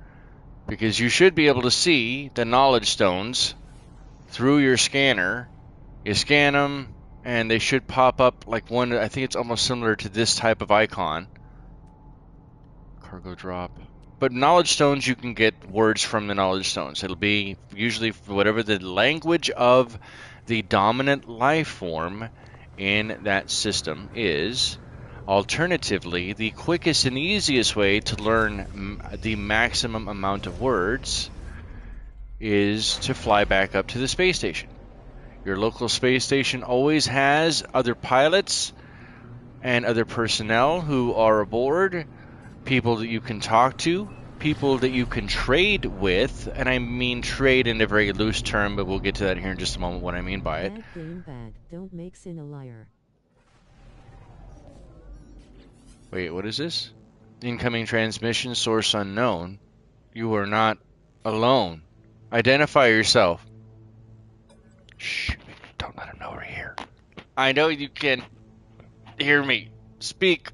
because you should be able to see the knowledge stones through your scanner. You scan them, and they should pop up like one. I think it's almost similar to this type of icon. Cargo drop. But knowledge stones, you can get words from the knowledge stones. It'll be usually whatever the language of the dominant life form in that system is. Alternatively, the quickest and easiest way to learn the maximum amount of words is to fly back up to the space station. Your local space station always has other pilots and other personnel who are aboard, people that you can talk to, people that you can trade with, and I mean trade in a very loose term, but we'll get to that here in just a moment, what I mean by it. Bad game bad. Don't make sin a liar. Wait, what is this? Incoming transmission, source unknown. You are not alone. Identify yourself. Shh, don't let him know we're here. I know you can hear me. Speak.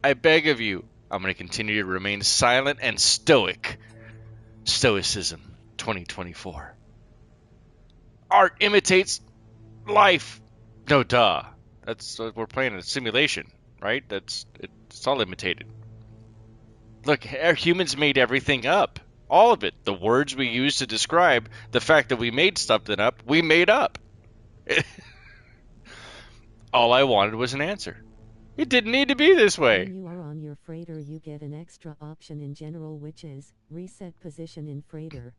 I beg of you. I'm going to continue to remain silent and stoic. Stoicism 2024. Art imitates life. No, duh. That's we're playing a simulation, right? It's all imitated. Look, humans made everything up. All of it. The words we use to describe the fact that we made something up, we made up. All I wanted was an answer. It didn't need to be this way. When you are on your freighter, you get an extra option in general, which is reset position in freighter.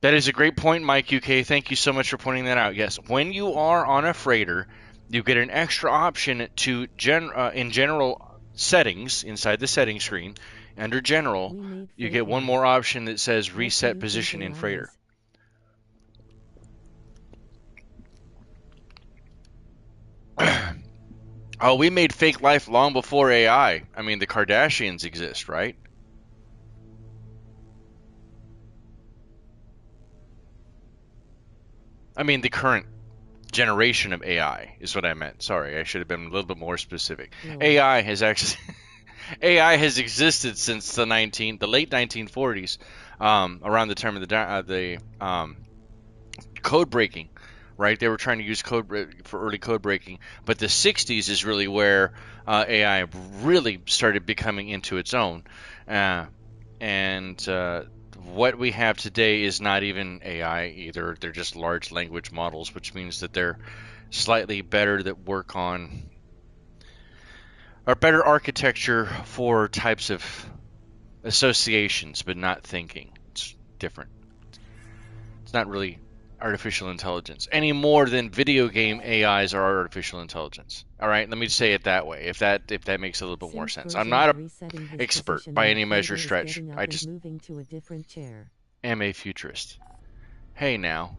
That is a great point, Mike UK. Thank you so much for pointing that out. Yes, when you are on a freighter, you get an extra option to in general settings, inside the settings screen. Under general, you get one more option that says reset position in freighter. Oh, we made fake life long before AI. I mean, the Kardashians exist, right? I mean, the current generation of AI is what I meant. Sorry, I should have been a little bit more specific. AI has actually AI has existed since the late 1940s, around the time of the code breaking. Right, they were trying to use code for early code breaking, but the 60s is really where AI really started becoming into its own, and what we have today is not even AI either. They're just large language models, which means that they're slightly better, that work on or better architecture for types of associations, but not thinking. It's different. It's not really artificial intelligence any more than video game AIs are artificial intelligence. All right, let me say it that way, if that makes a little bit more sense. I'm not an expert by any measure stretch. I just am a futurist. Hey now,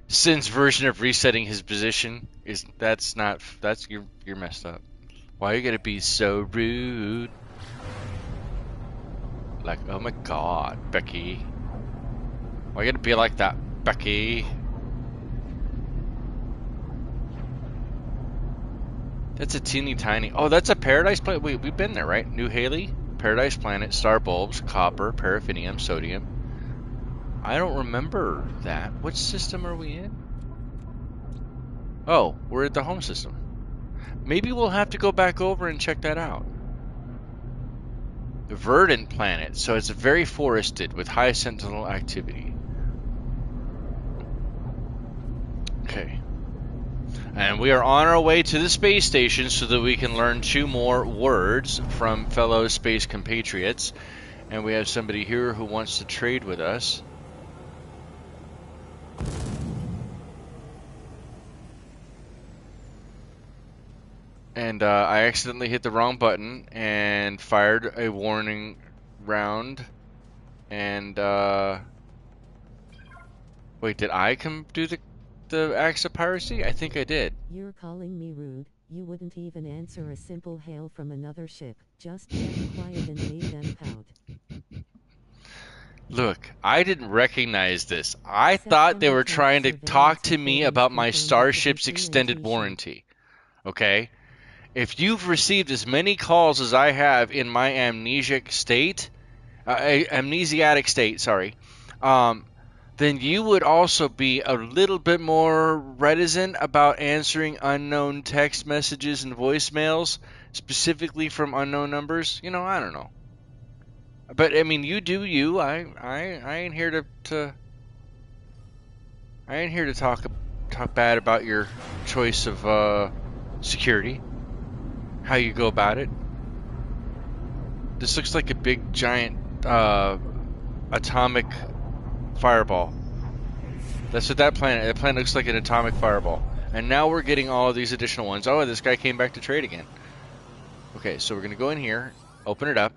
Sin's version of resetting his position is you're messed up. Why are you gonna be so rude? Like, oh my god, Becky. Why are you gonna be like that, Becky? That's a teeny tiny. Oh, that's a Paradise Planet. Wait, we've been there, right? New Haley, Paradise Planet, star bulbs, copper, paraffinium, sodium. I don't remember that. Which system are we in? Oh, we're at the home system. Maybe we'll have to go back over and check that out. Verdant planet, so it's very forested with high sentinel activity. Okay. And we are on our way to the space station so that we can learn 2 more words from fellow space compatriots. And we have somebody here who wants to trade with us. And I accidentally hit the wrong button and fired a warning round. And wait, did I come do the acts of piracy? I think I did. You're calling me rude. You wouldn't even answer a simple hail from another ship. Just kept quiet and made them pout. Look, I didn't recognize this. I thought they September were 10th trying to talk surveillance to me recordings about my confirm that the Starship's extended B312 warranty. Okay? If you've received as many calls as I have in my amnesiac state, sorry, then you would also be a little bit more reticent about answering unknown text messages and voicemails, specifically from unknown numbers. You know, I don't know. But I mean, you do you. I ain't here to I ain't here to talk bad about your choice of security. How you go about it. This looks like a big giant atomic fireball. That's what that planet looks like, an atomic fireball. And now we're getting all of these additional ones. Oh, this guy came back to trade again. Okay, so we're going to go in here, open it up.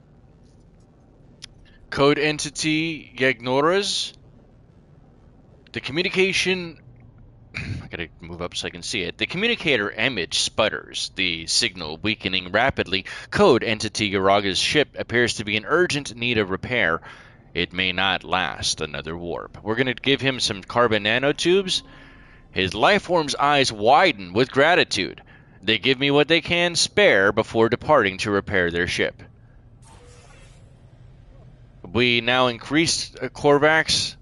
Code entity Yagnoras. The communication... I gotta move up so I can see it. The communicator image sputters, the signal weakening rapidly. Code entity Yaraga's ship appears to be in urgent need of repair. It may not last another warp. We're gonna give him some carbon nanotubes. His lifeform's eyes widen with gratitude. They give me what they can spare before departing to repair their ship. We now increased Korvac's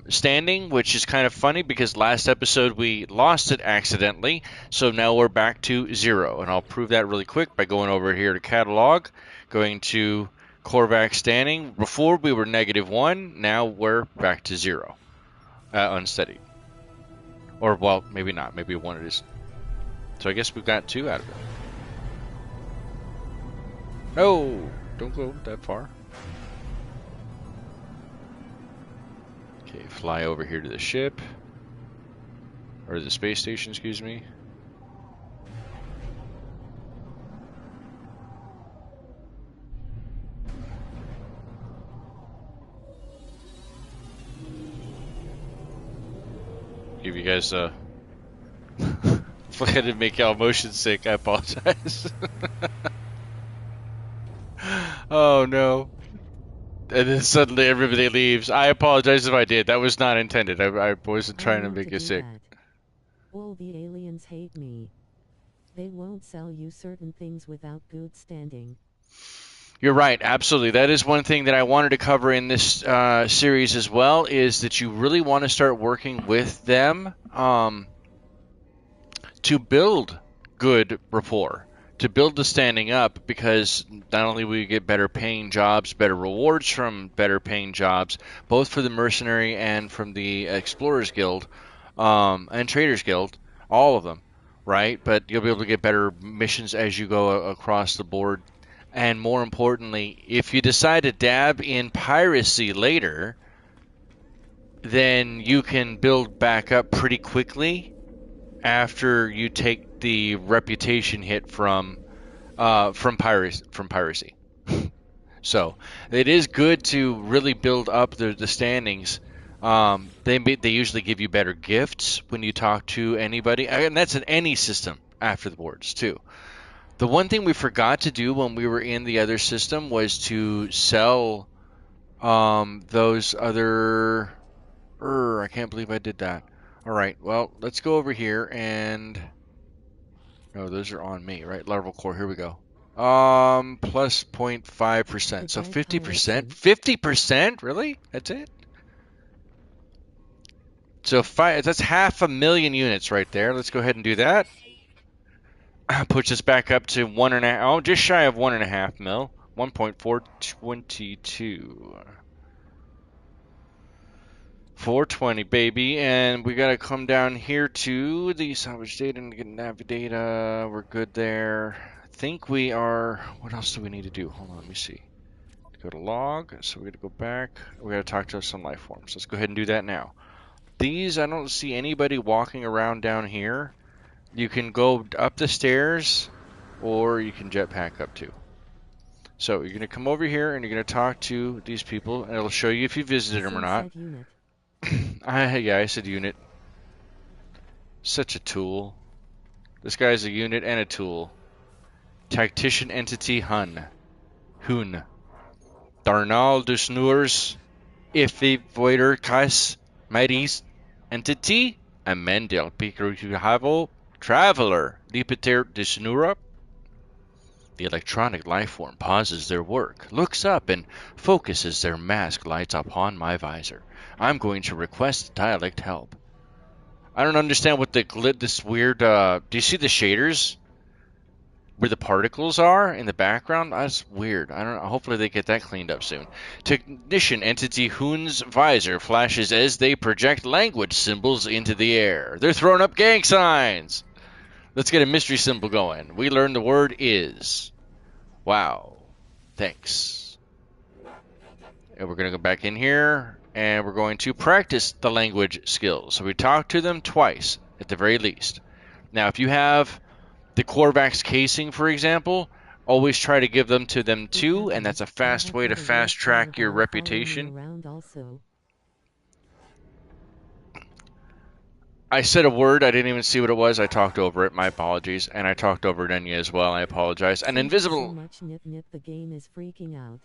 standing, which is kind of funny because last episode we lost it accidentally, so now we're back to 0. And I'll prove that really quick by going over here to catalog, going to Korvac standing. Before we were -1, now we're back to 0. Unsteady. Or, well, maybe not. Maybe 1 it is. So I guess we've got 2 out of it. No! Don't go that far. Okay, fly over here to the ship. Or the space station, excuse me. Give you guys a... I didn't make y'all motion sick, I apologize. Oh no. And then suddenly everybody leaves. I apologize if I did. That was not intended. I wasn't trying to make you sick. All the aliens hate me. They won't sell you certain things without good standing. You're right, absolutely. That is one thing that I wanted to cover in this series as well, is that you really want to start working with them to build good rapport, to build the standing up, because not only will you get better paying jobs, better rewards from better paying jobs, both for the Mercenary and from the Explorers Guild and Traders Guild, all of them, right? But you'll be able to get better missions as you go across the board. And more importantly, if you decide to dab in piracy later, then you can build back up pretty quickly after you take the reputation hit from piracy. So it is good to really build up the standings. They usually give you better gifts when you talk to anybody, and that's in any system after the boards too. The one thing we forgot to do when we were in the other system was to sell those other... I can't believe I did that. All right, well, let's go over here and... No, those are on me, right? Larval core, here we go. Plus 0.5%, so 50%. 50%? Really? That's it? So that's 500,000 units right there. Let's go ahead and do that. Puts us back up to 1.5, oh, just shy of 1.5 mil. 1.422. 420, baby, and we gotta come down here to the salvage data and get nav data. We're good there. I think we are. What else do we need to do? Hold on, let me see. Go to log. So we gotta go back. We gotta talk to some life forms. Let's go ahead and do that now. These, I don't see anybody walking around down here. You can go up the stairs, or you can jetpack up too. So you're gonna come over here and you're gonna talk to these people, and it'll show you if you visited them or not. Yeah, I said unit. Such a tool. This guy's a unit and a tool. Tactician entity Hun. Hun. Darnal dus Noors. Ife voider kas Maris entity. Amendel Pikrujavo. Traveler. Lipeter dus Noorop. The electronic lifeform pauses their work, looks up, and focuses their mask lights upon my visor. I'm going to request dialect help. I don't understand what this weird, do you see the shaders? Where the particles are in the background? That's weird. I don't know. Hopefully they get that cleaned up soon. Technician entity Hoon's visor flashes as they project language symbols into the air. They're throwing up gang signs! Let's get a mystery symbol going. We learn the word is. Wow. Thanks. And we're going to go back in here, and we're going to practice the language skills. So we talk to them twice, at the very least. Now, if you have the Corvax casing, for example, always try to give them to them too, and that's a fast way to fast track your reputation. I said a word, I didn't even see what it was. I talked over it. My apologies. And I talked over Denya as well. I apologize. An invisible. So much nip nip, the game is freaking out.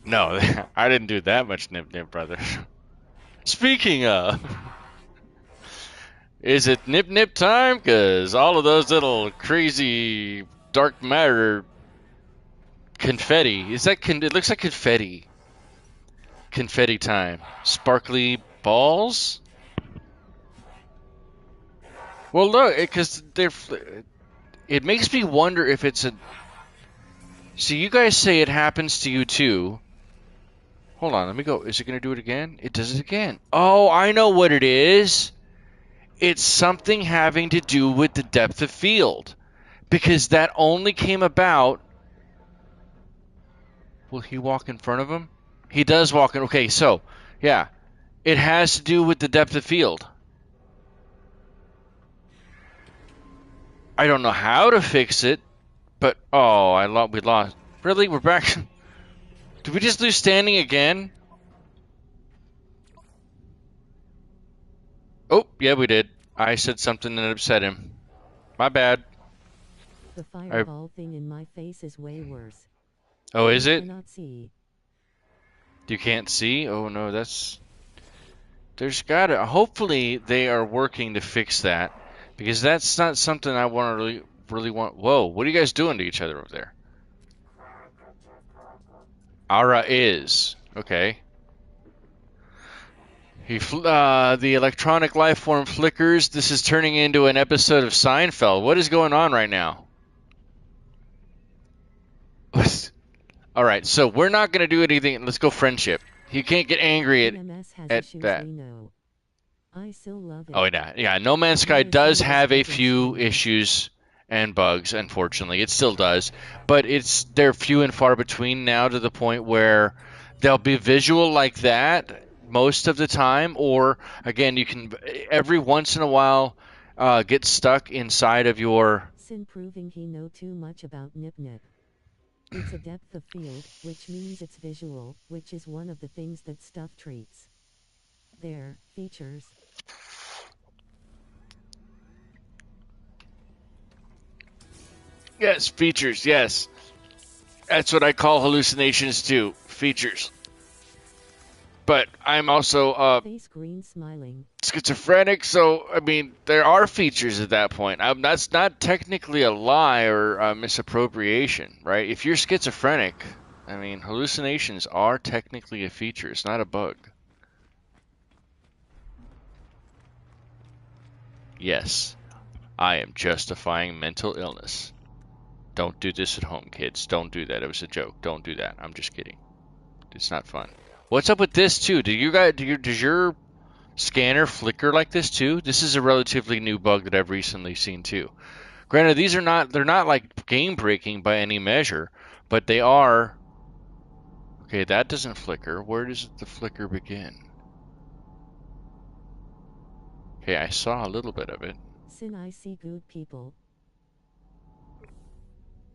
No, I didn't do that much nip nip, brother. Speaking of, is it nip nip time? Because all of those little crazy dark matter confetti. Is that it looks like confetti. Confetti time. Sparkly balls? Well, look, because it makes me wonder if it's a. So you guys say it happens to you too. Hold on, let me go. Is it going to do it again? It does it again. Oh, I know what it is. It's something having to do with the depth of field. Because that only came about. Will he walk in front of him? He does walk in. Okay, so, yeah. It has to do with the depth of field. I don't know how to fix it, but oh, we lost. Really? We're back. Did we just lose standing again? Oh, yeah, we did. I said something that upset him. My bad. The fireball thing in my face is way worse. Oh, is it? I cannot see. You can't see? Oh no, there's gotta. Hopefully they are working to fix that. Because that's not something I want to really want. Whoa, what are you guys doing to each other over there? Ara is. Okay. The electronic life form flickers. This is turning into an episode of Seinfeld. What is going on right now? All right, so we're not going to do anything. Let's go friendship. You can't get angry NMS has at issues, that. we know. I still love it. Oh, yeah. No Man's Sky does have a few issues and bugs, unfortunately. It still does. But they're few and far between now, to the point where they'll be visual like that most of the time. Or, again, you can, every once in a while, get stuck inside of your... Sin proving he know too much about Nip Nip. It's a depth of field, which means it's visual, which is one of the things that stuff treats. There, features. Yes, features, yes. That's what I call hallucinations too, features. But I'm also face green smiling. Schizophrenic, so I mean there are features at that point. That's not technically a lie or a misappropriation, right? If you're schizophrenic, I mean hallucinations are technically a feature. It's not a bug. Yes. I am justifying mental illness. Don't do this at home, kids. Don't do that. It was a joke. Don't do that. I'm just kidding. It's not fun. What's up with this too? Does your scanner flicker like this too? This is a relatively new bug that I've recently seen too. Granted, they're not like game breaking by any measure, but they are. Okay, that doesn't flicker. Where does the flicker begin? Okay, I saw a little bit of it. Sin I see good people.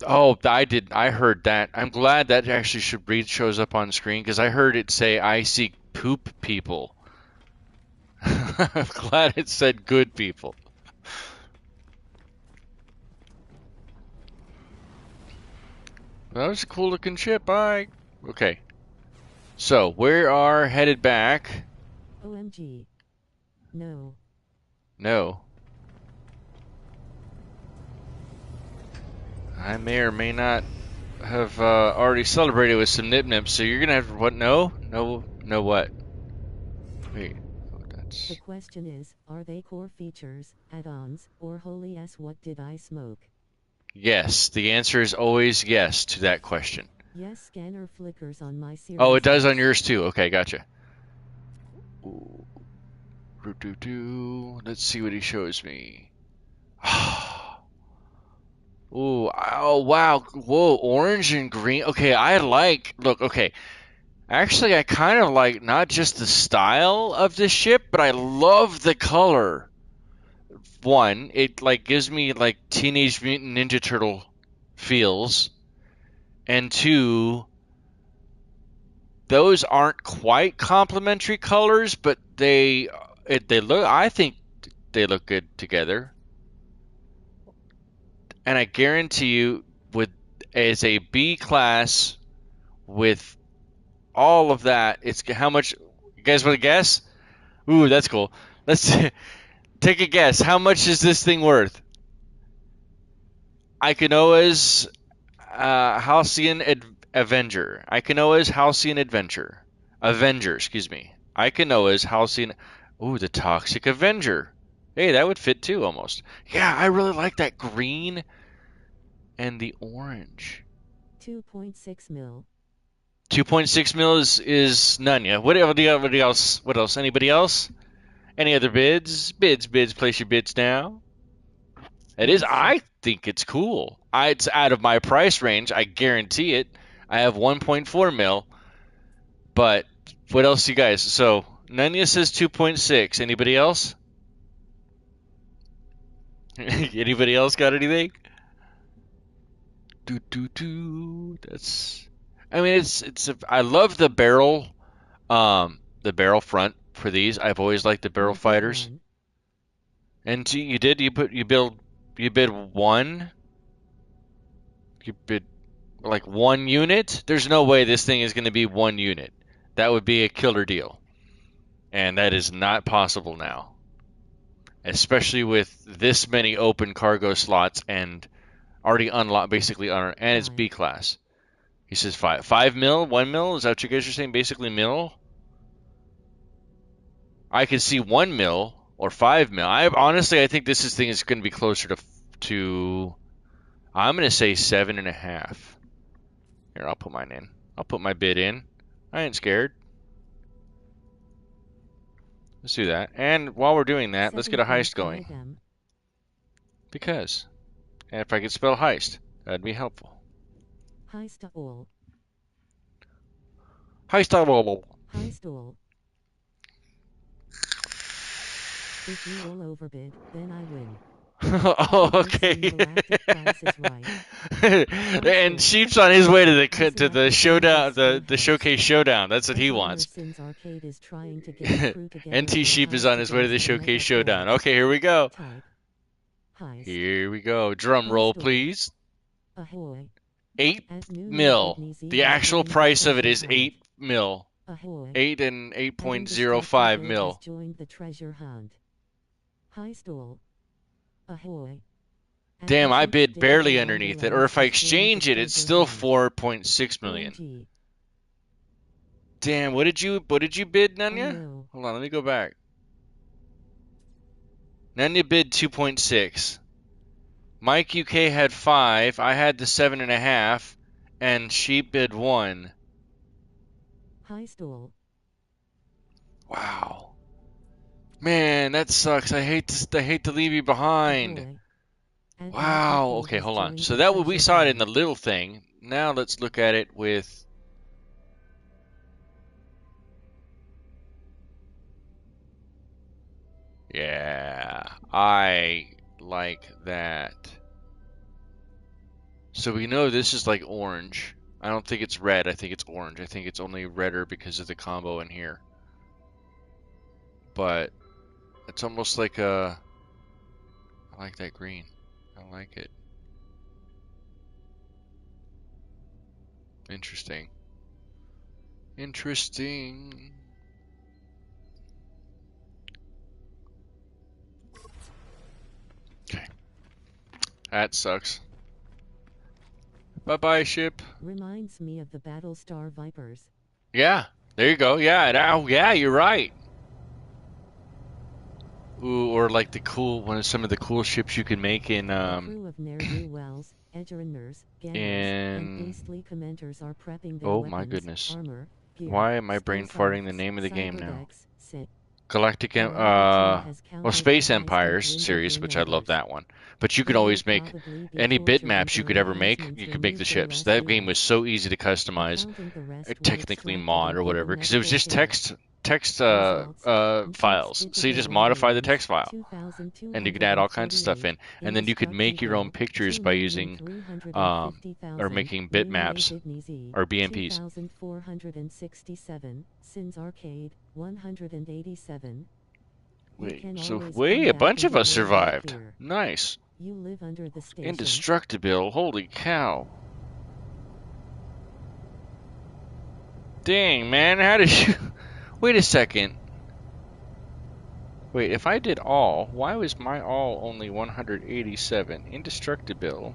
Oh, I did. I heard that. I'm glad that actually shows up on screen because I heard it say I see poop people. I'm glad it said good people. That was a cool looking ship. Bye. Okay. So we are headed back. OMG. No. No. I may or may not have already celebrated with some nip nips, so you're gonna have what? No? No what? Wait. Oh, that's... The question is, are they core features, add-ons, or holy s what did I smoke? Yes, the answer is always yes to that question. Yes, scanner flickers on my Series Oh, it does X. on yours too. Okay, gotcha. Let's see what he shows me. Ooh, oh wow. Whoa, orange and green. Okay, look, okay. Actually, I kind of like not just the style of this ship, but I love the color. One, it like gives me like Teenage Mutant Ninja Turtle feels. And two, those aren't quite complementary colors, but they look, I think they look good together. And I guarantee you, with as a B class with all of that, it's how much. You guys want to guess? Ooh, that's cool. Let's take a guess. How much is this thing worth? Aikanoa's Halcyon Avenger. Aikanoa's Halcyon Adventure. Avenger, excuse me. Aikanoa's Halcyon. Ooh, the Toxic Avenger. Hey, that would fit too, almost. Yeah, I really like that green and the orange. 2.6 mil. 2.6 mil is none. Yeah. What else? What else? Anybody else? Any other bids? Bids. Place your bids now. It is. I think it's cool. It's out of my price range. I guarantee it. I have 1.4 mil. But what else, you guys? So Nanya says 2.6. Anybody else? Anybody else got anything? That's. I mean, I love the barrel front for these. I've always liked the barrel fighters. And you did. You bid one. You bid like one unit. There's no way this thing is going to be one unit. That would be a killer deal, and that is not possible now. Especially with this many open cargo slots and already unlocked, basically, and it's B class. He says 5 mil, 1 mil. Is that what you guys are saying? Basically, mil. I can see 1 mil or 5 mil. I think this thing is going to be closer to. I'm going to say 7.5. Here, I'll put mine in. I'll put my bid in. I ain't scared. Let's do that. And while we're doing that, let's get a heist going. Because. And if I could spell heist, that'd be helpful. Heist all. Heist all. Heist all. If you all overbid, then I win. Oh, okay. And Sheep's on his way to the showdown, the showcase showdown. That's what he wants. NT Sheep is on his way to the showcase showdown. Okay, here we go. Here we go. Drum roll, please. 8 mil. The actual price of it is 8 mil. 8 and 8.05 mil. Damn, I bid barely underneath it. Or if I exchange it, it's still 4.6 million. Damn, what did you bid, Nanya? Hold on, let me go back. Nanya bid 2.6. Mike UK had 5. I had the 7.5, and Sheep bid 1. High stool. Wow. Man, that sucks. I hate to leave you behind. Ahoy. At Mike Wow. UK Okay, has hold on. joined So the that we pleasure saw it in party. the little thing. Now let's look at it with. Yeah, I like that. So we know this is like orange. I don't think it's red. I think it's orange. I think it's only redder because of the combo in here. But it's almost like a. I like that green. I like it. Interesting. Interesting. Okay. That sucks. Bye bye, ship. Reminds me of the Battlestar Vipers. Yeah. There you go. Yeah. Oh, yeah, you're right. Ooh, or like the cool one of some of the cool ships you can make in The crew of ne'er-do-wells, edgerunners, gamblers, and in beastly commenters are prepping their oh my weapons, goodness. armor, gear, Why am I brain farting the spellcrafts, name of the game now? cyberdecks, sit. Galactic The Raggie team has well, countered the Space heist and Empires dwindled series, their which I love numbers. that one. But you can They will always make probably be any tortured bitmaps you until could the ever make. Heismans You could make the remove their ships. last That game was relay. so easy to customize, Accounting the rest will technically extract it mod and or give a whatever, because it was medical just figure. text Results. Complex files. So you digital just modify the renderings text file, and you could add all kinds of stuff 2238. in, and then you could make your own Indestructible pictures by using or 2,350,000. making Lunare bitmaps Bidnizi or BMPs. 2,467. Sins Arcade 187. You Wait, can so always come wait, a back bunch when of the us road is survived. clear. Nice. You live under the station. Indestructible. Holy cow. Dang, man, how did you... Wait a second. Wait, if I did all, why was my all only 187? Indestructible.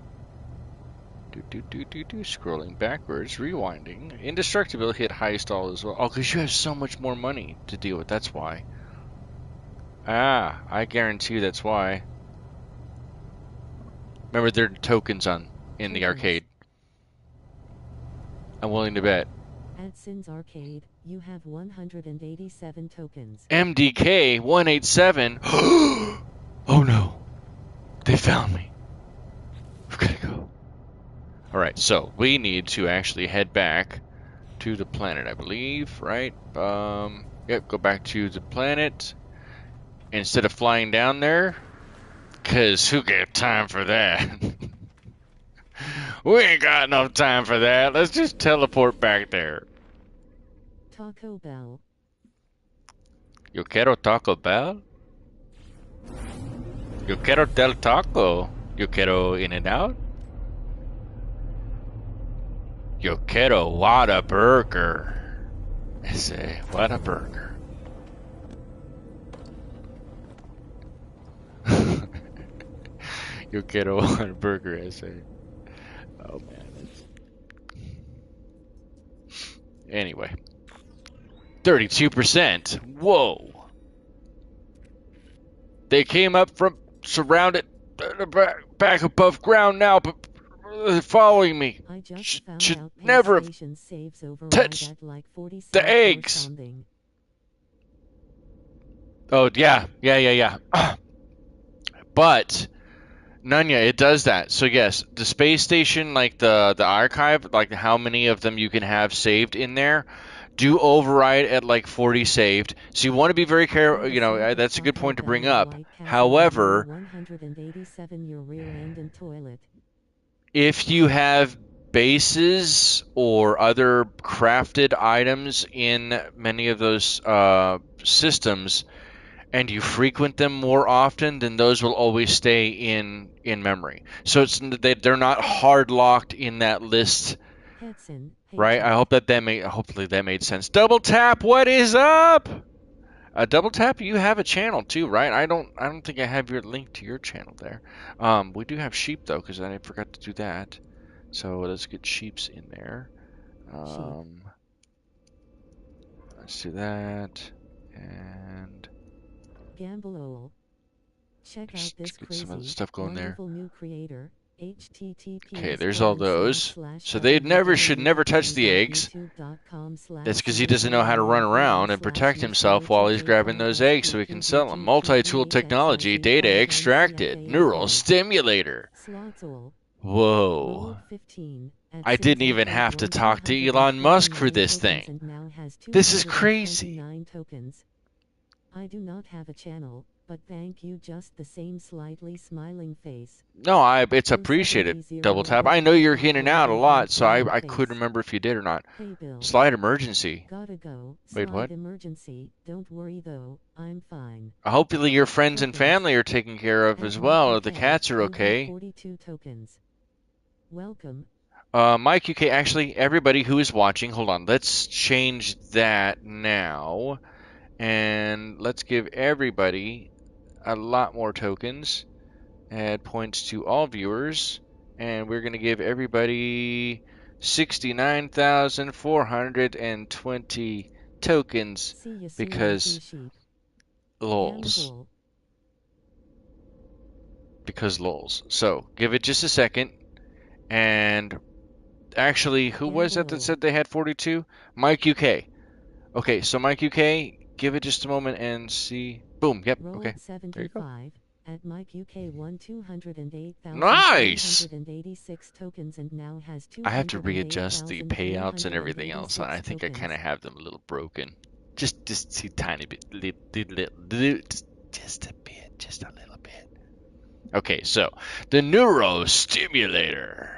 Scrolling backwards, rewinding. Indestructible hit highest all as well. Oh, because you have so much more money to deal with, that's why. Ah, I guarantee you that's why. Remember, there are tokens in the Tokens. arcade. I'm willing to bet. At Sins Arcade, you have 187 tokens. MDK 187. Oh no, they found me. We've got to go. Alright, so we need to actually head back to the planet, I believe, right? Yep, go back to the planet instead of flying down there, because who got time for that? We ain't got enough time for that. Let's just teleport back there. Taco Bell. Yo quiero Taco Bell. Yo quiero Del Taco. Yo quiero In-N-Out. Yo quiero Whataburger. Ese Whataburger. Yo quiero Whataburger. Ese. Oh man. Anyway. 32%. Whoa. They came up from surrounded back above ground now, but they're following me. I just found Should out never have station saves override touched at like 40 the eggs. sounding. Oh yeah. But Nunya, it does that. So yes, the space station, like the archive, like how many of them you can have saved in there, do override at like 40 saved. So you want to be very careful. You know, that's a good point to bring up. However, 187 your rear end and toilet. if you have bases or other crafted items in many of those systems, and you frequent them more often, then those will always stay in memory. So they're not hard locked in that list, Hetson, right? I paycheck. hope hopefully that made sense. Double tap, what is up? Double tap, you have a channel too, right? I don't think I have your link to your channel there. We do have sheep though, because I forgot to do that. So let's get sheeps in there. Sheep. Let's do that. And Gamble. Check out Just this get some other crazy, stuff going there. wonderful new creator. Okay, there's all those. So they should never touch the eggs. That's because he doesn't know how to run around and protect himself while he's grabbing those eggs so he can sell them. Multi-tool technology, data extracted, neural stimulator. Whoa. I didn't even have to talk to Elon Musk for this thing. This is crazy. I do not have a channel, but thank you just the same slightly smiling face. No, it's appreciated. Double tap. I know you're in and out a lot, so I couldn't remember if you did or not. Hey Bill. Slide emergency. Gotta go. Wait, what? Slide emergency. Don't worry though, I'm fine. Hopefully your friends and family are taken care of as well. The cats are okay. 42 tokens. Welcome. Mike UK, actually, everybody who is watching, hold on, let's change that now. And let's give everybody a lot more tokens. Add points to all viewers. And we're going to give everybody 69,420 tokens because lols. Because lols. So, give it just a second. And actually, who was that said they had 42? Mike UK. Okay, so Mike UK, give it just a moment and see. Boom, yep, okay. There you go. At Mike UK won 208,986 tokens and now has I have to readjust the payouts and everything else. I think I kind of have them a little broken. Just a tiny bit. Just a bit. Just a little bit. Okay, so the neuro stimulator.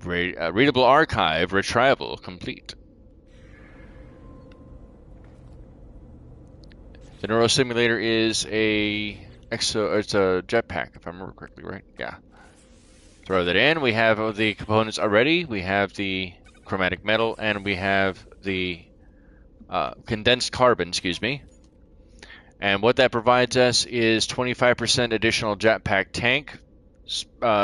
Readable archive retrieval complete. The neurosimulator is it's a jetpack, if I remember correctly, right? Yeah. Throw that in. We have the components already. We have the chromatic metal, and we have the condensed carbon, excuse me. And what that provides us is 25% additional jetpack tank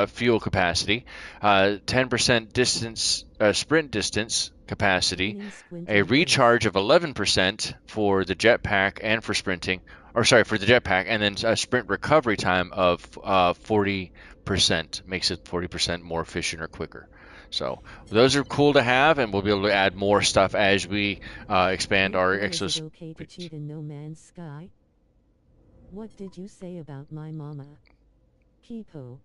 fuel capacity, 10% sprint distance capacity, a recharge of 11% for the jetpack and for sprinting, or sorry, for the jetpack, and then a sprint recovery time of 40%, makes it 40% more efficient or quicker. So those are cool to have, and we'll be able to add more stuff as we expand our exos. Okay to cheat in No Man's Sky? What did you say about my mama? Kipo.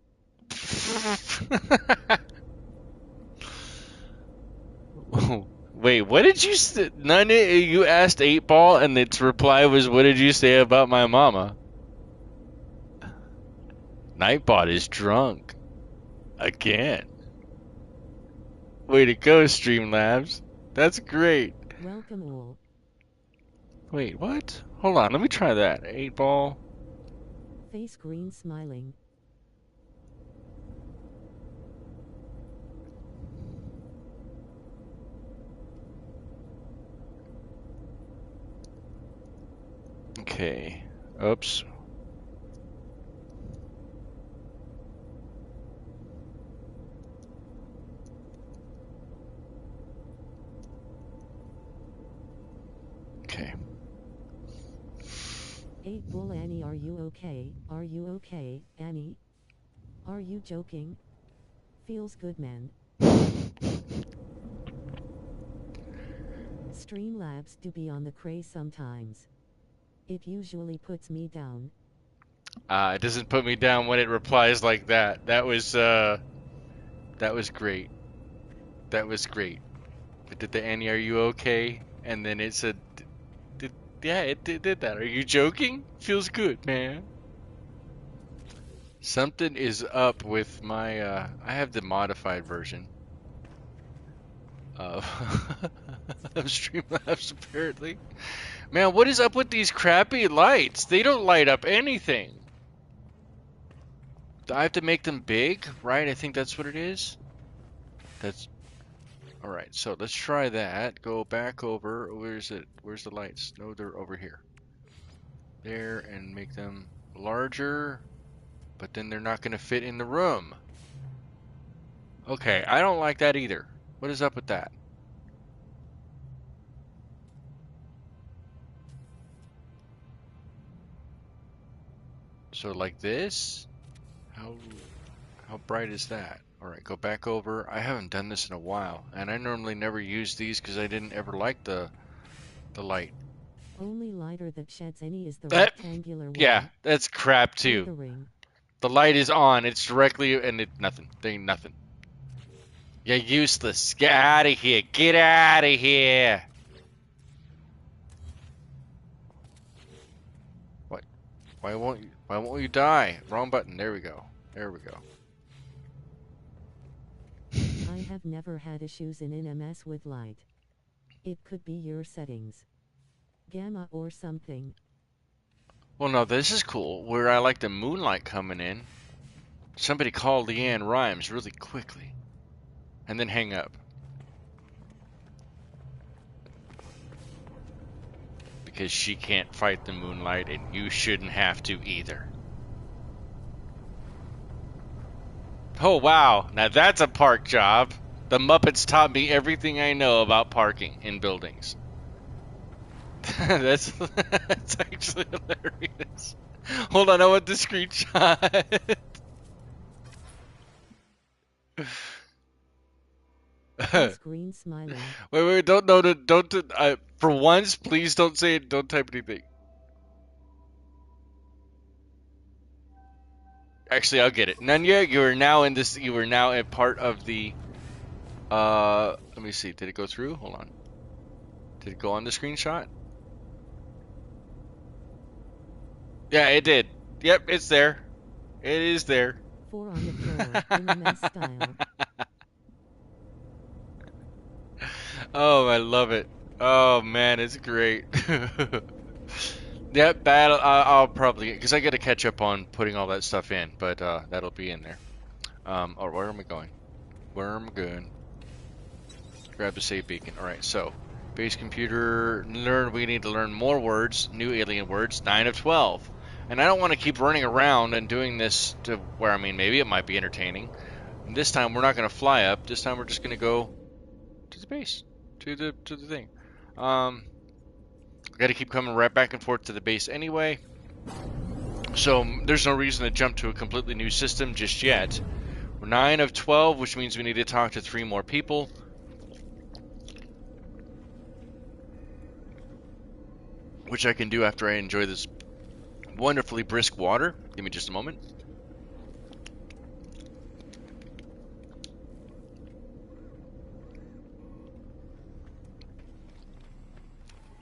Wait, what did you say? You asked 8-Ball, and its reply was, "What did you say about my mama?" Nightbot is drunk again. Way to go, Streamlabs. That's great. Welcome all. Wait, what? Hold on, let me try that. 8-Ball. Face green smiling. Okay. Oops. Okay. 8-Bull Annie, are you okay? Are you okay, Annie? Are you joking? Feels good, man. Streamlabs do be on the craze sometimes. It usually puts me down. It doesn't put me down when it replies like that. That was great. That was great. But did the Annie, are you okay? And then it said, yeah, it did that. Are you joking? Feels good, man. Something is up with my, I have the modified version of Streamlabs, apparently. Man, what is up with these crappy lights? They don't light up anything. Do I have to make them big, right? I think that's what it is. That's... Alright, so let's try that. Go back over. Where's it? Where's the lights? No, they're over here. There, and make them larger. But then they're not going to fit in the room. Okay, I don't like that either. What is up with that? So like this? How bright is that? All right, go back over. I haven't done this in a while, and I normally never use these because I didn't ever like the light. Only lighter that sheds any is the Eh, rectangular yeah, one. that's crap Or too. the ring. The light is on. It's directly and it nothing. There ain't nothing. You're useless. Get out of here. Get out of here. What? Why won't you die? Wrong button. There we go. There we go. I have never had issues in NMS with light. It could be your settings. Gamma or something. Well, no, this is cool. Where I like the moonlight coming in. Somebody call Leanne Rhymes really quickly. And then hang up. Because she can't fight the moonlight and you shouldn't have to either. Oh, wow. Now that's a park job. The Muppets taught me everything I know about parking in buildings. that's actually hilarious. Hold on, I want the screenshot. Screen smiling. Wait, don't. For once, please don't say it. Don't type anything. Actually, I'll get it. Nunya, you are now in this. You are now a part of the. Let me see. Did it go through? Hold on. Did it go on the screenshot? Yeah, it did. Yep, it's there. It is there. 4 on the floor, NMS style. Oh, I love it. Oh man, it's great. That battle, I'll probably because I got to catch up on putting all that stuff in, but that'll be in there. Or where am I going? Where am I going? Grab the save beacon. All right, so base computer learn. We need to learn more words, new alien words, 9 of 12. And I don't want to keep running around and doing this to where I mean maybe it might be entertaining. And this time we're not going to fly up. This time we're just going to go to the base, to the thing. Got to keep coming right back and forth to the base anyway. So there's no reason to jump to a completely new system just yet. We're 9 of 12, which means we need to talk to 3 more people. Which I can do after I enjoy this wonderfully brisk water. Give me just a moment.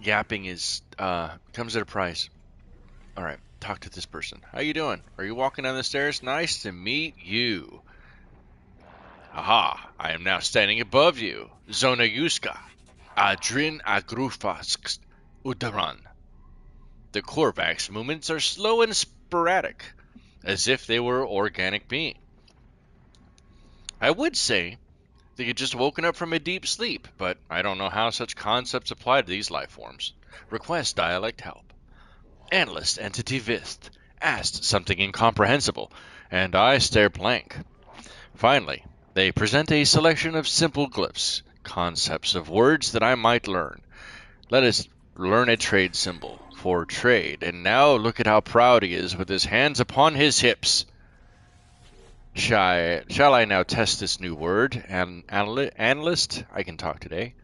Yapping is comes at a price. All right, talk to this person. How you doing? Are you walking down the stairs? Nice to meet you. Aha, I am now standing above you. Zona Yuska. Adrin Agrufasks Udaran. The Korvax movements are slow and sporadic, as if they were organic beings. I would say they had just woken up from a deep sleep, but I don't know how such concepts apply to these life forms. Request dialect help. Analyst entity Vist asked something incomprehensible, and I stare blank. Finally, they present a selection of simple glyphs, concepts of words that I might learn. Let us learn a trade symbol for trade, and now look at how proud he is with his hands upon his hips. Shall I now test this new word? Analyst? I can talk today.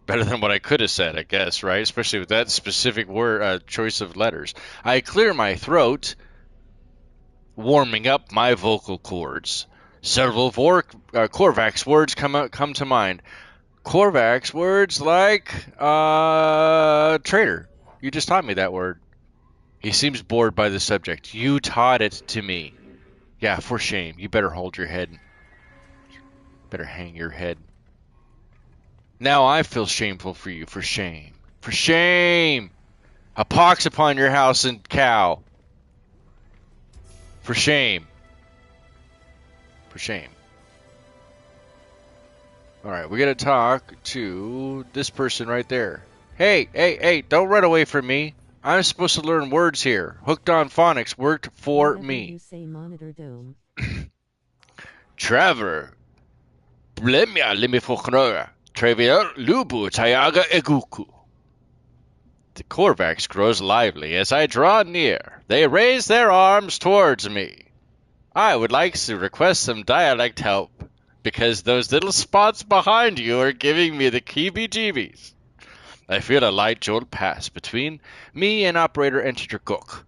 Better than what I could have said, I guess, right? Especially with that specific word choice of letters. I clear my throat, warming up my vocal cords. Several Korvax words come to mind. Korvax words like traitor. You just taught me that word. He seems bored by the subject. You taught it to me. Yeah, for shame. You better hold your head. Better hang your head. Now I feel shameful for you. For shame. For shame! A pox upon your house and cow. For shame. For shame. Alright, we gotta talk to this person right there. Hey, don't run away from me. I'm supposed to learn words here. Hooked on Phonics worked for Whatever me. You say, monitor dome. Trevor. Blemia limifoknora. Trevor Lubu Tayaga Eguku. The Korvax grows lively as I draw near. They raise their arms towards me. I would like to request some dialect help, because those little spots behind you are giving me the heebie-jeebies. I feel a light jolt pass between me and Operator Entercook.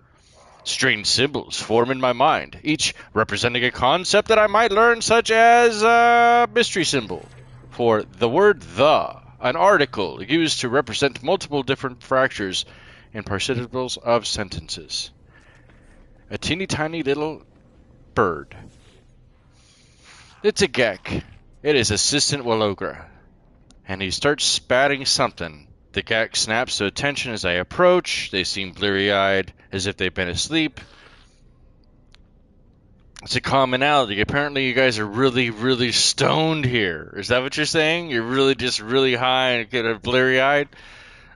Strange symbols form in my mind, each representing a concept that I might learn, such as a mystery symbol for the word the, an article used to represent multiple different fractures and participles of sentences. A teeny tiny little bird. It's a Gek. It is Assistant Walogra. And he starts spatting something. The Gek snaps to attention as I approach. They seem bleary-eyed, as if they've been asleep. It's a commonality. Apparently you guys are really, really stoned here. Is that what you're saying? You're really just really high and get a bleary-eyed?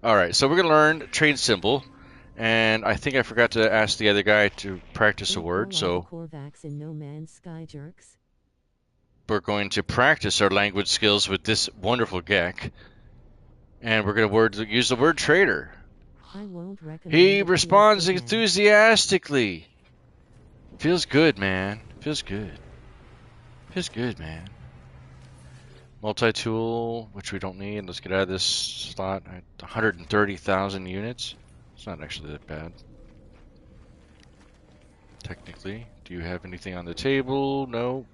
Alright, so we're going to learn trade symbol. And I think I forgot to ask the other guy to practice a word, so Korvax in No Man's Sky jerks. we're going to practice our language skills with this wonderful Gek. And we're going to use the word trader. I won't recommend He it, responds feels good, man. enthusiastically. Feels good, man. Feels good. Feels good, man. Multi-tool, which we don't need. Let's get out of this slot. 130,000 units. It's not actually that bad. Technically. Do you have anything on the table? No.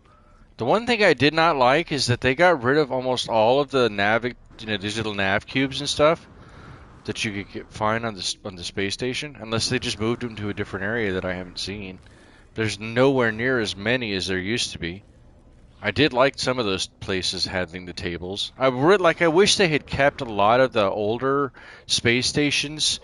The one thing I did not like is that they got rid of almost all of the these little nav cubes and stuff that you could find on the space station, unless they just moved them to a different area that I haven't seen. There's nowhere near as many as there used to be. I did like some of those places having the tables. I wish they had kept a lot of the older space stations,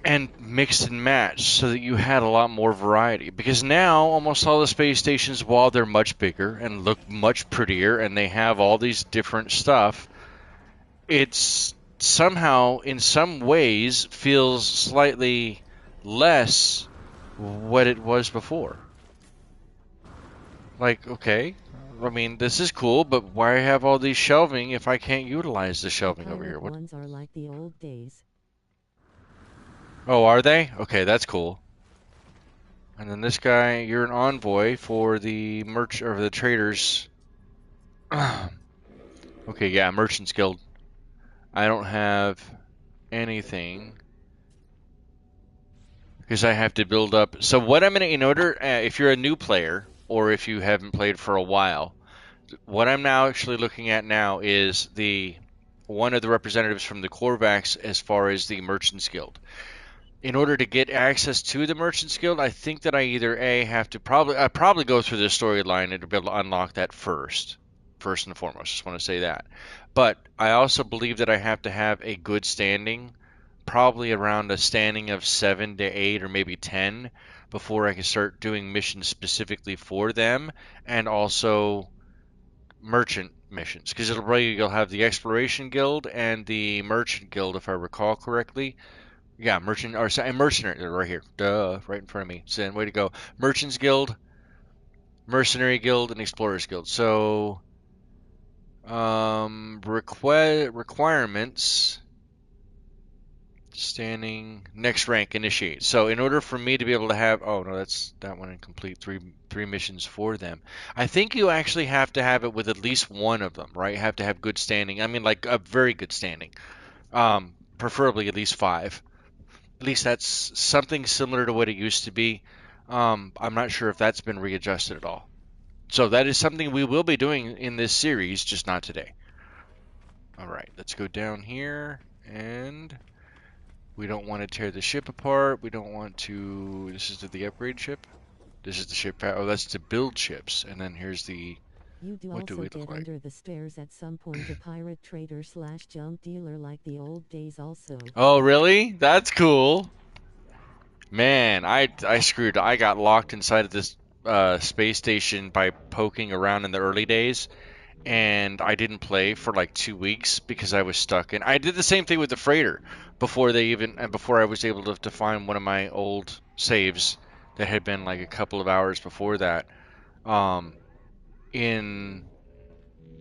and mixed and matched so that you had a lot more variety. Because now almost all the space stations, while they're much bigger and look much prettier, and they have all these different stuff, it's somehow in some ways feels slightly less what it was before. Like, okay, I mean, this is cool, but why have all these shelving if I can't utilize the shelving over here? Pirate ones are like the old days. Oh, are they? Okay, that's cool. And then this guy, you're an envoy for the or the traders. Okay, yeah, Merchants Guild. I don't have anything because I have to build up. So what I'm gonna, in order, if you're a new player or if you haven't played for a while, what I'm now actually looking at now is one of the representatives from the Korvax as far as the Merchants Guild. In order to get access to the Merchants Guild, I think that I either have to probably go through the storyline and to be able to unlock that first and foremost. Just want to say that. But I also believe that I have to have a good standing, probably around a standing of 7 to 8 or maybe 10, before I can start doing missions specifically for them, and also merchant missions. Because you'll have the Exploration Guild and the Merchant Guild, if I recall correctly. Yeah, mercenary right here. Duh, right in front of me. So, way to go. Merchants Guild, Mercenary Guild, and Explorers Guild. So, requirements, standing, next rank, initiate. So, in order for me to be able to have, oh no, that's that one incomplete. Three missions for them. I think you actually have to have it with at least one of them, right? You have to have good standing. I mean, like a very good standing. Preferably at least 5. At least that's something similar to what it used to be. I'm not sure if that's been readjusted at all. So that is something we will be doing in this series, just not today. All right, let's go down here, and we don't want to tear the ship apart. We don't want to. This is the upgrade ship. This is the ship. Oh, that's to build ships. And then here's the. You do What do also we look get like? under the stairs at some point a pirate trader / junk dealer like the old days also. Oh, really? That's cool. Man, I screwed. I got locked inside of this space station by poking around in the early days, and I didn't play for like 2 weeks because I was stuck. And I did the same thing with the freighter before I was able to find one of my old saves that had been like a couple of hours before that. In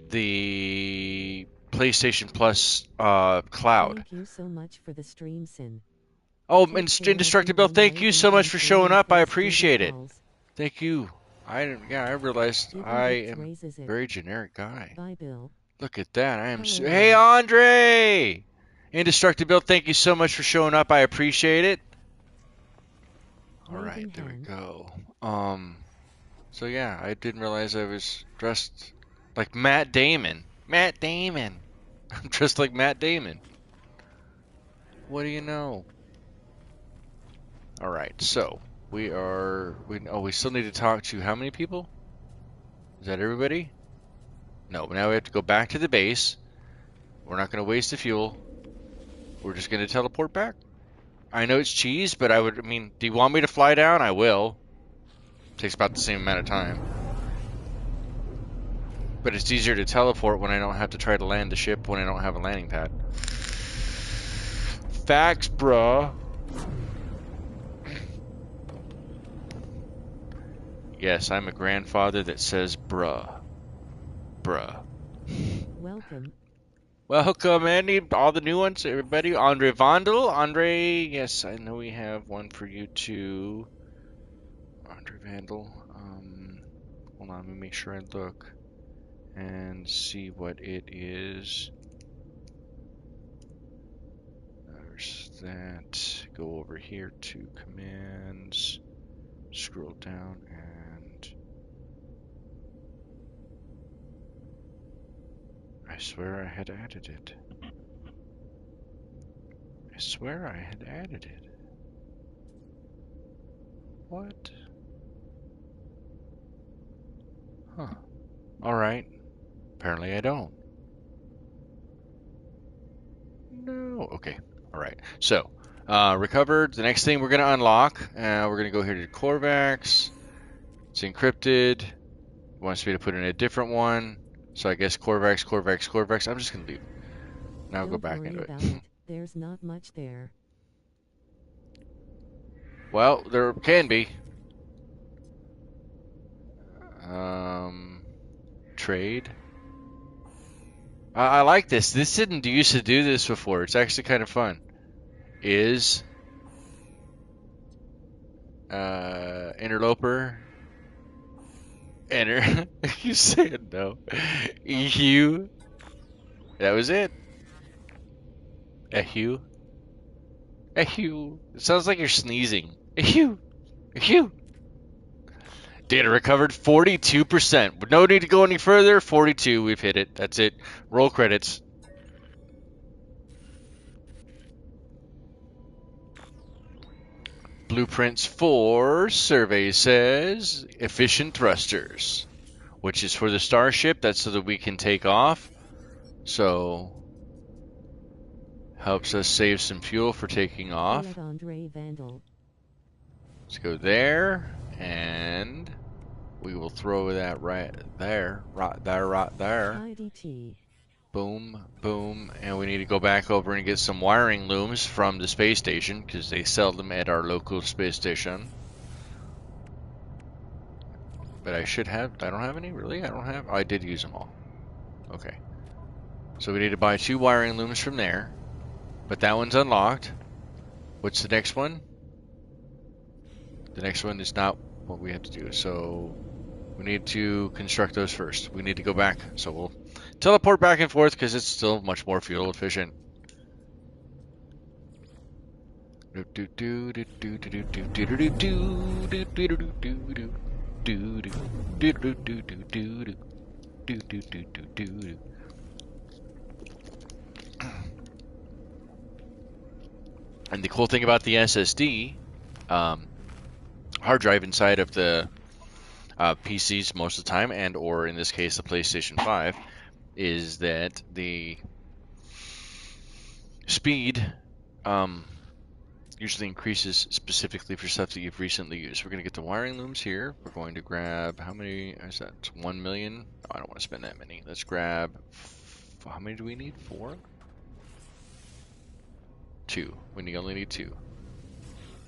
the PlayStation Plus cloud. Thank you so much for the stream, Sin. Oh, Take and care Indestructible, everyone. thank you Raven so much for comes in showing and up. I plays duty appreciate it. calls. Thank you. I realized Even I Gits am raises a it. very generic guy. Bye, Bill. Look at that. I am Hello, Hey, Bill. Andre! Indestructible, thank you so much for showing up. I appreciate it. All right, Waving there we hand. go. So yeah, I didn't realize I was dressed like Matt Damon. Matt Damon. I'm dressed like Matt Damon. What do you know? All right, so we still need to talk to how many people? Is that everybody? No, now we have to go back to the base. We're not going to waste the fuel. We're just going to teleport back. I know it's cheese, but I mean, do you want me to fly down? I will. Takes about the same amount of time. But it's easier to teleport when I don't have to try to land the ship when I don't have a landing pad. Facts, bruh. Yes, I'm a grandfather that says bruh. Bruh. Welcome. Welcome, Andy. All the new ones, everybody. Andre Vondel. Andre, yes, I know we have one for you too. Andre Vandal. Hold on, let me make sure I look and see what it is. There's that. Go over here to commands. Scroll down and I swear I had added it. I swear I had added it. What? Huh. Alright. Apparently I don't. No. Okay. Alright. So, recovered. The next thing we're going to unlock, we're going to go here to Corvax. It's encrypted. It wants me to put in a different one. So I guess Corvax, Corvax, Corvax. I'm just going to leave. Now I'll go Don't back worry into it. about it. There's not much there. Well, there can be. Trade. I like this. This didn't used to do this before. It's actually kind of fun. Is interloper. Enter. You said no. EU. That was it. Ehu. Ehu. It sounds like you're sneezing. Ehu. Ehu. Data recovered 42%. No need to go any further. 42. We've hit it. That's it. Roll credits. Blueprints for survey says efficient thrusters, which is for the starship. That's so that we can take off. So helps us save some fuel for taking off. Andre Vandal. Let's go there, and we will throw that right there, right there, right there. IDT. Boom, boom, and we need to go back over and get some wiring looms from the space station because they sell them at our local space station. But I don't have any, really? I don't have, oh, I did use them all. Okay. So we need to buy 2 wiring looms from there, but that one's unlocked. What's the next one? The next one is not what we have to do, so we need to construct those first. We need to go back, so we'll teleport back and forth because it's still much more fuel efficient. And the cool thing about the SSD hard drive inside of the PCs most of the time, and or in this case the PlayStation 5, is that the speed usually increases specifically for stuff that you've recently used. We're going to get the wiring looms here. We're going to grab, how many is that? 1 million? Oh, I don't want to spend that many. Let's grab, how many do we need? 4? 2. We only need 2.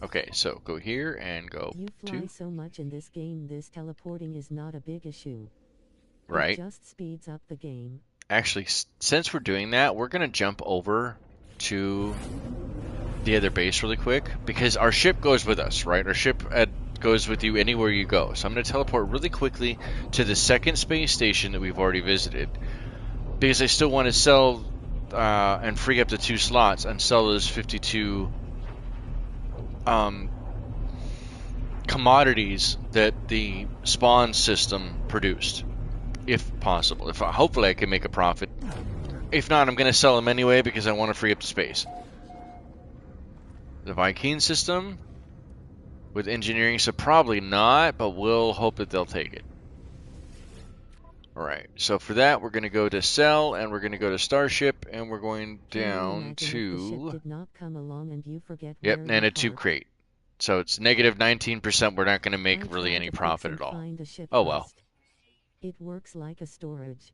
Okay, so go here and go You fly 2. so much in this game, this teleporting is not a big issue. Right. It just speeds up the game. Actually, since we're doing that, we're gonna jump over to the other base really quick because our ship goes with us, right? Our ship goes with you anywhere you go. So I'm gonna teleport really quickly to the second space station that we've already visited because I still want to sell and free up the 2 slots and sell those 52 commodities that the spawn system produced, if possible. If hopefully I can make a profit. If not, I'm going to sell them anyway because I want to free up the space. The Viking system with engineering, so probably not, but we'll hope that they'll take it. Alright, so for that we're going to go to sell, and we're going to go to Starship, and we're going down to... If the ship did not come along and you forget Yep, where and you a tube parked. crate. So it's negative 19%. We're not going to make I really tried any to profit fix at all. and find a ship Oh well. first. It works like a storage.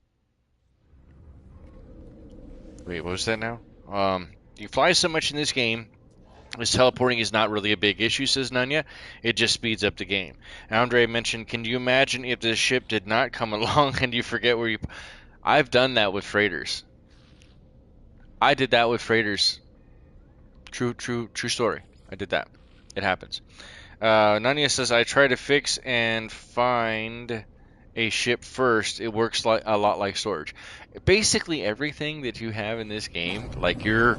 Wait, what was that now? You fly so much in this game, this teleporting is not really a big issue, says Nunya. It just speeds up the game. Andre mentioned, can you imagine if the ship did not come along and you forget where you... I've done that with freighters. I did that with freighters. True story. I did that. It happens. Nunya says, I try to fix and find a ship first. It works like a lot like storage. Basically everything that you have in this game, like your...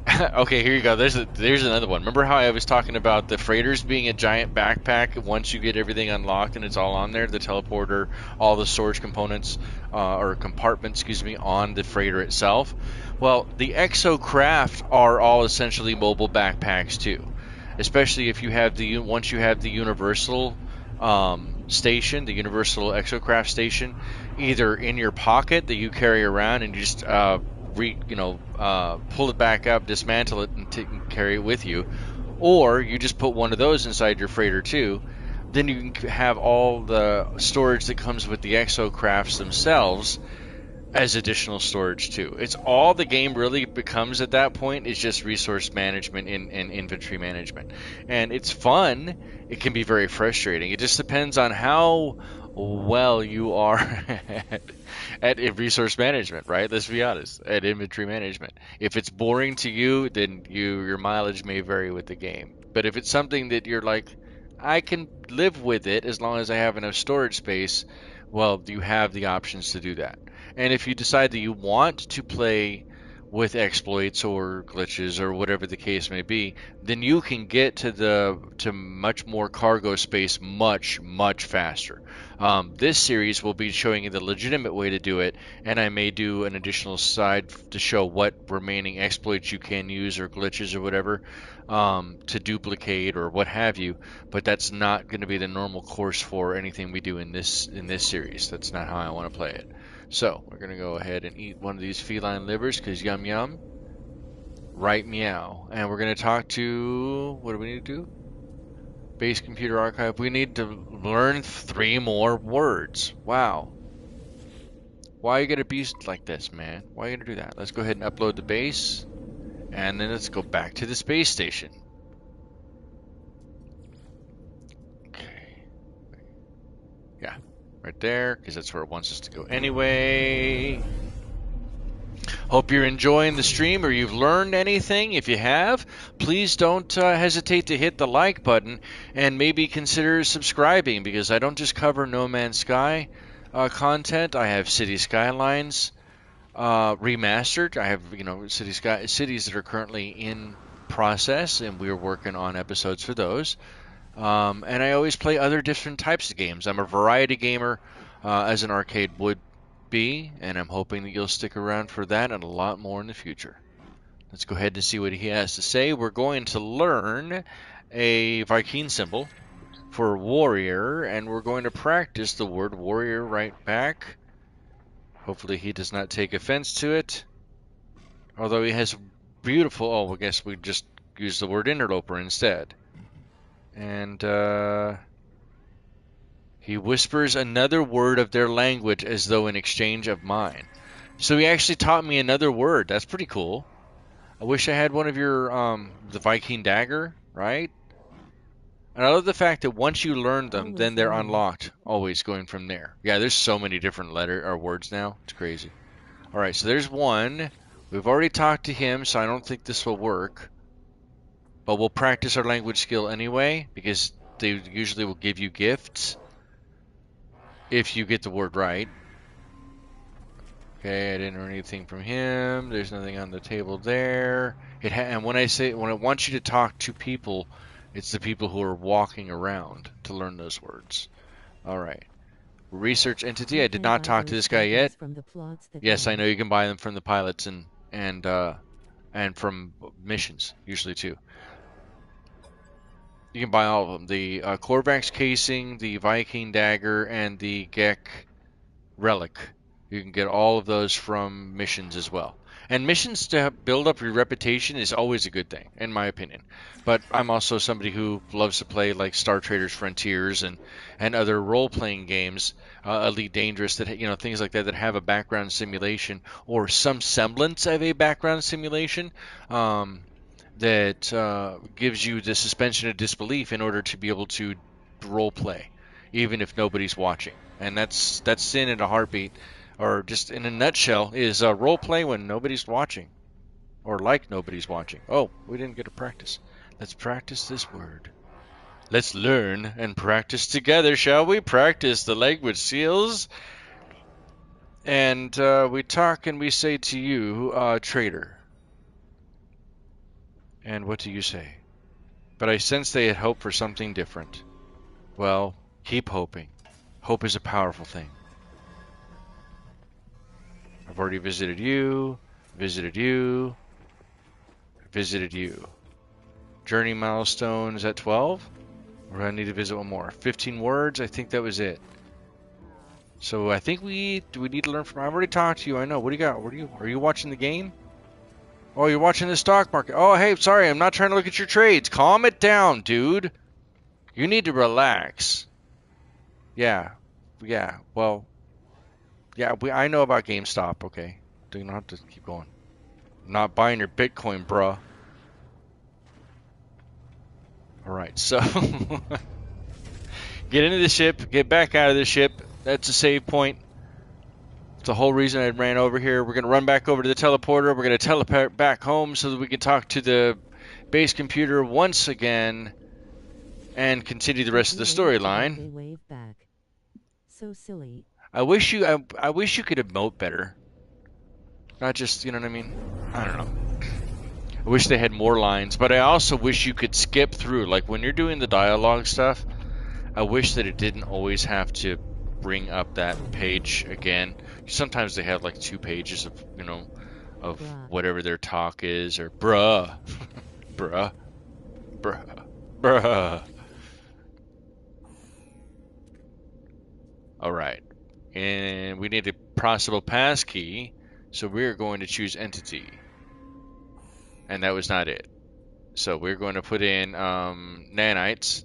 Okay, here you go. There's another one. Remember how I was talking about the freighters being a giant backpack once you get everything unlocked and it's all on there? The teleporter, all the storage components, or compartments, excuse me, on the freighter itself. Well, the exocraft are all essentially mobile backpacks too. Especially if you have once you have the universal station, the universal exocraft station, either in your pocket that you carry around and you just pull it back up, dismantle it, and carry it with you, or you just put one of those inside your freighter too. Then you can have all the storage that comes with the exocrafts themselves as additional storage too. It's all the game really becomes at that point is just resource management and inventory management. And it's fun. It can be very frustrating. It just depends on how well you are at resource management, right? Let's be honest, at inventory management. If it's boring to you, then your mileage may vary with the game. But if it's something that you're like, I can live with it as long as I have enough storage space, well, you have the options to do that. And if you decide that you want to play with exploits or glitches or whatever the case may be, then you can get to much more cargo space much faster. This series will be showing you the legitimate way to do it, and I may do an additional side to show what remaining exploits you can use or glitches or whatever to duplicate or what have you. But that's not going to be the normal course for anything we do in this series. That's not how I want to play it. So we're gonna go ahead and eat one of these feline livers because yum yum. Right meow. And we're gonna talk to, what do we need to do? Base computer archive. We need to learn 3 more words. Wow. Why are you gonna be like this, man? Why are you gonna do that? Let's go ahead and upload the base. And then let's go back to the space station. Okay. Yeah. Right there, because that's where it wants us to go anyway. Hope you're enjoying the stream or you've learned anything. If you have, please don't hesitate to hit the like button and maybe consider subscribing because I don't just cover No Man's Sky content. I have City Skylines remastered. I have cities that are currently in process, and we're working on episodes for those. And I always play other different types of games. I'm a variety gamer, as an arcade would be, and I'm hoping that you'll stick around for that and a lot more in the future. Let's go ahead and see what he has to say. We're going to learn a Viking symbol for warrior, and we're going to practice the word warrior right back. Hopefully he does not take offense to it. Although he has beautiful... Oh, I guess we just use the word interloper instead. And he whispers another word of their language as though in exchange of mine. So he actually taught me another word. That's pretty cool. I wish I had one of your, the Viking dagger, right? And I love the fact that once you learn them, then they're unlocked. Always going from there. Yeah, there's so many different words now. It's crazy. All right, so there's one. We've already talked to him, so I don't think this will work. But we'll practice our language skill anyway, because they usually will give you gifts if you get the word right. Okay, I didn't learn anything from him. There's nothing on the table there. And when it wants you to talk to people, it's the people who are walking around to learn those words. All right. Research entity. You I did can not buy talk to those this guy yet. fragments from the plots that Yes, I run. know you can buy them from the pilots and from missions usually too. You can buy all of them. The Corvax casing, the Viking dagger, and the Gek relic. You can get all of those from missions as well. And missions to build up your reputation is always a good thing, in my opinion. But I'm also somebody who loves to play like Star Traders Frontiers and other role-playing games, Elite Dangerous, that things like that have a background simulation or some semblance of a background simulation. That gives you the suspension of disbelief in order to be able to role play, even if nobody's watching. And that's sin in a heartbeat, or just in a nutshell, is role play when nobody's watching, or like nobody's watching. Oh, we didn't get to practice. Let's practice this word. Let's learn and practice together, shall we? Practice the language skills. And we talk and we say to you, traitor. And what do you say? But I sense they had hoped for something different. Well, keep hoping. Hope is a powerful thing. I've already visited you, visited you, visited you. Journey milestones at 12? Or do I need to visit one more? 15 words? I think that was it. So I think do we need to learn from, I've already talked to you, I know. What do you got? Are you watching the game? Oh, you're watching the stock market. Oh, hey, sorry, I'm not trying to look at your trades. Calm it down, dude. You need to relax. Yeah, well, yeah, I know about GameStop, okay. Do you not have to keep going? I'm not buying your Bitcoin, bruh. Alright, so get into the ship, get back out of the ship. That's a save point. It's the whole reason I ran over here. We're going to run back over to the teleporter. We're going to teleport back home so that we can talk to the base computer once again and continue the rest of the storyline. They wave back. So silly. I wish you could emote better. Not just, you know what I mean? I don't know. I wish they had more lines, but I also wish you could skip through. Like when you're doing the dialogue stuff, I wish that it didn't always have to bring up that page again. Sometimes they have like 2 pages of, of Bruh. whatever their talk is, or bruh, bruh, bruh, bruh. All right, and we need a possible passkey, so we're going to choose entity, and that was not it. So we're going to put in nanites,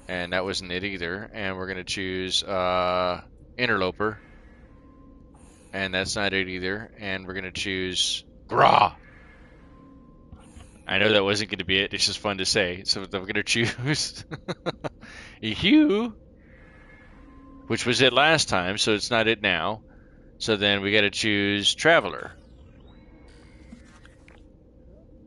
and that wasn't it either. And we're going to choose interloper, and that's not it either. And we're going to choose gra. I know that wasn't going to be it. It's just fun to say. So I'm going to choose Hugh, which was it last time, so it's not it now. So then we got to choose traveler.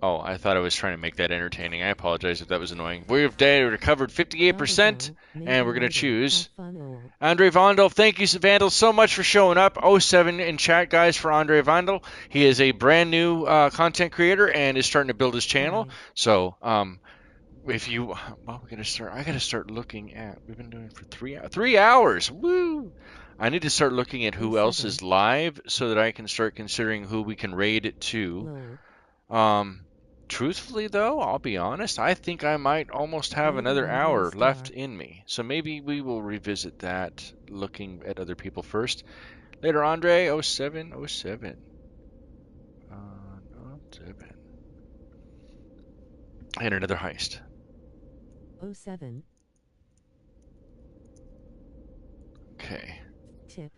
Oh, I thought I was trying to make that entertaining. I apologize if that was annoying. We've recovered 58%, and we're going to choose Andre Vondel. Thank you, Vandal, so much for showing up. 07 in chat, guys, for Andre Vondel. He is a brand new content creator and is starting to build his channel. So, if you, well, I got to start looking at, we've been doing it for 3 hours. Woo! I need to start looking at who else is live so that I can start considering who we can raid it to. Truthfully, though, I'll be honest, I think I might almost have another hour left in me. So maybe we will revisit that, looking at other people first. Later, Andre, 07. And another heist. 07. Okay. Tip.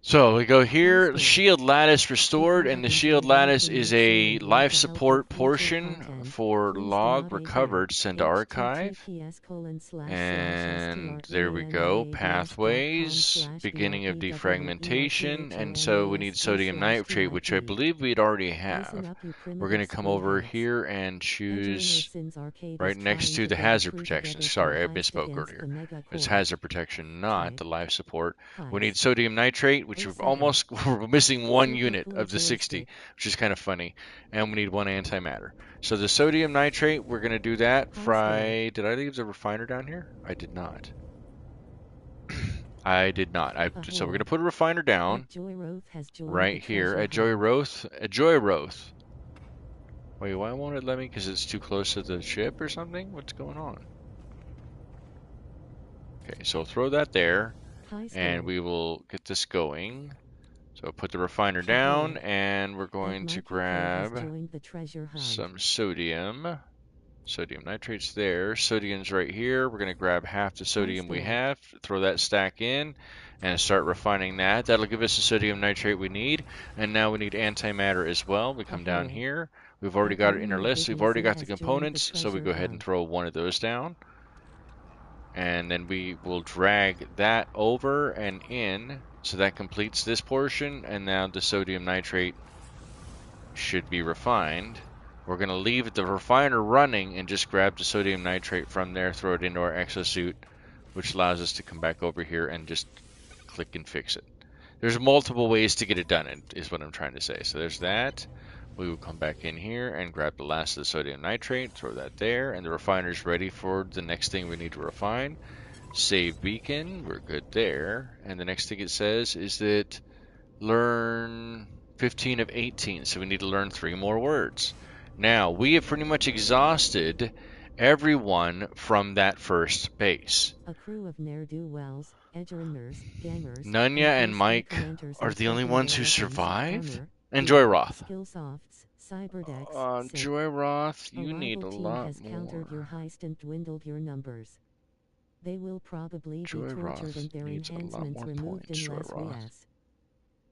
So we go here, Password. shield lattice If restored, you and have the shield enjoyed lattice watching is this show a and want life to help with support future portion content, for please log donate now. recovered. Send to archive. https://stranded And there we go. Pathways, beginning of defragmentation. And so we need sodium nitrate, which I believe we'd already Listen have. up, you We're going primitive to come over screwheads. here and Enter choose Sins Arcade right is next trying to to the get a hazard crew protection. together for a Sorry, I heist misspoke against the earlier. mega It's core. hazard protection, not Type the life support. We need heist. sodium nitrate, which we've 07. almost we're missing one Super unit cool of the 60, joystick. which is kind of funny. And we need one antimatter. So the sodium nitrate, we're gonna do that. Password. Did I leave the refiner down here? I did not. I did not. So we're gonna Ahoy. put a refiner down Joy Roth has joined the right here treasure at Joy hunt. Roth. At Joy Roth. Wait, why won't it let me? Because it's too close to the ship or something? What's going on? Okay, so throw that there, High and school. we will get this going. So put the refiner down, Ahoy. and we're At going to Mikey K has grab joined the treasure hunt. some sodium. Sodium nitrate's there. Sodium's right here. We're going to grab half the High sodium we school. have, throw that stack in, and start refining that. That'll give us the sodium nitrate we need. And now we need antimatter as well. We come down Ahoy. here. We've already At got it in our Looney list. We've already Bidneezy got the has joined the components, so we treasure go ahead and hunt. throw one of those down. And then we will drag that over and in. So that completes this portion, and now the sodium nitrate should be refined. We're going to leave the refiner running and just grab the sodium nitrate from there, throw it into our exosuit, which allows us to come back over here and just click and fix it. There's multiple ways to get it done, is what I'm trying to say. So there's that. We will come back in here and grab the last of the sodium nitrate, throw that there, and the refiner's ready for the next thing we need to refine. Save beacon, we're good there. And the next thing it says is that learn 15 of 18, so we need to learn 3 more words. Now, we have pretty much exhausted everyone from that first base. A crew of ne'er-do-wells, edgerunners, gangers, Nunya and and Mike implementers are with the only technical ones who weapons, survived? armor, And gear, Joyroth. skillsofts, cyberdecks, sync. Joyroth, A you need rival a team lot has countered your more. heist and dwindled your numbers. They will probably be tortured Joyroth and their needs a lot enhancements more removed points, unless we Joyroth. ask.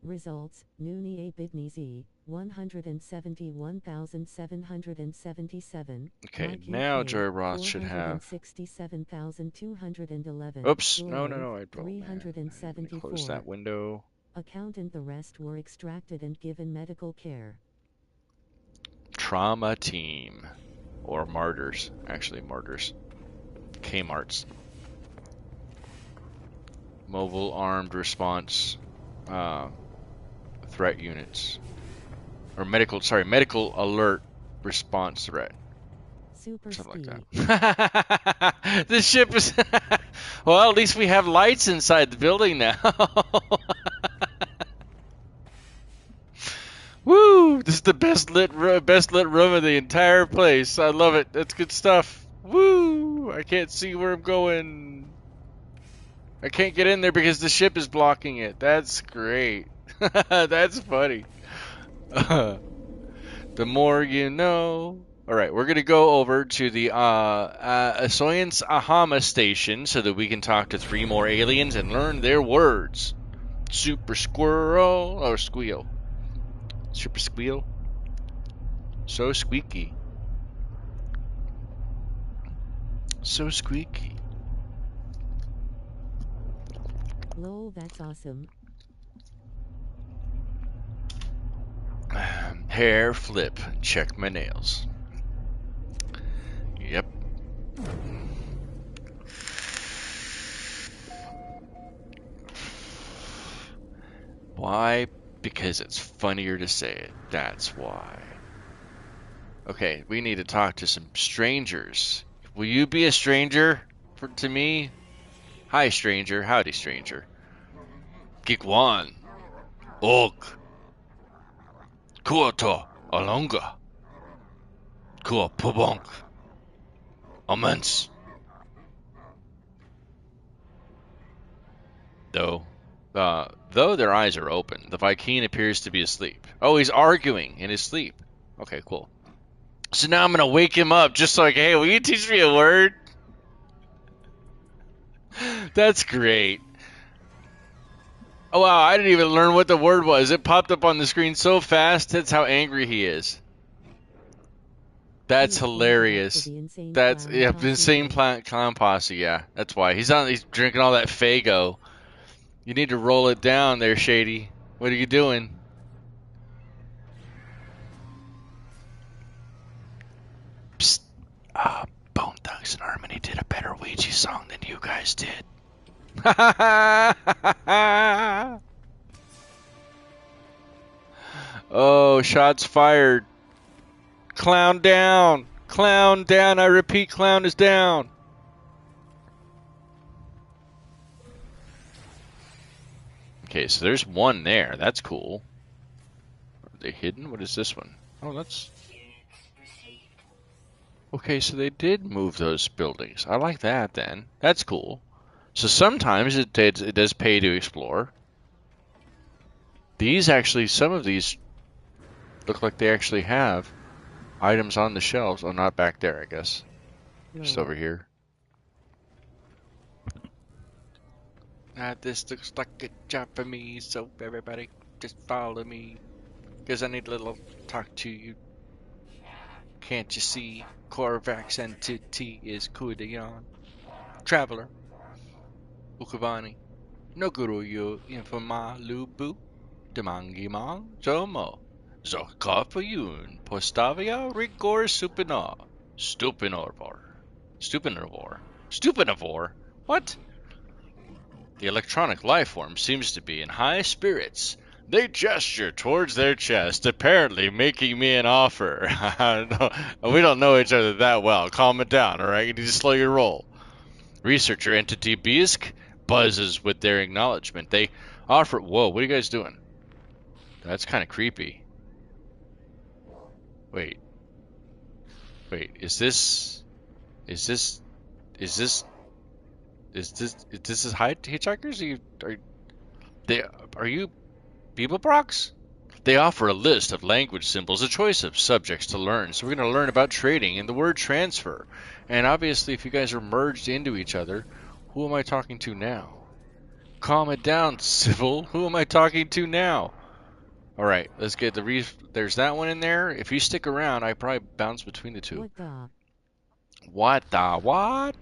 Results, Nooney Bidneezy, 171,777. Okay, Mikey now K, Joyroth should have... 467,211. Oops, Joy no, Roth, oh man. Let me close 374. that window. Account and the rest were extracted and given medical care. Trauma team. Or martyrs. Actually, martyrs. Kmarts. Mobile armed response threat units. Or medical alert response threat. Super Something speed. like that. This ship is... Well, at least we have lights inside the building now. Woo! This is the best lit room of the entire place. I love it. That's good stuff. Woo! I can't see where I'm going. I can't get in there because the ship is blocking it. That's great. That's funny. The more you know. All right, we're gonna go over to the Asoyance Ahama station so that we can talk to 3 more aliens and learn their words. Super squirrel or squeal. Super squeal. So squeaky. So squeaky. Lol, that's awesome. Hair flip. Check my nails. Yep. Why? Because it's funnier to say it. That's why. Okay, we need to talk to some strangers. Will you be a stranger to me? Hi, stranger. Howdy, stranger. Gigwan. Og. Kuoto. Alonga. Kua Pubonk. Immense. Though their eyes are open, the Viking appears to be asleep. Oh, he's arguing in his sleep. Okay, cool. So now I'm gonna wake him up just like, hey, will you teach me a word? That's great. Oh wow, I didn't even learn what the word was. It popped up on the screen so fast. That's how angry he is. He That's is bundled up for hilarious. the insane That's clown yeah, posse insane raid. clown posse. Yeah, that's why he's on. He's drinking all that Fago. You need to roll it down there, Shady. What are you doing? Psst. Bone Thugs and Harmony did a better Ouija song than you guys did. Oh, shots fired. Clown down. Clown down. I repeat, clown is down. Okay, so there's one there. That's cool. Are they hidden? What is this one? Oh, that's... Okay, so they did move those buildings. I like that then. That's cool. So sometimes it does pay to explore. These actually, some of these look like they actually have items on the shelves. Oh, not back there, I guess. Just Lol. over here. This looks like a job for me, so everybody just follow me. Because I need a little talk to you. Can't you see? Corvax entity is Kudayan. Traveler. Ukavani. Noguruyo infama lubu. Demangimang Zomo. Zokafayun. Postavia rigor supinor. Stupinorvor. Stupinorvor. Stupinovor? What? The electronic life form seems to be in high spirits. They gesture towards their chest, apparently making me an offer. We don't know each other that well. Calm it down, alright? You need to slow your roll. Researcher entity Bisk buzzes with their acknowledgement. They offer. Whoa, what are you guys doing? That's kind of creepy. Wait. Wait, is this. Is this. Is this. Is this hitchhikers? Are you Bibelbrox? They offer a list of language symbols, a choice of subjects to learn. So we're going to learn about trading and the word transfer. And obviously, if you guys are merged into each other, who am I talking to now? Calm it down, Sybil. Who am I talking to now? All right, let's get the There's that one in there. If you stick around, I probably bounce between the two. What the? What the what?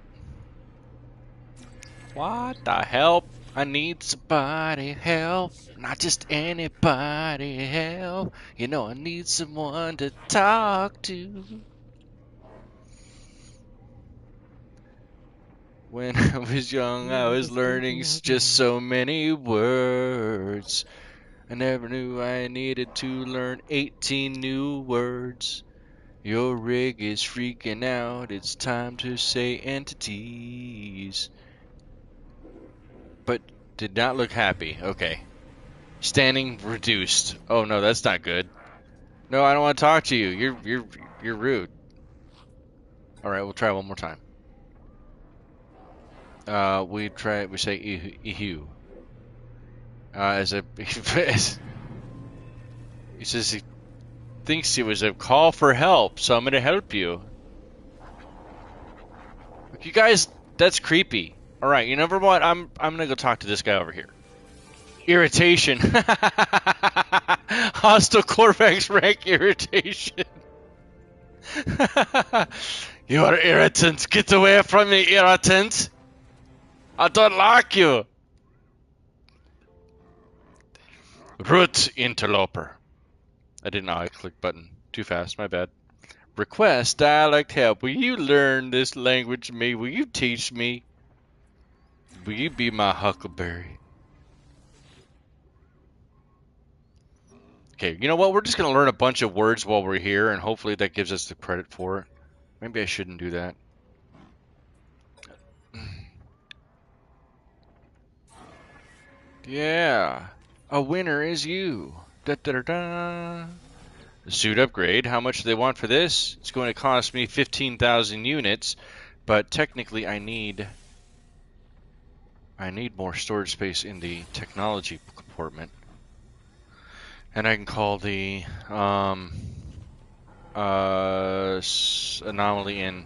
What the help? I need somebody help. Not just anybody help. You know I need someone to talk to. When I was young, You're I like was a learning speaking out just loud. so many words. I never knew I needed to learn 18 new words. Your rig is freaking out. It's time to say entities. But did not look happy. Okay. Standing reduced. Oh no, that's not good. No, I don't want to talk to you. You're rude. All right, we'll try one more time. We say ihu. As a he says he thinks it was a call for help, so I'm gonna help you. You guys, that's creepy. All right, you know what? I'm gonna go talk to this guy over here. Irritation. Hostile Corvax rank irritation. You are irritant. Get away from me, irritant. I don't like you. Root interloper. I didn't know I clicked button. Too fast, my bad. Request dialect help. Will you learn this language to me? Will you teach me? Will you be my huckleberry? Okay, you know what? We're just going to learn a bunch of words while we're here, and hopefully that gives us the credit for it. Maybe I shouldn't do that. Yeah. A winner is you. Da da da da. Suit upgrade. How much do they want for this? It's going to cost me 15,000 units, but technically I need more storage space in the technology compartment. And I can call the anomaly in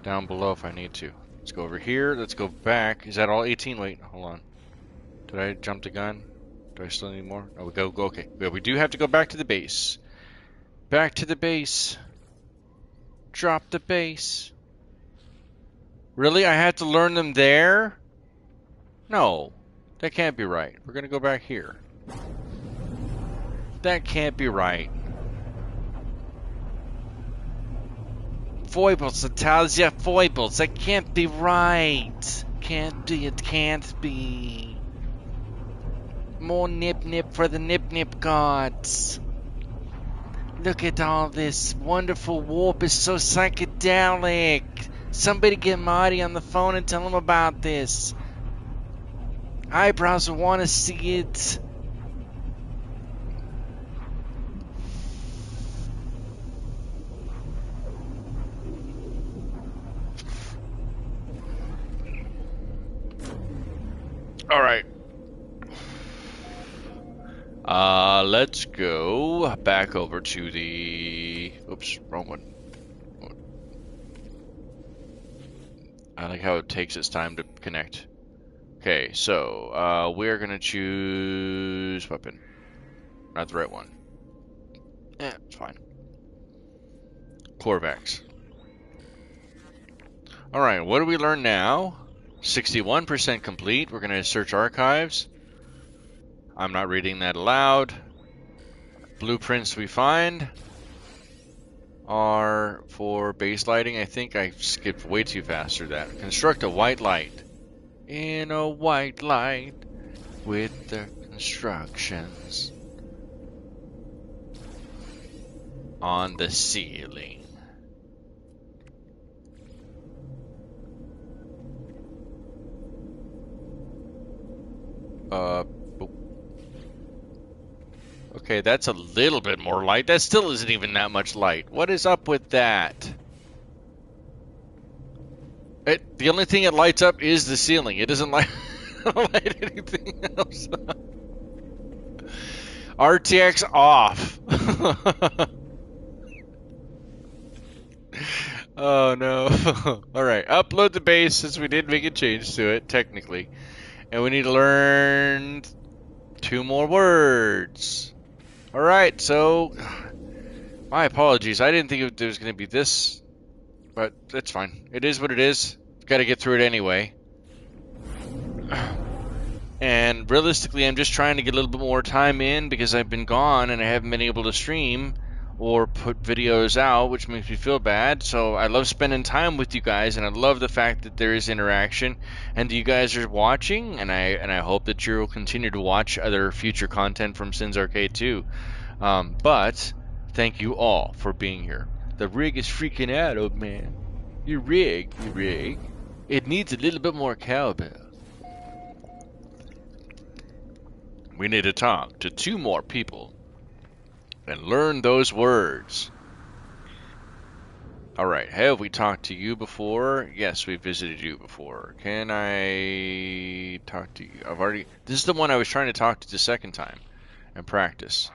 down below if I need to. Let's go over here. Let's go back. Is that all 18? Wait, hold on. Did I jump the gun? Do I still need more? Oh, we go. Okay. Yeah, we do have to go back to the base. Back to the base. Drop the base. Really? I had to learn them there? No. That can't be right. We're gonna go back here. That can't be right. Foibles, Italia foibles. That can't be right. Can't be. It can't be. More nip nip for the nip nip gods. Look at all this wonderful warp. It's so psychedelic. Somebody get Marty on the phone and tell him about this. Eyebrows want to see it. All right. Let's go back over to the... Oops, wrong one. I like how it takes its time to connect. Okay, so we're gonna choose weapon. Not the right one. Eh, it's fine. Corvax. Alright, what do we learn now? 61% complete. We're gonna search archives. I'm not reading that aloud. Blueprints we find are for base lighting. I think I skipped way too fast through that. Construct a white light. In a white light with the constructions on the ceiling. Okay, that's a little bit more light. That still isn't even that much light. What is up with that? The only thing it lights up is the ceiling. It doesn't light, light anything else up. RTX off. Oh no. Alright, upload the base since we did make a change to it, technically. And we need to learn 2 more words. Alright, so... My apologies. I didn't think there was going to be this. But that's fine. It is what it is. Got to get through it anyway. And realistically, I'm just trying to get a little bit more time in because I've been gone and I haven't been able to stream or put videos out, which makes me feel bad. So I love spending time with you guys, and I love the fact that there is interaction and you guys are watching, and I hope that you'll continue to watch other future content from Sins Arcade too. But thank you all for being here. The rig is freaking out, old man. Your rig. It needs a little bit more cowbell. We need to talk to 2 more people and learn those words. Alright, have we talked to you before? Yes, we visited you before. Can I talk to you? This is the one I was trying to talk to the second time and practice.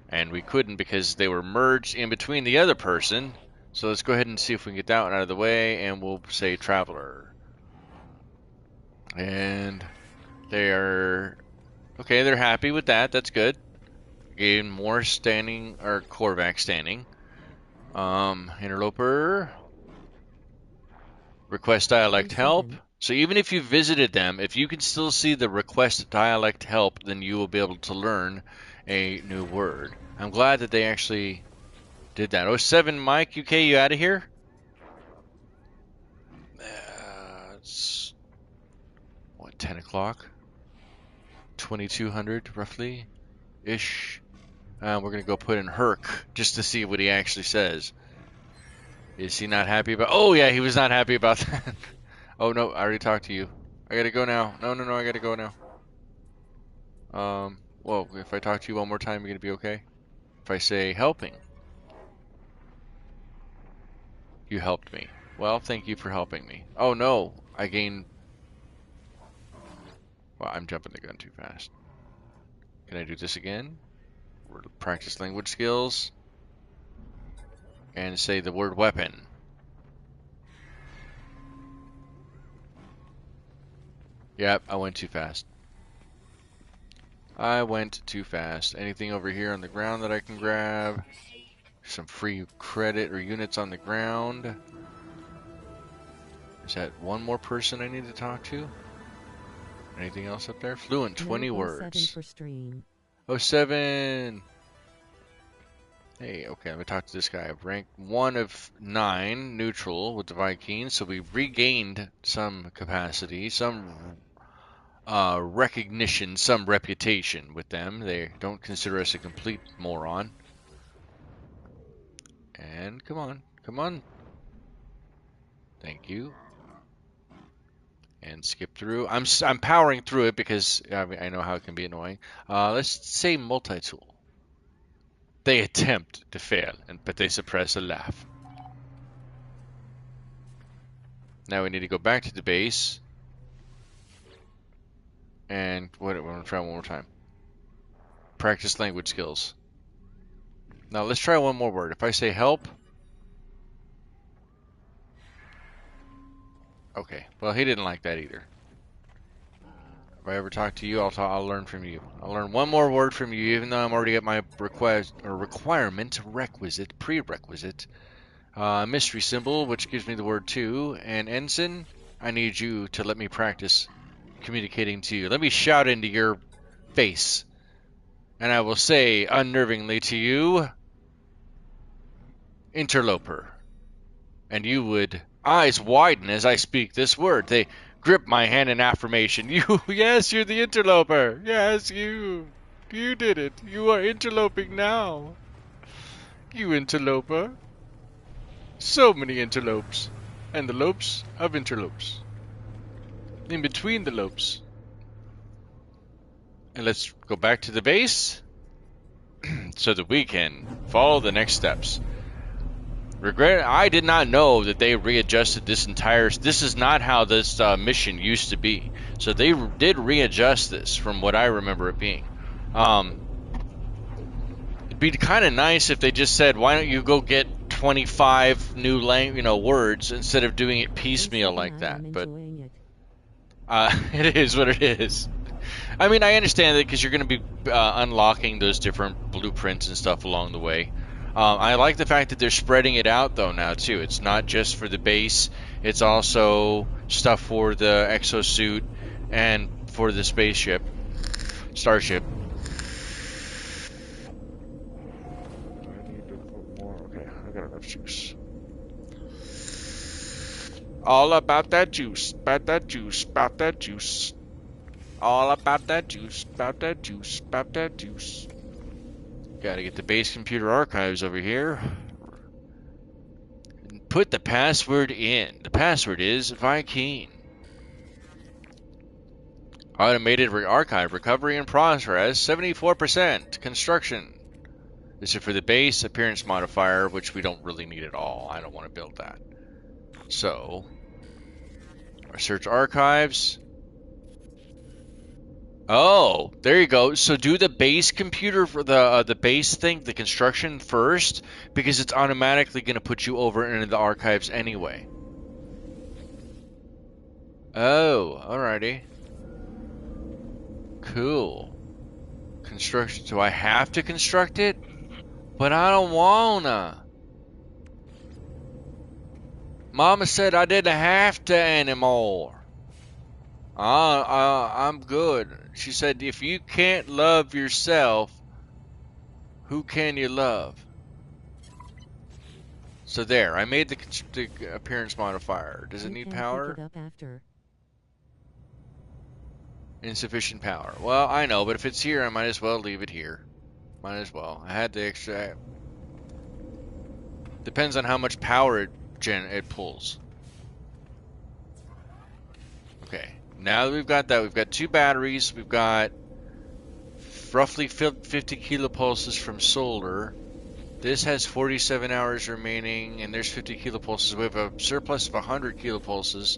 And we couldn't because they were merged in between the other person. So let's go ahead and see if we can get that one out of the way, and we'll say traveler. And they are... Okay, they're happy with that. That's good. Gain more standing, or Korvac standing. Interloper. Request dialect help. So even if you visited them, if you can still see the request dialect help, then you will be able to learn a new word. I'm glad that they actually did that. 07 Mike, UK, you out of here? It's what, 10 o'clock? 2200 roughly ish. We're gonna go put in Herc just to see what he actually says. Is he not happy about? Oh yeah, he was not happy about that. Oh no, I already talked to you. I gotta go now. No, I gotta go now. Well, if I talk to you one more time, you're gonna be okay. If I say helping, you helped me. Well, thank you for helping me. Oh no, I gained. Well, I'm jumping the gun too fast. Can I do this again? Practice language skills. And say the word weapon. Yep, I went too fast. I went too fast. Anything over here on the ground that I can grab? Some free credit or units on the ground. Is that one more person I need to talk to? Anything else up there? Fluent, 20 Note 07 words. for stream. Oh, 07! Hey, okay, let me talk to this guy. Rank 1 of 9, neutral with the Vikings, so we regained some capacity, some recognition, some reputation with them. They don't consider us a complete moron. And come on, come on. Thank you. And skip through. I'm powering through it because I know how it can be annoying. Let's say multi-tool. They attempt to fail, but they suppress a laugh. Now we need to go back to the base. And we're going to try one more time. Practice language skills. Now let's try one more word. If I say help. Okay, well he didn't like that either. If I ever talk to you, I'll learn from you. I'll learn one more word from you, even though I'm already at my prerequisite. Mystery symbol, which gives me the word to, and ensign. I need you to let me practice communicating to you. Let me shout into your face, and I will say unnervingly to you, interloper. And you would eyes widen as I speak this word. They grip my hand in affirmation. You, yes, you're the interloper. Yes, you did it. You are interloping now. You interloper. So many interlopes. And the lopes of interlopes. In between the lopes. And let's go back to the base so that we can follow the next steps. I did not know that they readjusted this entire. This is not how this mission used to be. So they did readjust this from what I remember it being. It'd be kind of nice if they just said, "Why don't you go get 25 new words instead of doing it piecemeal like that?" But it is what it is. I mean, I understand that because you're going to be unlocking those different blueprints and stuff along the way. I like the fact that they're spreading it out, though, now, too. It's not just for the base. It's also stuff for the exosuit and for the starship. Do I need to put more? Okay, I got enough juice. All about that juice, about that juice, about that juice. All about that juice, about that juice, about that juice. Gotta get the base computer archives over here. Put the password in. The password is Viking. Automated archive recovery in progress, 74%. Construction. This is for the base appearance modifier, which we don't really need at all. I don't want to build that. So, search archives. Oh, there you go. So do the base computer for the base thing, the construction first, because it's automatically going to put you over into the archives anyway. Oh, alrighty. Cool. Construction. Do I have to construct it? But I don't wanna. Mama said I didn't have to anymore. I'm good. She said, if you can't love yourself, who can you love? So there, I made the appearance modifier. Does it need power? Pick it up after. Insufficient power. Well, I know, but if it's here, I might as well leave it here. Might as well. I had the extra. Depends on how much power it pulls. Okay. Now that we've got that, we've got 2 batteries. We've got roughly 50 kilopulses from solar. This has 47 hours remaining, and there's 50 kilopulses. We have a surplus of 100 kilopulses,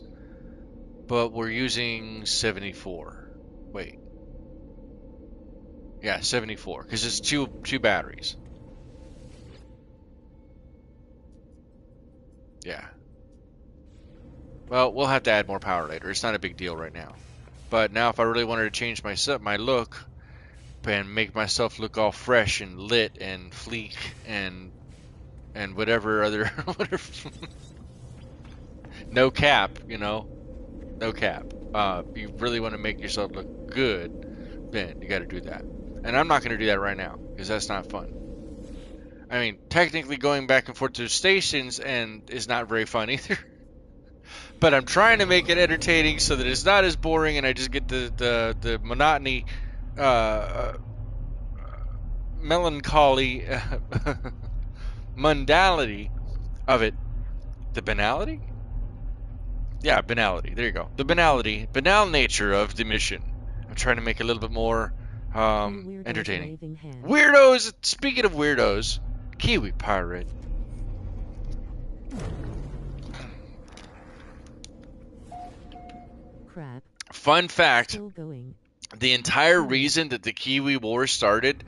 but we're using 74. Wait. Yeah, 74, because it's two batteries. Yeah. Well, we'll have to add more power later. It's not a big deal right now. But now if I really wanted to change my look, and make myself look all fresh and lit and fleek and whatever other whatever. No cap, you know, no cap. You really want to make yourself look good, then you got to do that. And I'm not going to do that right now because that's not fun. I mean, technically going back and forth to stations and is not very fun either. But I'm trying to make it entertaining so that it's not as boring and I just get the monotony, uh, melancholy mundality of it. The banality? Yeah, banality. There you go. The banal nature of the mission. I'm trying to make it a little bit more entertaining. Weirdos! Speaking of weirdos, Kiwi pirate. Crap. Fun fact, Still going. the entire reason that the Kiwi War started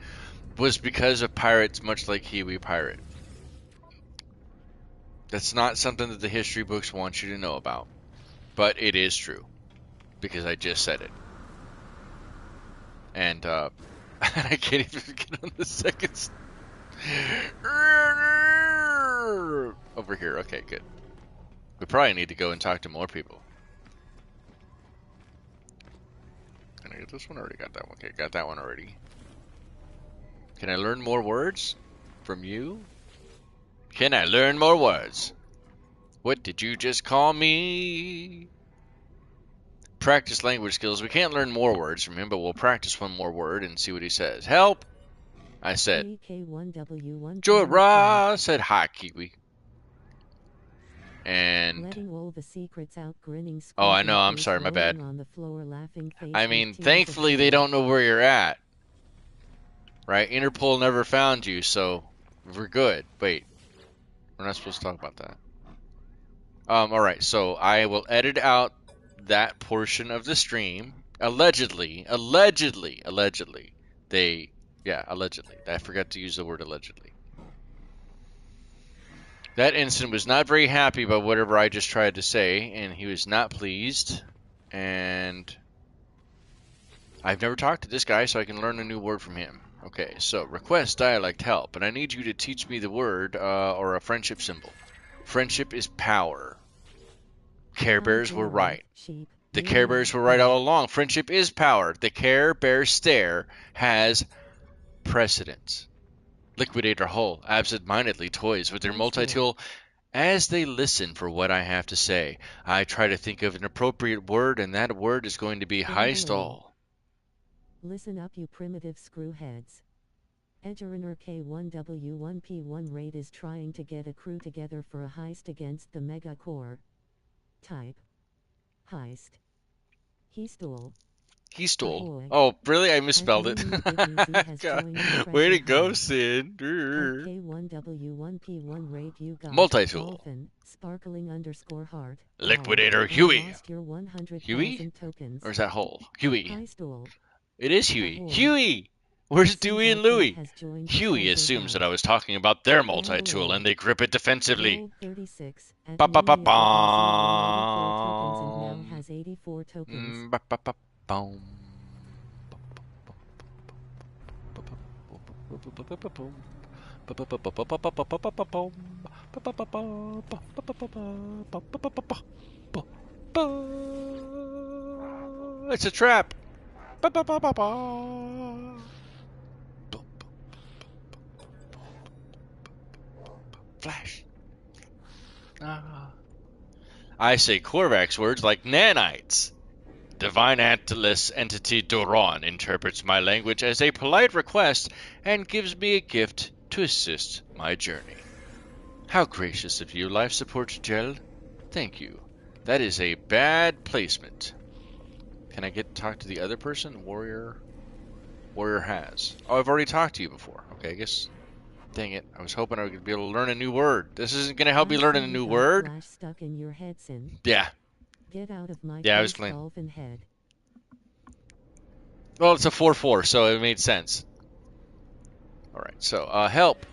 was because of pirates, much like Kiwi Pirate. That's not something that the history books want you to know about, but it is true because I just said it. And I can't even get on the second. Over here. Okay, good. We probably need to go and talk to more people. Can I get this one? Already got that one. Okay, got that one already. Can I learn more words from you? Can I learn more words? What did you just call me? Practice language skills. We can't learn more words from him, but we'll practice one more word and see what he says. Help! I said. Jorah said hi, Kiwi. And letting all the secrets out, grinning, oh, I know. I'm sorry. My bad. On the floor, laughing face I mean, thankfully they don't know where you're at. Right? Interpol never found you, so we're good. Wait. We're not supposed to talk about that. Alright, so I will edit out that portion of the stream. Allegedly. Allegedly. I forgot to use the word allegedly. That ensign was not very happy about whatever I just tried to say, and he was not pleased. And I've never talked to this guy, so I can learn a new word from him. Okay, so request dialect help, and I need you to teach me the word or a friendship symbol. Friendship is power. Care Bears were right. The Care Bears were right all along. Friendship is power. The Care Bear stare has precedence. Liquidator Hull absent-mindedly toys with their multi-tool as they listen for what I have to say. I try to think of an appropriate word, and that word is going to be high stall. Listen up, you primitive screwheads. Edgeriner K1W1P1 raid is trying to get a crew together for a heist against the Mega Core. Type. Heist. He stole. Oh, really? I misspelled it. Way to go, Sid. K1W1P1 raid you got. Multi-tool. Sparkling _ heart. Liquidator Huey. Huey? Or is that Hull? Huey. Stool. It is Huey. Huey! Where's Dewey and Louie? Huey assumes that I was talking about their multi-tool and they grip it defensively. Ba-ba-ba-bom. Ba-ba-ba-bom. It's a trap. Flash. I say Korvax words like nanites. Divine Atlas Entity Doron interprets my language as a polite request and gives me a gift to assist my journey. How gracious of you, life support gel. Thank you. That is a bad placement. Can I talk to the other person? Warrior has. Oh, I've already talked to you before. Okay, I guess. Dang it! I was hoping I would be able to learn a new word. This isn't going to help me learn a new word. Stuck in your head, Sin. Yeah. Get out of my I was playing. Head. Well, it's a 4-4, so it made sense. All right, so help.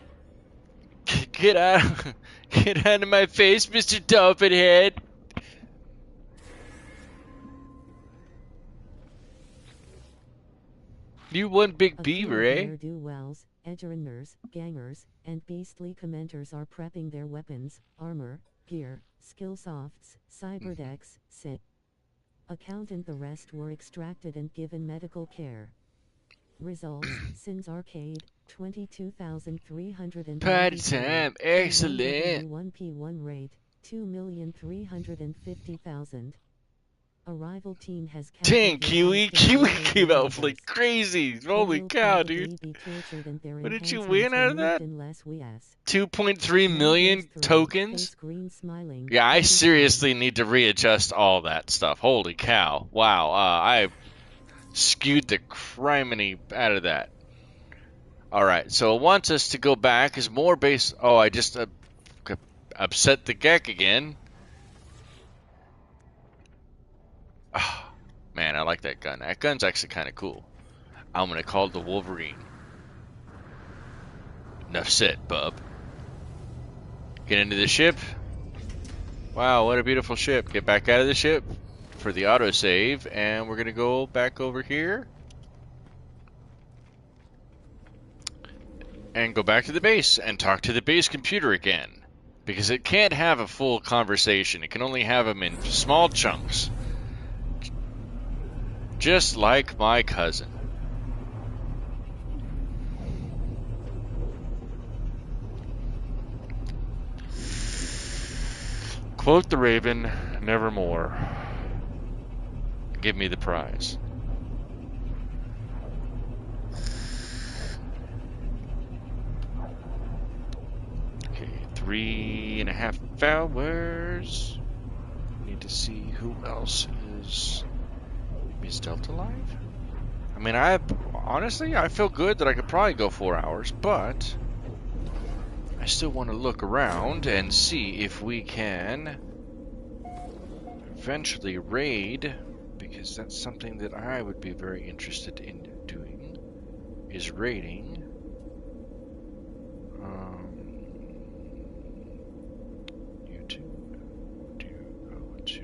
Get out of my face, Mr. Dolphin Head. You one big A crew beaver, of eh? ne'er-do-wells, edgerunners, gangers, and beastly commenters are prepping their weapons, armor, gear, skill softs, cyberdecks, sit. Accountant the rest were extracted and given medical care. Results, Sins Arcade, Party 22,393, time, excellent. P1W1P1 rate, 2,350,000. A rival team has Dang, captured your Kiwi, heist and Kiwi violating came out orders. like crazy. They Holy will cow, dude. probably be tortured and their What did you win enhancements out of removed that? unless we ask. 2.3 Numbers million 3, tokens? face green smiling, Yeah, I 37. seriously need to readjust all that stuff. Holy cow. Wow, I skewed the criminy out of that. Alright, so it wants us to go back as more base. Oh, I just upset the geck again. Oh, man, I like that gun. That gun's actually kind of cool. I'm gonna call it the Wolverine. Enough said, bub. Get into the ship. Wow, what a beautiful ship. Get back out of the ship for the autosave, and we're gonna go back over here and go back to the base and talk to the base computer again. Because it can't have a full conversation. It can only have them in small chunks. Just like my cousin. Quote the Raven, nevermore. Give me the prize. Okay, 3.5 hours. Need to see who else is. Is Delta live? I mean, honestly, I feel good that I could probably go 4 hours, but I still want to look around and see if we can eventually raid, because that's something that I would be very interested in doing, is raiding. YouTube, do go to...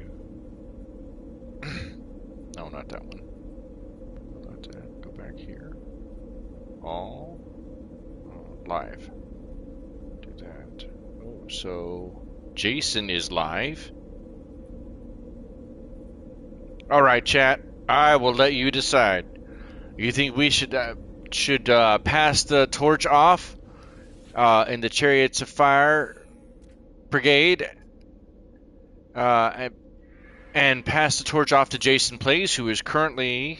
no, not that one. Not that. Go back here. All live. Do that. Oh, so Jason is live. All right, chat. I will let you decide. You think we should pass the torch off in the Chariots of Fire Brigade and pass the torch off to Jason Plays, who is currently...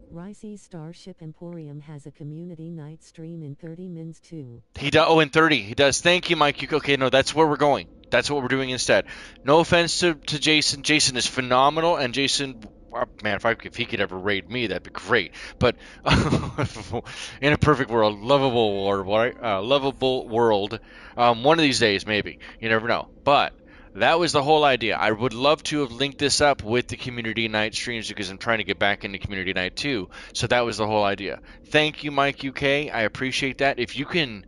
Ricey's Starship Emporium has a community night stream in 30 minutes too. He does. Oh, in 30. He does. Thank you, Mike. Okay, no, that's where we're going. That's what we're doing instead. No offense to Jason. Jason is phenomenal, and Jason, man, if he could ever raid me, that'd be great. But in a perfect world, lovable world, one of these days, maybe. You never know. But that was the whole idea. I would love to have linked this up with the community night streams because I'm trying to get back into community night too. So that was the whole idea. Thank you, Mike UK. I appreciate that. If you can,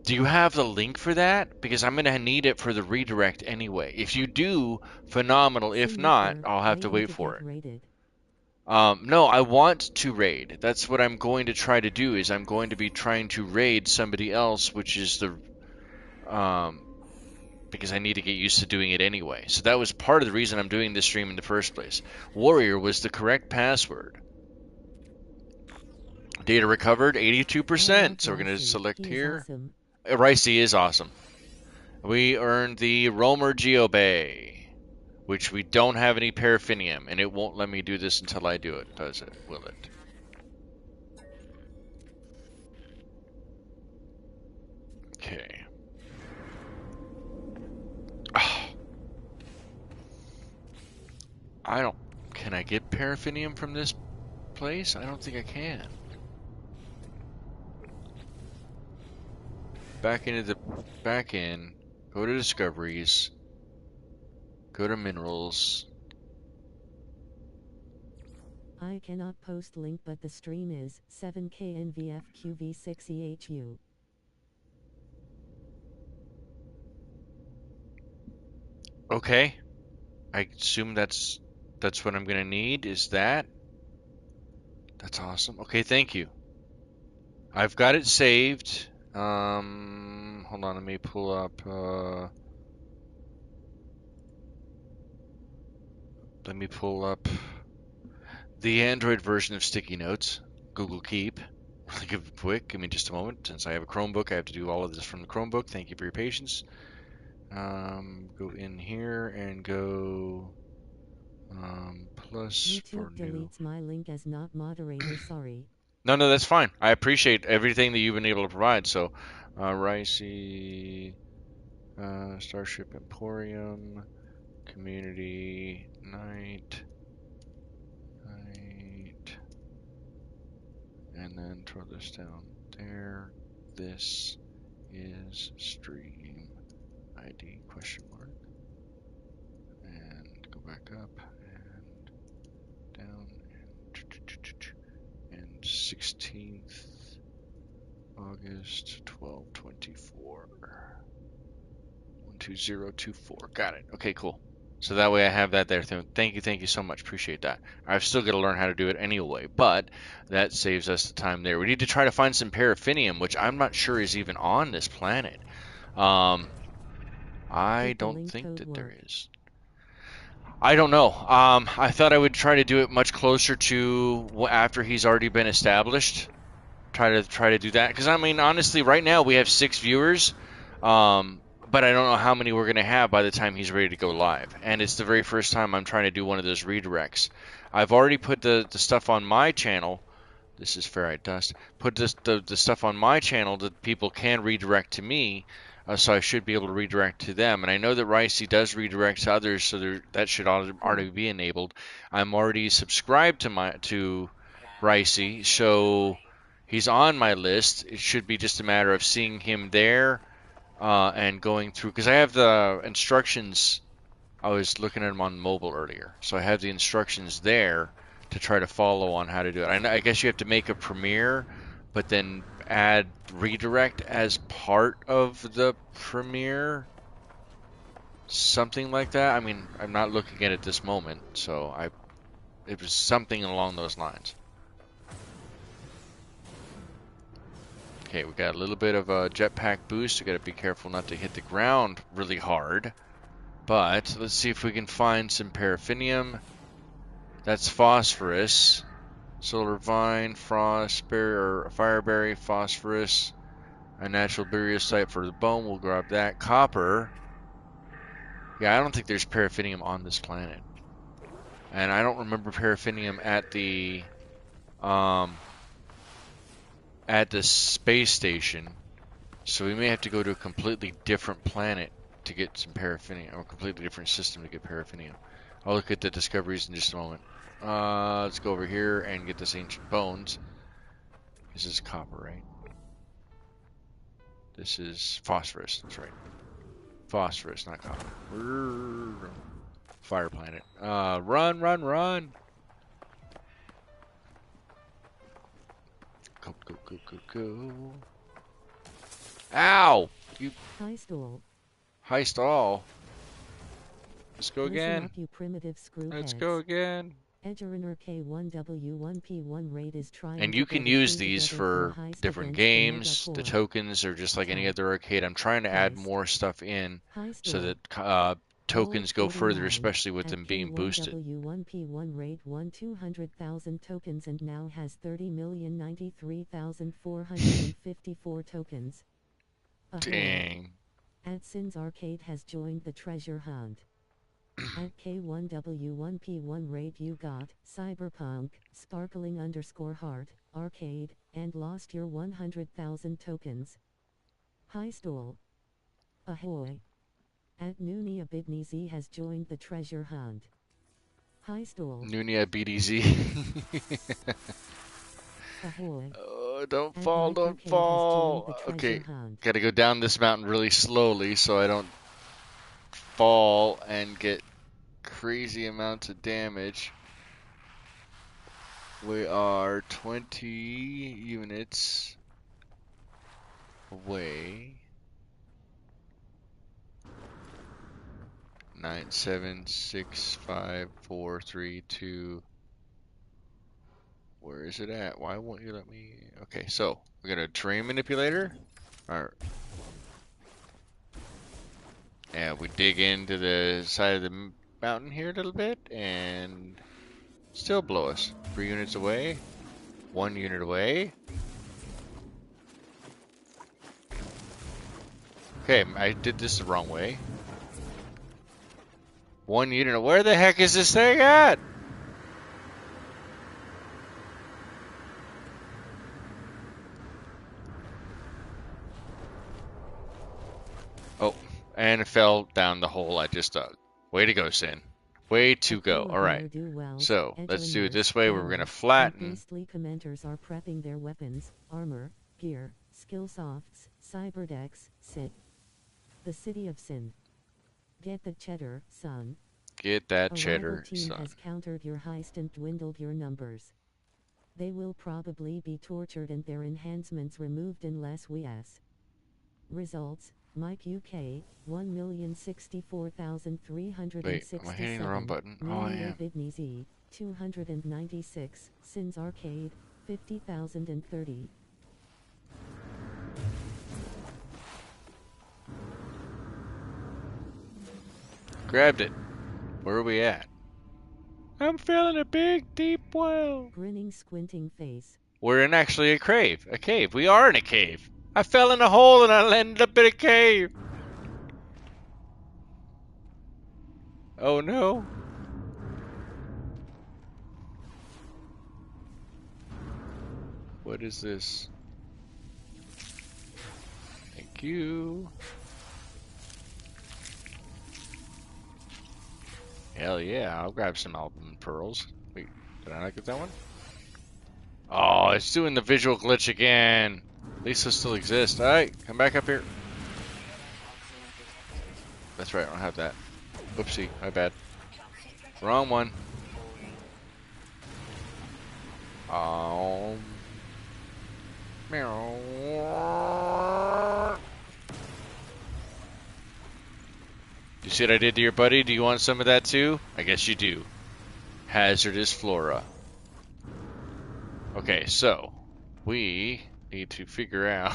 do you have the link for that? Because I'm going to need it for the redirect anyway. If you do, phenomenal. If not, I'll have to wait for it. Raided. No, I want to raid. That's what I'm going to try to do. Is I'm going to be trying to raid somebody else, which is the because I need to get used to doing it anyway. So that was part of the reason I'm doing this stream in the first place. Warrior was the correct password. Data recovered 82%. So we're going to select here. Awesome. Ricey is awesome. We earned the Romer Geobay, which we don't have any paraffinium, and it won't let me do this until I do it, does it? Will it? Okay. I don't... Can I get paraffinium from this place? I don't think I can. Back in, go to discoveries, go to minerals. I cannot post link, but the stream is 7KNVFQV6EHU. Okay. I assume that's what I'm gonna need, is that. That's awesome. Okay, thank you. I've got it saved. Hold on, let me pull up. Let me pull up the Android version of Sticky Notes, Google Keep. Really quick. Give me just a moment. Since I have a Chromebook, I have to do all of this from the Chromebook. Thank you for your patience. Go in here and go plus for YouTube new. deletes my link as not moderator, sorry. No, no, that's fine. I appreciate everything that you've been able to provide. So, Ricey, Starship Emporium, Community Night, and then throw this down there. This is stream ID question mark, and go back up and down and 16th August 12/24. 12024. Got it. Okay, cool. So that way I have that there. Thank you so much. Appreciate that. I've still got to learn how to do it anyway, but that saves us the time there. We need to try to find some paraffinium, which I'm not sure is even on this planet. Um, I Did the don't link think code that there work? is. I don't know. I thought I would try to do it much closer to after he's already been established. Try to do that because I mean honestly, right now we have 6 viewers, but I don't know how many we're gonna have by the time he's ready to go live. And it's the very first time I'm trying to do one of those redirects. I've already put the stuff on my channel. This is Ferrite Dust. Put the stuff on my channel that people can redirect to me, so I should be able to redirect to them. And I know that Ricey does redirect to others, so that should already Cool. be enabled. I'm already subscribed to Ricey, so he's on my list. It should be just a matter of seeing him there and going through because I have the instructions. I was looking at them on mobile earlier, so I have the instructions there to try to follow on how to do it. I guess you have to make a premiere, but then add redirect as part of the premiere, something like that. I mean, I'm not looking at it this moment, so it was something along those lines. Okay, we got a little bit of a jetpack boost. We got to be careful not to hit the ground really hard. But let's see if we can find some paraffinium. That's phosphorus. Solar vine, frost berry, or fireberry, phosphorus, a natural burial site for the bone. We'll grab that. Copper. Yeah, I don't think there's paraffinium on this planet, and I don't remember paraffinium um, at the space station. So we may have to go to a completely different planet to get some paraffinium, or a completely different system to get paraffinium. I'll look at the discoveries in just a moment. Let's go over here and get this ancient bones. This is copper, right? This is phosphorus. That's right. Phosphorus, not copper. Fire planet. Run, run, run. Go, go, go, go, go. Ow! You Hi stool. heist all. Let's go Listen again. up, you primitive Let's go screwheads. again. Edgerunner K1W1P1 raid is trying And to you can get a use crew these together for a for heist different against the mega games. The core. tokens are just like any Type. other arcade. I'm trying to add Heist. more stuff in Heist so duel. that Gold tokens go further, 49. especially with At them being boosted. K1W1P1 raid won 200,000 tokens and now has 30,093,454 tokens. Ahoy. Dang. AdSense Arcade has joined the treasure hunt. At K1W1P1 raid you got Cyberpunk, Sparkling Heart, Arcade, and lost your 100,000 tokens. Hi stool. Ahoy. At Noonia Bidnizi has joined the treasure hunt. Hi stool. Nunia BDZ. Ahoy. Oh, don't At fall, Mike don't Arcade has joined the fall. treasure Okay, hunt. gotta go down this mountain really slowly so I don't fall and get crazy amounts of damage. We are 20 units away. 9, 7, 6, 5, 4, 3, 2. Where is it at? Why won't you let me? Okay, so we got a terrain manipulator. Alright. And we dig into the side of the mountain here a little bit and still blow us. 3 units away. 1 unit away. Okay, I did this the wrong way. 1 unit. Where the heck is this thing at? Oh, and it fell down the hole I just dug. Way to go, Sin. Way to go. Alright. So, let's do it this way. We're going to flatten. Beastly commenters are prepping their weapons, armor, gear, skill softs, cyberdecks, Sin. The city of Sin. Get the cheddar, son. Get that A cheddar, rival team son. has countered your heist and dwindled your numbers. They will probably be tortured and their enhancements removed unless we ask. Results: Mike UK 1,064,367. Wait, am I hitting the wrong button? Oh, I am. Bidney 296. Sins Arcade 50,030. Grabbed it. Where are we at? I'm feeling a big, deep well. Grinning, squinting face. We're in actually a cave. A cave. We are in a cave. I fell in a hole and I ended up in a cave. Oh no. What is this? Thank you. Hell yeah, I'll grab some almond pearls. Wait, did I not get that one? Oh, it's doing the visual glitch again. At least it still exists. Alright, come back up here. That's right, I don't have that. Whoopsie, my bad. Wrong one. Meow. You see what I did to your buddy? Do you want some of that too? I guess you do. Hazardous flora. Okay, so we need to figure out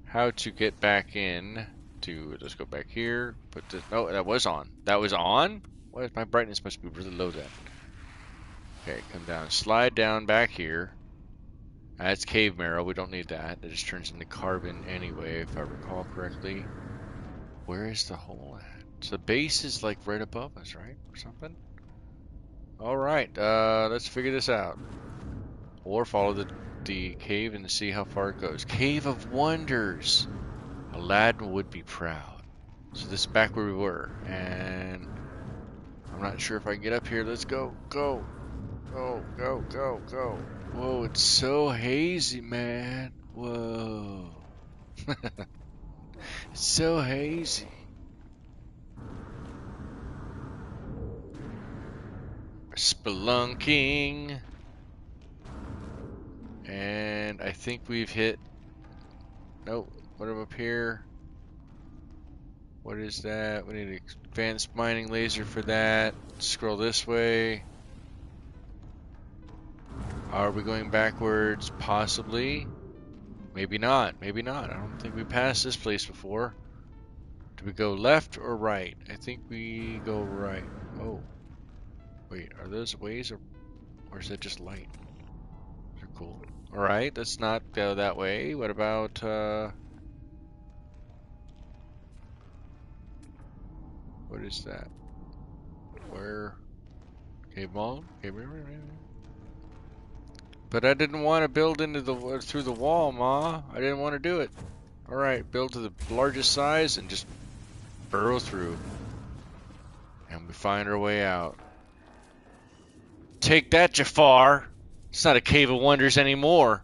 how to get back in to, let's go back here, put this, no, that was on. That was on? What, my brightness must be really low then. Okay, come down, slide down back here. That's cave marrow, we don't need that. It just turns into carbon anyway, if I recall correctly. Where is the hole at? So the base is like right above us, right? Or something? Alright, let's figure this out. Or follow the cave and see how far it goes. Cave of Wonders! Aladdin would be proud. So this is back where we were. And I'm not sure if I can get up here. Let's go. Go. Go, go, go, go. Whoa, it's so hazy, man. Whoa. It's so hazy. Spelunking. And I think we've hit... Nope. What up here? What is that? We need an advanced mining laser for that. Scroll this way. Are we going backwards? Possibly. Maybe not. Maybe not. I don't think we passed this place before. Do we go left or right? I think we go right. Oh. Wait, are those ways or is that just light? They're cool. Alright, let's not go that way. What about, what is that? Where? Cave mall? Cave... But I didn't want to build into the through the wall, Ma. I didn't want to do it. All right, build to the largest size and just burrow through. And we find our way out. Take that, Jafar. It's not a cave of wonders anymore.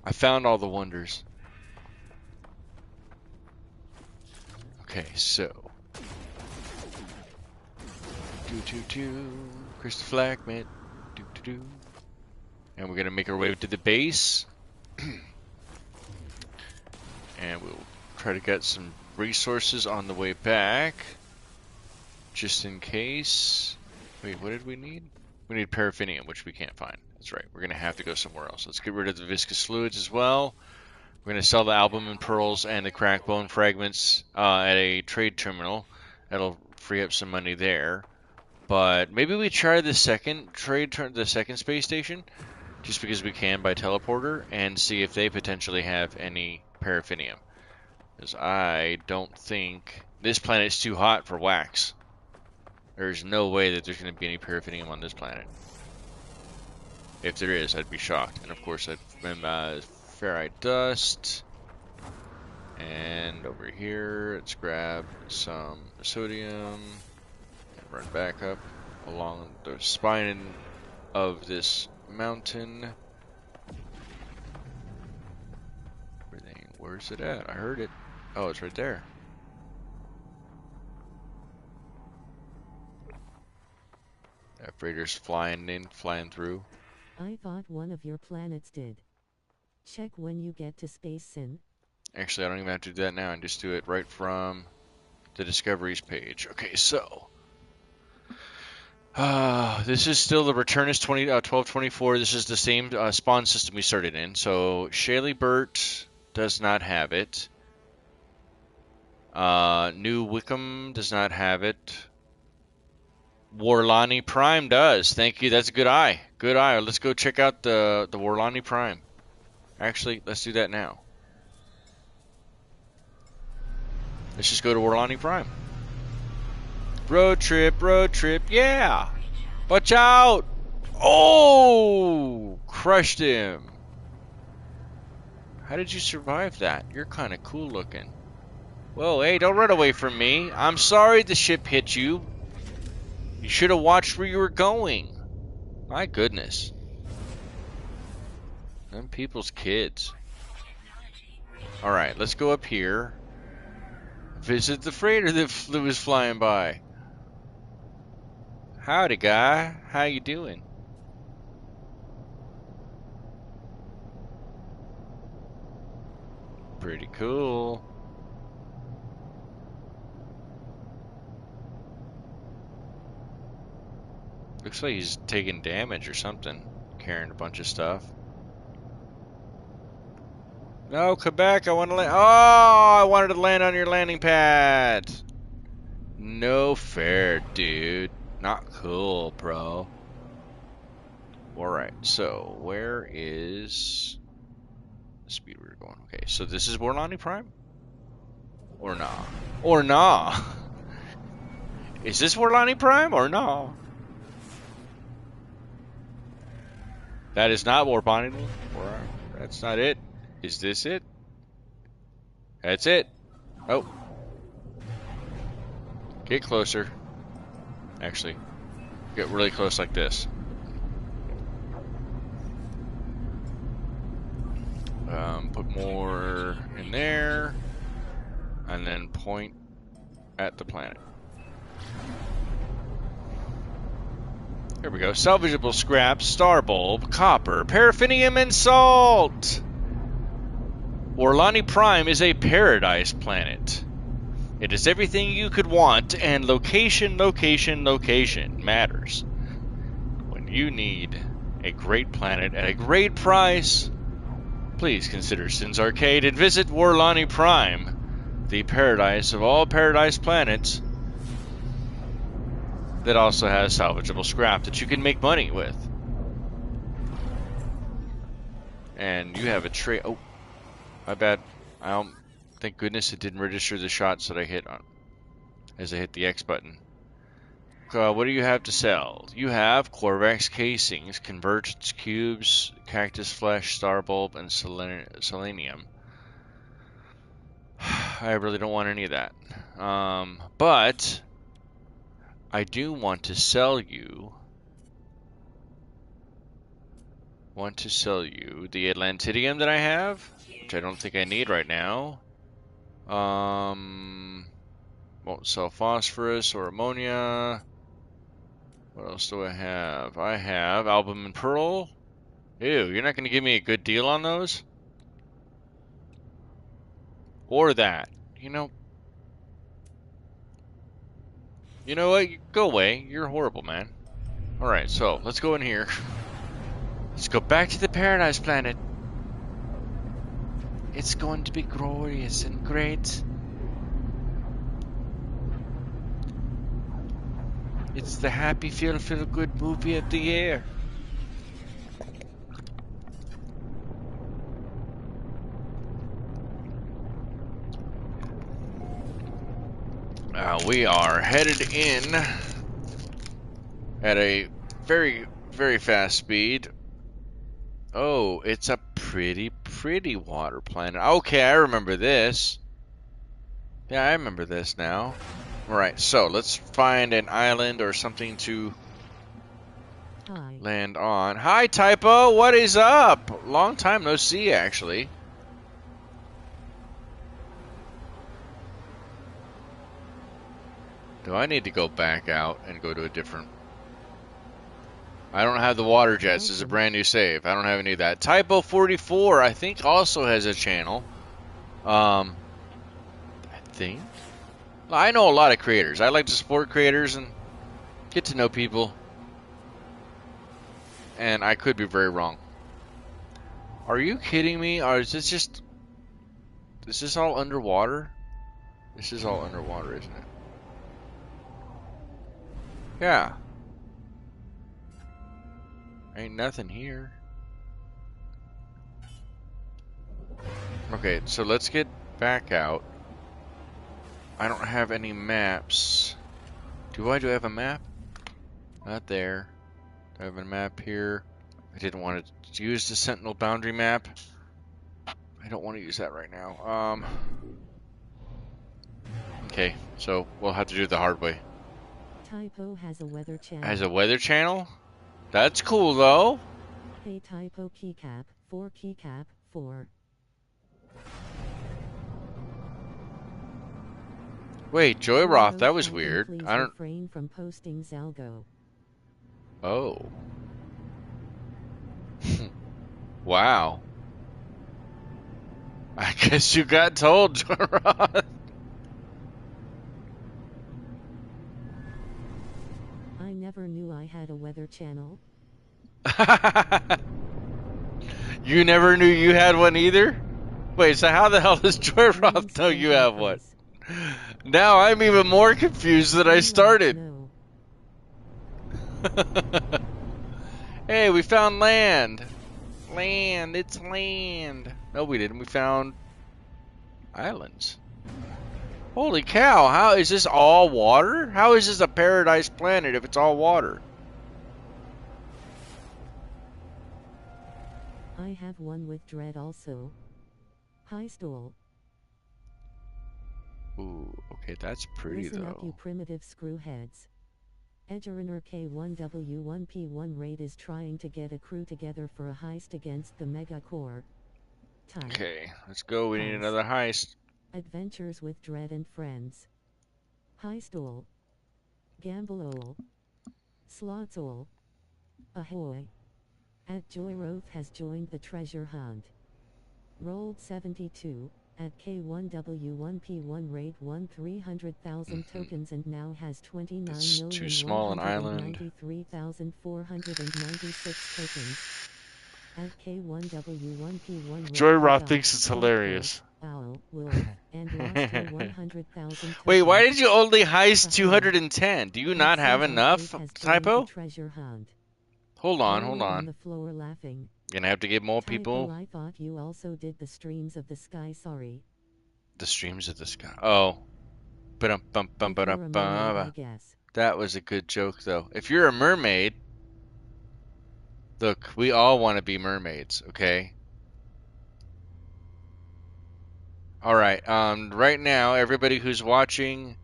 I found all the wonders. Okay, so. Crystal fragment. And we're gonna make our way to the base. And we'll try to get some resources on the way back. Just in case. Wait, what did we need? We need paraffinium, which we can't find. That's right. We're going to have to go somewhere else. Let's get rid of the viscous fluids as well. We're going to sell the albumin pearls and the crack bone fragments at a trade terminal. That'll free up some money there. But maybe we try the second the second space station, just because we can by teleporter, and see if they potentially have any paraffinium. Because I don't think this planet's too hot for wax. There's no way that there's going to be any paraffinium on this planet. If there is, I'd be shocked. And of course, I'd ferrite dust. And over here, let's grab some sodium and run back up along the spine of this mountain. Where's it at? I heard it. Oh, it's right there. That freighter's flying through. I thought one of your planets did. Check when you get to space, Sin. Actually, I don't even have to do that now. I just do it right from the discoveries page. Okay, so this is still the Returnus 1224. This is the same spawn system we started in. So Shalybert does not have it. New Wickham does not have it. Warlani Prime does. Thank you. That's a good eye. Good eye. Let's go check out the Warlani Prime. Actually, let's do that now. Let's just go to Warlani Prime. Road trip, yeah! Watch out! Oh! Crushed him. How did you survive that? You're kind of cool looking. Whoa, hey, don't run away from me. I'm sorry the ship hit you. You should have watched where you were going. My goodness. Them people's kids. Alright, let's go up here. Visit the freighter that was flying by. Howdy, guy. How you doing? Pretty cool. Looks like he's taking damage or something, carrying a bunch of stuff. No, come back. I want to land. Oh, I wanted to land on your landing pad. No fair, dude. Not cool, bro. Alright, so where is the speed we're going? Okay, so this is Warlani Prime? Or nah? Or nah? Is this Warlani Prime or nah? That is not Warlani. That's not it. Is this it? That's it. Oh. Get closer. Actually, get really close like this. Put more in there. And then point at the planet. Here we go. Salvageable scrap, star bulb, copper, paraffinium, and salt! Warlani Prime is a paradise planet. It is everything you could want, and location matters. When you need a great planet at a great price, please consider Sin's Arcade and visit Warlani Prime, the paradise of all paradise planets that also has salvageable scrap that you can make money with. And you have a tray. Oh, my bad. Thank goodness it didn't register the shots that I hit on as I hit the X button. What do you have to sell? You have Corvax casings, convergence cubes, cactus flesh, star bulb, and selenium. I really don't want any of that. But I do want to sell you the Atlantidium that I have, which I don't think I need right now. Won't sell phosphorus or ammonia. What else do I have? I have albumin pearl. Ew, you're not going to give me a good deal on those? Or that. You know what? Go away. You're horrible, man. Alright, so let's go in here. Let's go back to the Paradise Planet. It's going to be glorious and great. It's the happy, feel good movie of the year. We are headed in at a very, very fast speed. Oh, it's a pretty water planet. Okay, I remember this. Yeah, I remember this now. Alright, so let's find an island or something to land on. Hi, Typo! What is up? Long time no see, actually. Do I need to go back out and go to a different... I don't have the water jets. This is a brand new save. I don't have any of that. Typo44, I think, also has a channel. I think. I know a lot of creators. I like to support creators and get to know people. And I could be very wrong. Are you kidding me? Or is this just... Is this all underwater? This is all underwater, isn't it? Yeah. Ain't nothing here. Okay, so let's get back out. I don't have any maps. Do I have a map? Not there. Do I have a map here? I didn't want to use the Sentinel boundary map. I don't want to use that right now. Okay, so we'll have to do it the hard way. Typo has a weather channel. Has a weather channel? That's cool though. Hey Typo keycap 4. Wait, Joy Roth, that was weird. Please I don't. refrain from posting Zalgo. Oh. Wow. I guess you got told, Joy Roth. I never knew I had a weather channel. You never knew you had one either? Wait, so how the hell does Joy Roth know you have one? Now I'm even more confused than I started. Hey, we found land. Land, it's land. No, we didn't. We found islands. Holy cow, how is this all water? How is this a paradise planet if it's all water? I have one with dread also. Hi Stool. Ooh, okay, that's pretty Listen though. up, you primitive screwheads. Edgeriner K1W1P1 raid is trying to get a crew together for a heist against the Mega Core. Okay, let's go. We need another heist. Adventures with Dread and Friends. Heistol. Gambleol. Slotsol. Ahoy. At Joyroth has joined the treasure hunt. Rolled 72. At K1W1P1 raid won 300,000 tokens and now has 29,193,496 tokens. At K1W1P1 Joy Roth thinks it's hilarious. Owl, Wolf, and lost her 100,000 Wait, why tokens. did you only heist 210? Do you not have enough, Typo? Treasure hunt. Hold on. On the floor laughing. Gonna have to get more people. Typo, I thought you also did the streams of the sky. Sorry. The streams of the sky. Oh. I guess. That was a good joke, though. If you're a mermaid, look, we all want to be mermaids, okay? All right. Right now, everybody who's watching,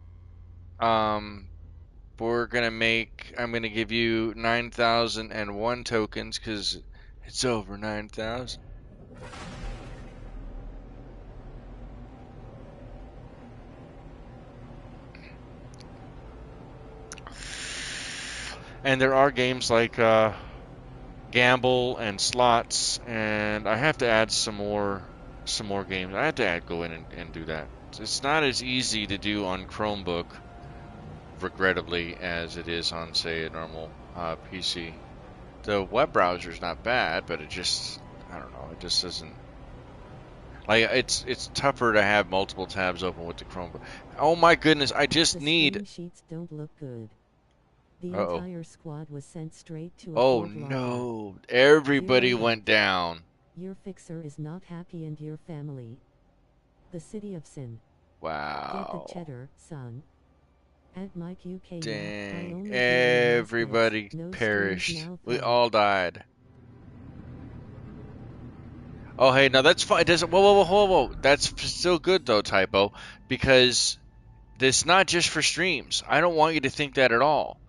we're gonna make. I'm gonna give you 9,001 tokens because it's over 9,000. And there are games like Gamble and Slots, and I have to add some more games. I have to go in and do that. It's not as easy to do on Chromebook, regrettably, as it is on, say, a normal PC. The web browser is not bad, but it just, I don't know, it just doesn't. Like it's tougher to have multiple tabs open with the Chromebook. Oh my goodness, I just The need. stream sheets don't look good. The Uh-oh. entire squad was sent straight to a Oh cold locker. no. Everybody 0 went hit. down. Your fixer is not happy and your family. The city of sin. Get the Wow. cheddar, son. At Mike UK I Dang. only do NMS bits, Everybody no streams perished. now We fun. all died. Oh hey, now that's fine. It doesn't. Whoa, whoa, whoa, whoa, whoa. That's still good though, typo, because this not just for streams. I don't want you to think that at all.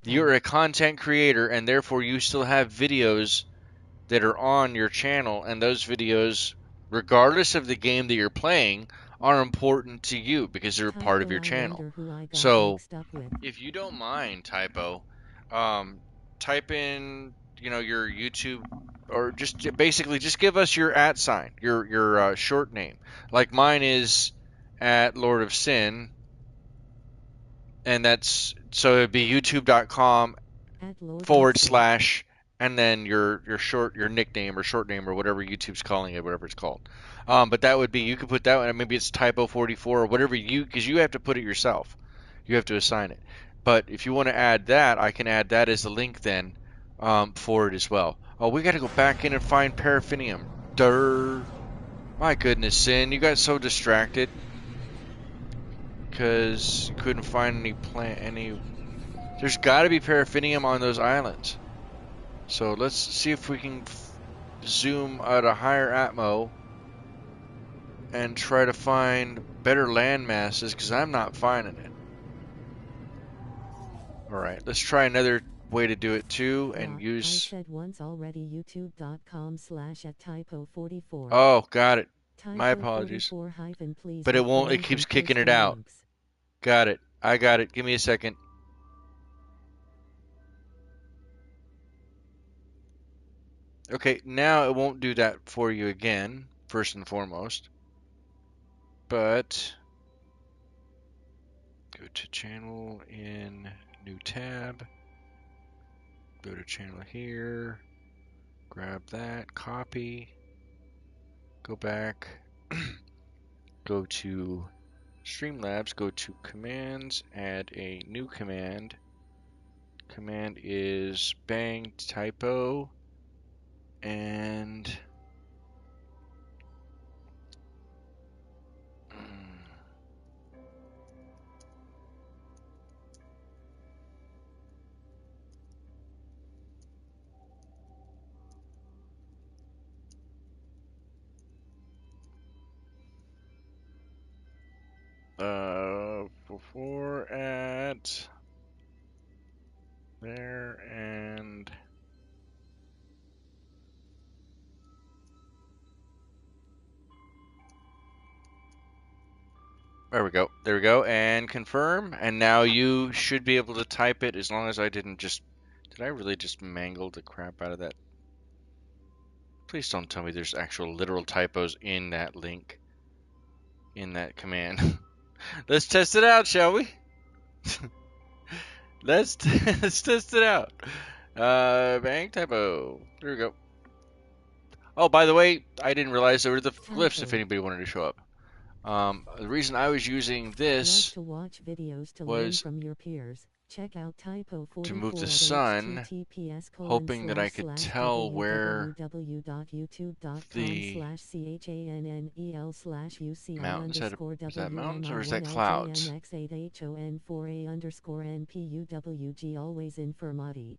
You're Wipeout. a content creator, and therefore you still have videos that are on your channel, and those videos, regardless of the game that you're playing, are important to you because they're a part of Typo your I channel. wonder who I got So, mixed up with. if you don't mind, typo, um, type in, your YouTube, or just basically just give us your @ sign, your short name. Like mine is at Lord of Sin, and that's so it'd be youtube.com At Lord of forward Sin. slash and then your nickname or short name or whatever YouTube's calling it, whatever it's called. But that would be, you could put that one, maybe it's typo 44 or whatever, because you have to put it yourself. You have to assign it. But if you want to add that, I can add that as the link then, for it as well. Oh, we got to go back in and find paraffinium. Durr. My goodness, Sin, you got so distracted because you couldn't find any. There's got to be paraffinium on those islands. So let's see if we can zoom at a higher atmo and try to find better land masses, because I'm not finding it. Alright, let's try another way to do it too and I use. said once already youtube.com/ at typo 44. Oh, got it. My Typo apologies. 44 hyphen please But it won't, it refrain keeps from kicking it posting out. links. Got it. I got it. Give me a second. Okay, now it won't do that for you again, first and foremost. But go to channel in new tab. Go to channel here. Grab that, copy. Go back. Go to Streamlabs, go to commands, add a new command. Command is bang typo and before at there and there we go. There we go. And confirm. And now you should be able to type it, as long as I didn't just. Did I really just mangle the crap out of that? Please don't tell me there's actual literal typos in that link, in that command. Let's test it out, shall we? Let's test it out. Bang typo. There we go. Oh, by the way, I didn't realize there were the glyphs if Typo. anybody wanted to show up. The reason I was using Love this to watch videos to learn was from your peers. Check out typo to move 44 the at sun, hoping that I could tell where the www.youtube.com/chanel/uci mountains had. Is that mountains or is that clouds? wmi1ljnx8hon4a_npuwg always informati.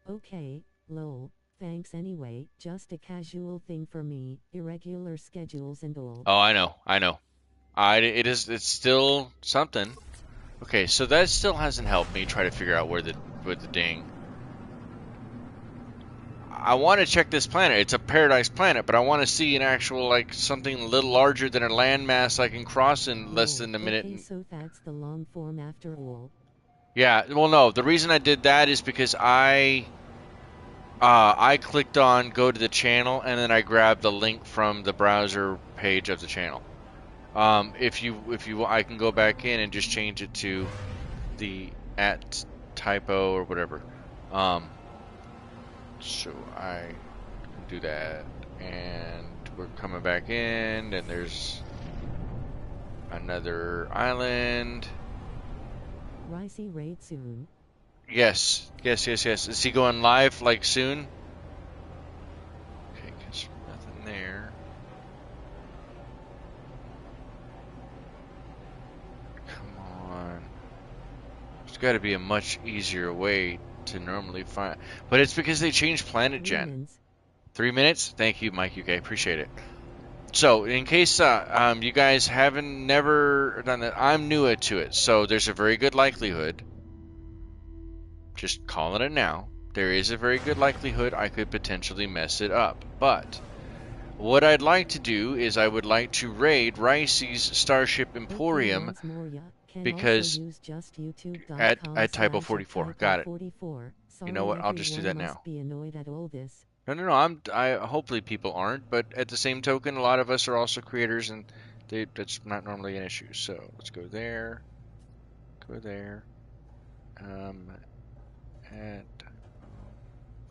Okay, lol. Thanks anyway, just a casual thing for me, irregular schedules and all. Oh, I know, I know. It's still something. Okay, so that still hasn't helped me try to figure out where the ding. I want to check this planet. It's a paradise planet, but I want to see an actual, like, something a little larger than a landmass I can cross in less than a minute. Okay, so that's the long form after all. Yeah, well, no, the reason I did that is because I clicked on go to the channel, and then I grabbed the link from the browser page of the channel. If you, I can go back in and just change it to the @ typo or whatever. Um, so I can do that, and we're coming back in, and there's another island. Ricey raid soon. Yes, yes, yes, yes. Is he going live like soon? Okay, guess nothing there. Come on. There's got to be a much easier way to normally find. But it's because they changed Planet 3 Gen. minutes. 3 minutes? Thank you, Mike UK. Appreciate it. So, in case you guys haven't never done that, I'm new to it. So, there's a very good likelihood, just calling it now, there is a very good likelihood I could potentially mess it up. But what I'd like to do is I would like to raid Ricey's Starship Emporium because at typo 44. Got it. You know what? I'll just do that now. No, no, no. Hopefully people aren't, but at the same token, a lot of us are also creators, and that's not normally an issue. So let's go there, at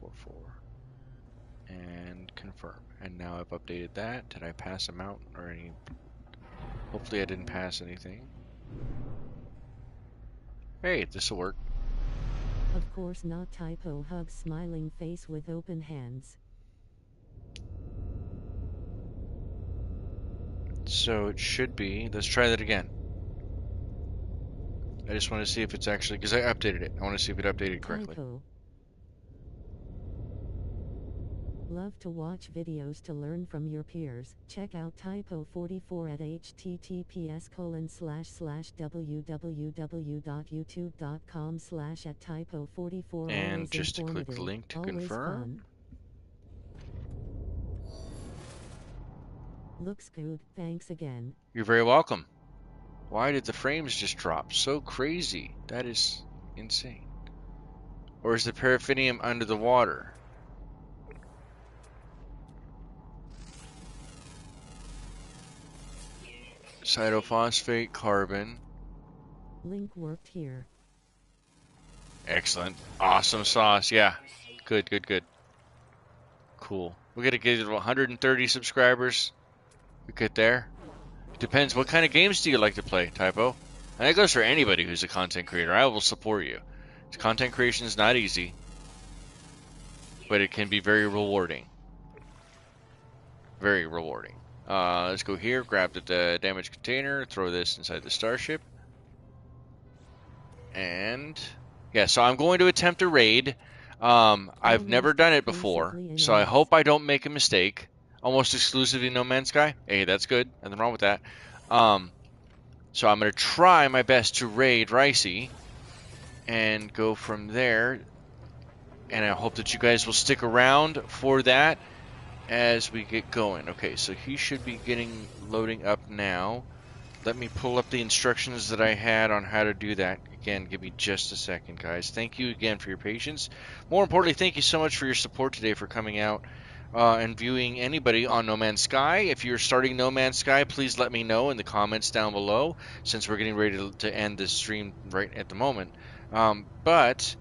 44, and confirm. And now I've updated that. Did I pass a mountain or any? Hopefully I didn't pass anything. Hey, this will work. Of course not. Typo. Hug smiling face with open hands. So it should be. Let's try that again. I just want to see if it's actually, because I updated it. I want to see if it updated correctly. Typo. Love to watch videos to learn from your peers. Check out Typo 44 at https://www.youtube.com/@typo44. And just to click the link to confirm. Looks good. Thanks again. You're very welcome. Why did the frames just drop so crazy? That is insane. Or is the paraffinium under the water? Cytophosphate, carbon. Link worked here. Excellent. Awesome sauce. Yeah. Good, good, good. Cool. We gotta get to 130 subscribers. We get there. It depends. What kind of games do you like to play, Typo? And that goes for anybody who's a content creator. I will support you. Content creation is not easy, but it can be very rewarding. Very rewarding. Let's go here, grab the damaged container, throw this inside the starship. And yeah, so I'm going to attempt a raid. I've never done it before, so I hope I don't make a mistake. Almost exclusively No Man's Sky. Hey, that's good. Nothing wrong with that. So I'm going to try my best to raid Ricey and go from there. And I hope that you guys will stick around for that as we get going. Okay, so he should be loading up now. Let me pull up the instructions that I had on how to do that. Again, give me just a second, guys. Thank you again for your patience. More importantly, thank you so much for your support today, for coming out and viewing anybody on No Man's Sky. If you're starting No Man's Sky, please let me know in the comments down below, since we're getting ready to end this stream right at the moment. But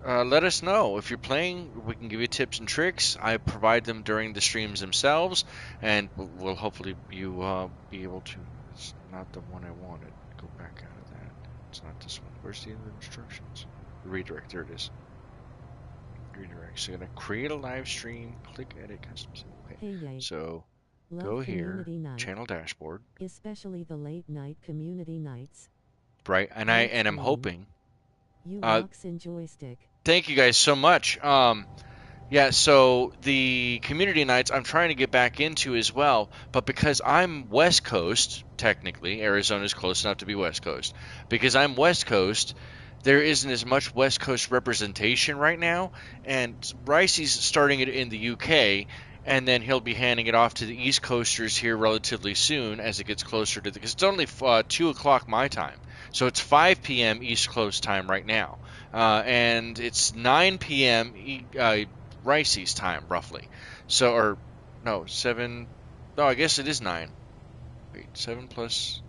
let us know if you're playing. We can give you tips and tricks. I provide them during the streams themselves, and we'll hopefully you be able to. It's not the one I wanted. Go back out of that. It's not this one. Where's the other instructions? Redirect. There it is. Redirect. So I'm gonna create a live stream. Click edit custom. Okay. Hey, so love go here. night. Channel dashboard. Especially the late night community nights. Right. And I'm hoping. You rocks in joystick. Thank you guys so much. Yeah, so the community nights I'm trying to get back into as well, but because I'm West Coast, technically, Arizona's close enough to be West Coast. Because I'm West Coast, there isn't as much West Coast representation right now, and Ricey's starting it in the UK, and then he'll be handing it off to the East Coasters here relatively soon as it gets closer to because it's only 2 o'clock my time. So it's 5 p.m. East Coast time right now. And it's 9 p.m. Ricey's time, roughly. So, or, no, 7, no, I guess it is 9. Wait, 7 plus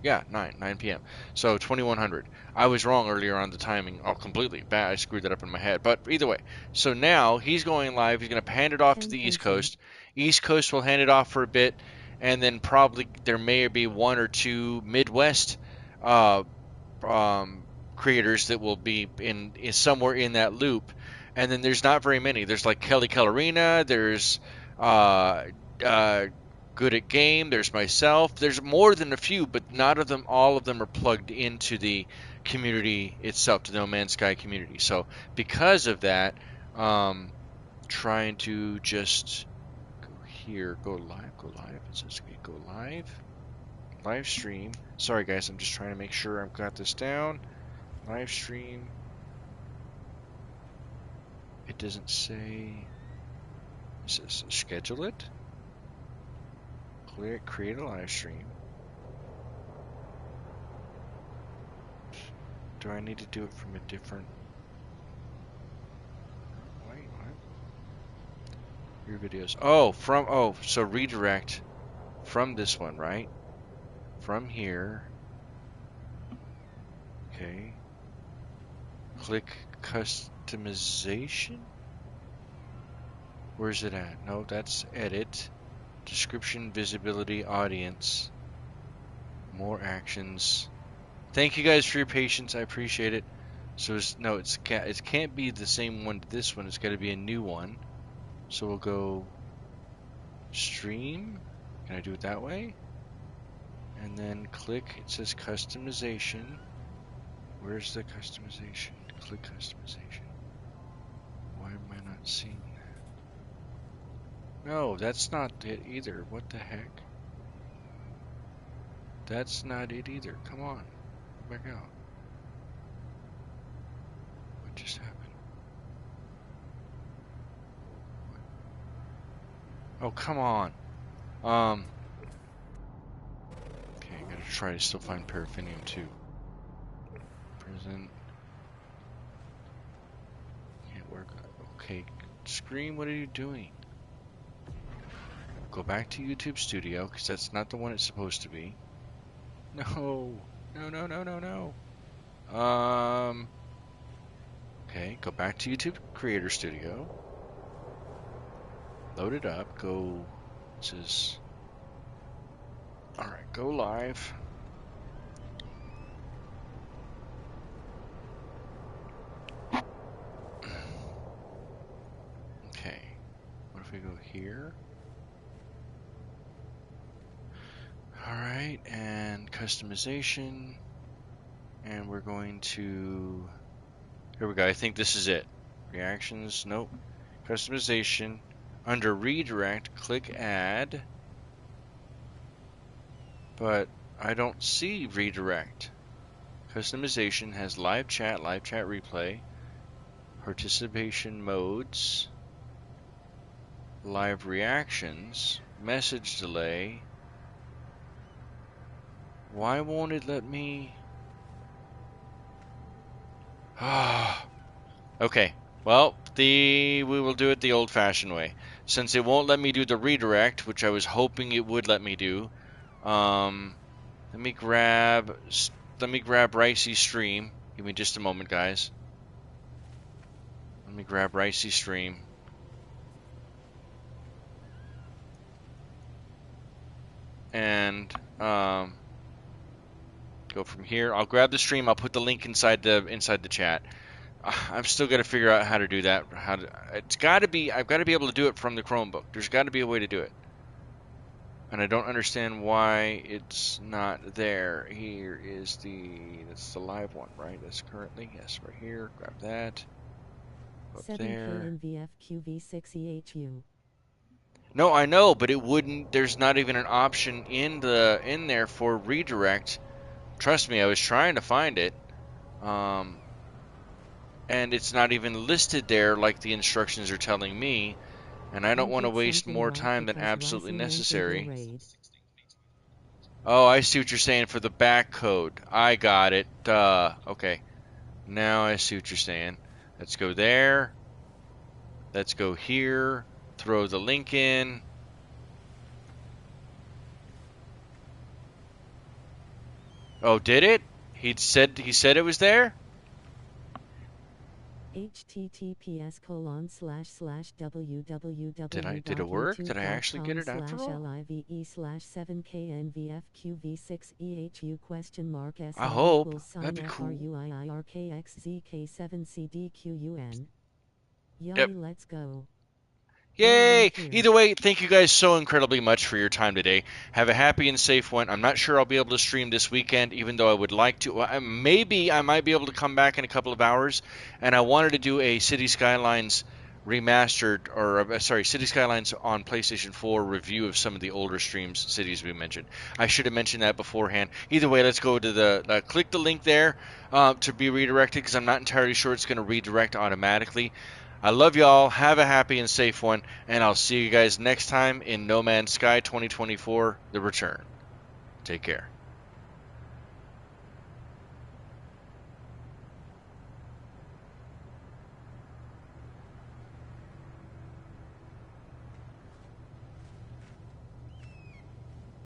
Yeah, 9 p.m. So 2100. I was wrong earlier on the timing. Oh, completely bad. I screwed that up in my head. But either way, so now he's going live. He's going to hand it off to the East 10:30. Coast. East Coast will hand it off for a bit, and then probably there may be one or two Midwest uh, creators that will be in somewhere in that loop. And then there's not very many. There's like Kelly Kellerina. There's uh, uh, Good at Game. There's myself. There's more than a few, but not of them. All of them are plugged into the community itself, to the No Man's Sky community. So because of that, trying to just go here, go live, go live. It says okay, go live stream. Sorry guys, I'm just trying to make sure I've got this down. Live stream. It doesn't say. It says schedule it. Create a live stream. Do I need to do it from a different? Wait, what? Your videos. So redirect from this one, right? From here. Okay. Click customization. Where's it at? No, that's edit. Description, visibility, audience. More actions. Thank you guys for your patience. I appreciate it. So it can't be the same one to this one. It's got to be a new one. So we'll go stream. Can I do it that way? And then click. It says customization. Where's the customization? Click customization. Why am I not seeing that? No, that's not it either. What the heck? That's not it either. Come on. Go back out. What just happened? Oh, come on. Okay, I gotta try to still find Paraffinium too. Present. Can't work. Okay, Scream, what are you doing? Go back to YouTube Studio, because that's not the one it's supposed to be. No. No, no, no, no, no. Okay, go back to YouTube Creator Studio. Load it up. Go. This is. Alright, go live. Okay. What if we go here? Alright, and customization. And we're going to. Here we go. I think this is it. Reactions. Nope. Customization. Under redirect, click add. But I don't see redirect. Customization has live chat replay, participation modes, live reactions, message delay. Why won't it let me? Okay. Well, we will do it the old-fashioned way. Since it won't let me do the redirect, which I was hoping it would let me do, let me grab Ricey's stream. Give me just a moment, guys. Let me grab Ricey's stream. And go from here. I'll grab the stream. I'll put the link inside the chat. I'm still gonna figure out how to do that. It's got to be. I've got to be able to do it from the Chromebook. There's got to be a way to do it. And I don't understand why it's not there. Here is that's the live one, right? That's currently, yes, right here. Grab that. Up 7K there. in VFQV6EHU. No, I know, but it wouldn't. There's not even an option in there for redirect. Trust me, I was trying to find it. And it's not even listed there like the instructions are telling me. And I don't You want to did waste something more right time than because absolutely Rising entered your necessary. raid. Oh, I see what you're saying for the back code. I got it. Duh. Okay. Now I see what you're saying. Let's go there. Let's go here. Throw the link in. Oh, did it? He said it was there? Did it work? Did I actually get it after all? live/live/7knvfqv6ehu question mark I si hope. equals That'd sign be f cool. ruiirkxzk7cdqun. Yep. Yummy, let's go. Yay! Link here. Either way, thank you guys so incredibly much for your time today. Have a happy and safe one. I'm not sure I'll be able to stream this weekend, even though I would like to. Maybe I might be able to come back in a couple of hours. And I wanted to do a City Skylines remastered, or sorry, City Skylines on PlayStation 4 review of some of the older streams, cities we mentioned. I should have mentioned that beforehand. Either way, let's go to click the link there to be redirected because I'm not entirely sure it's going to redirect automatically. I love y'all. Have a happy and safe one, and I'll see you guys next time in No Man's Sky 2024 The Return. Take care.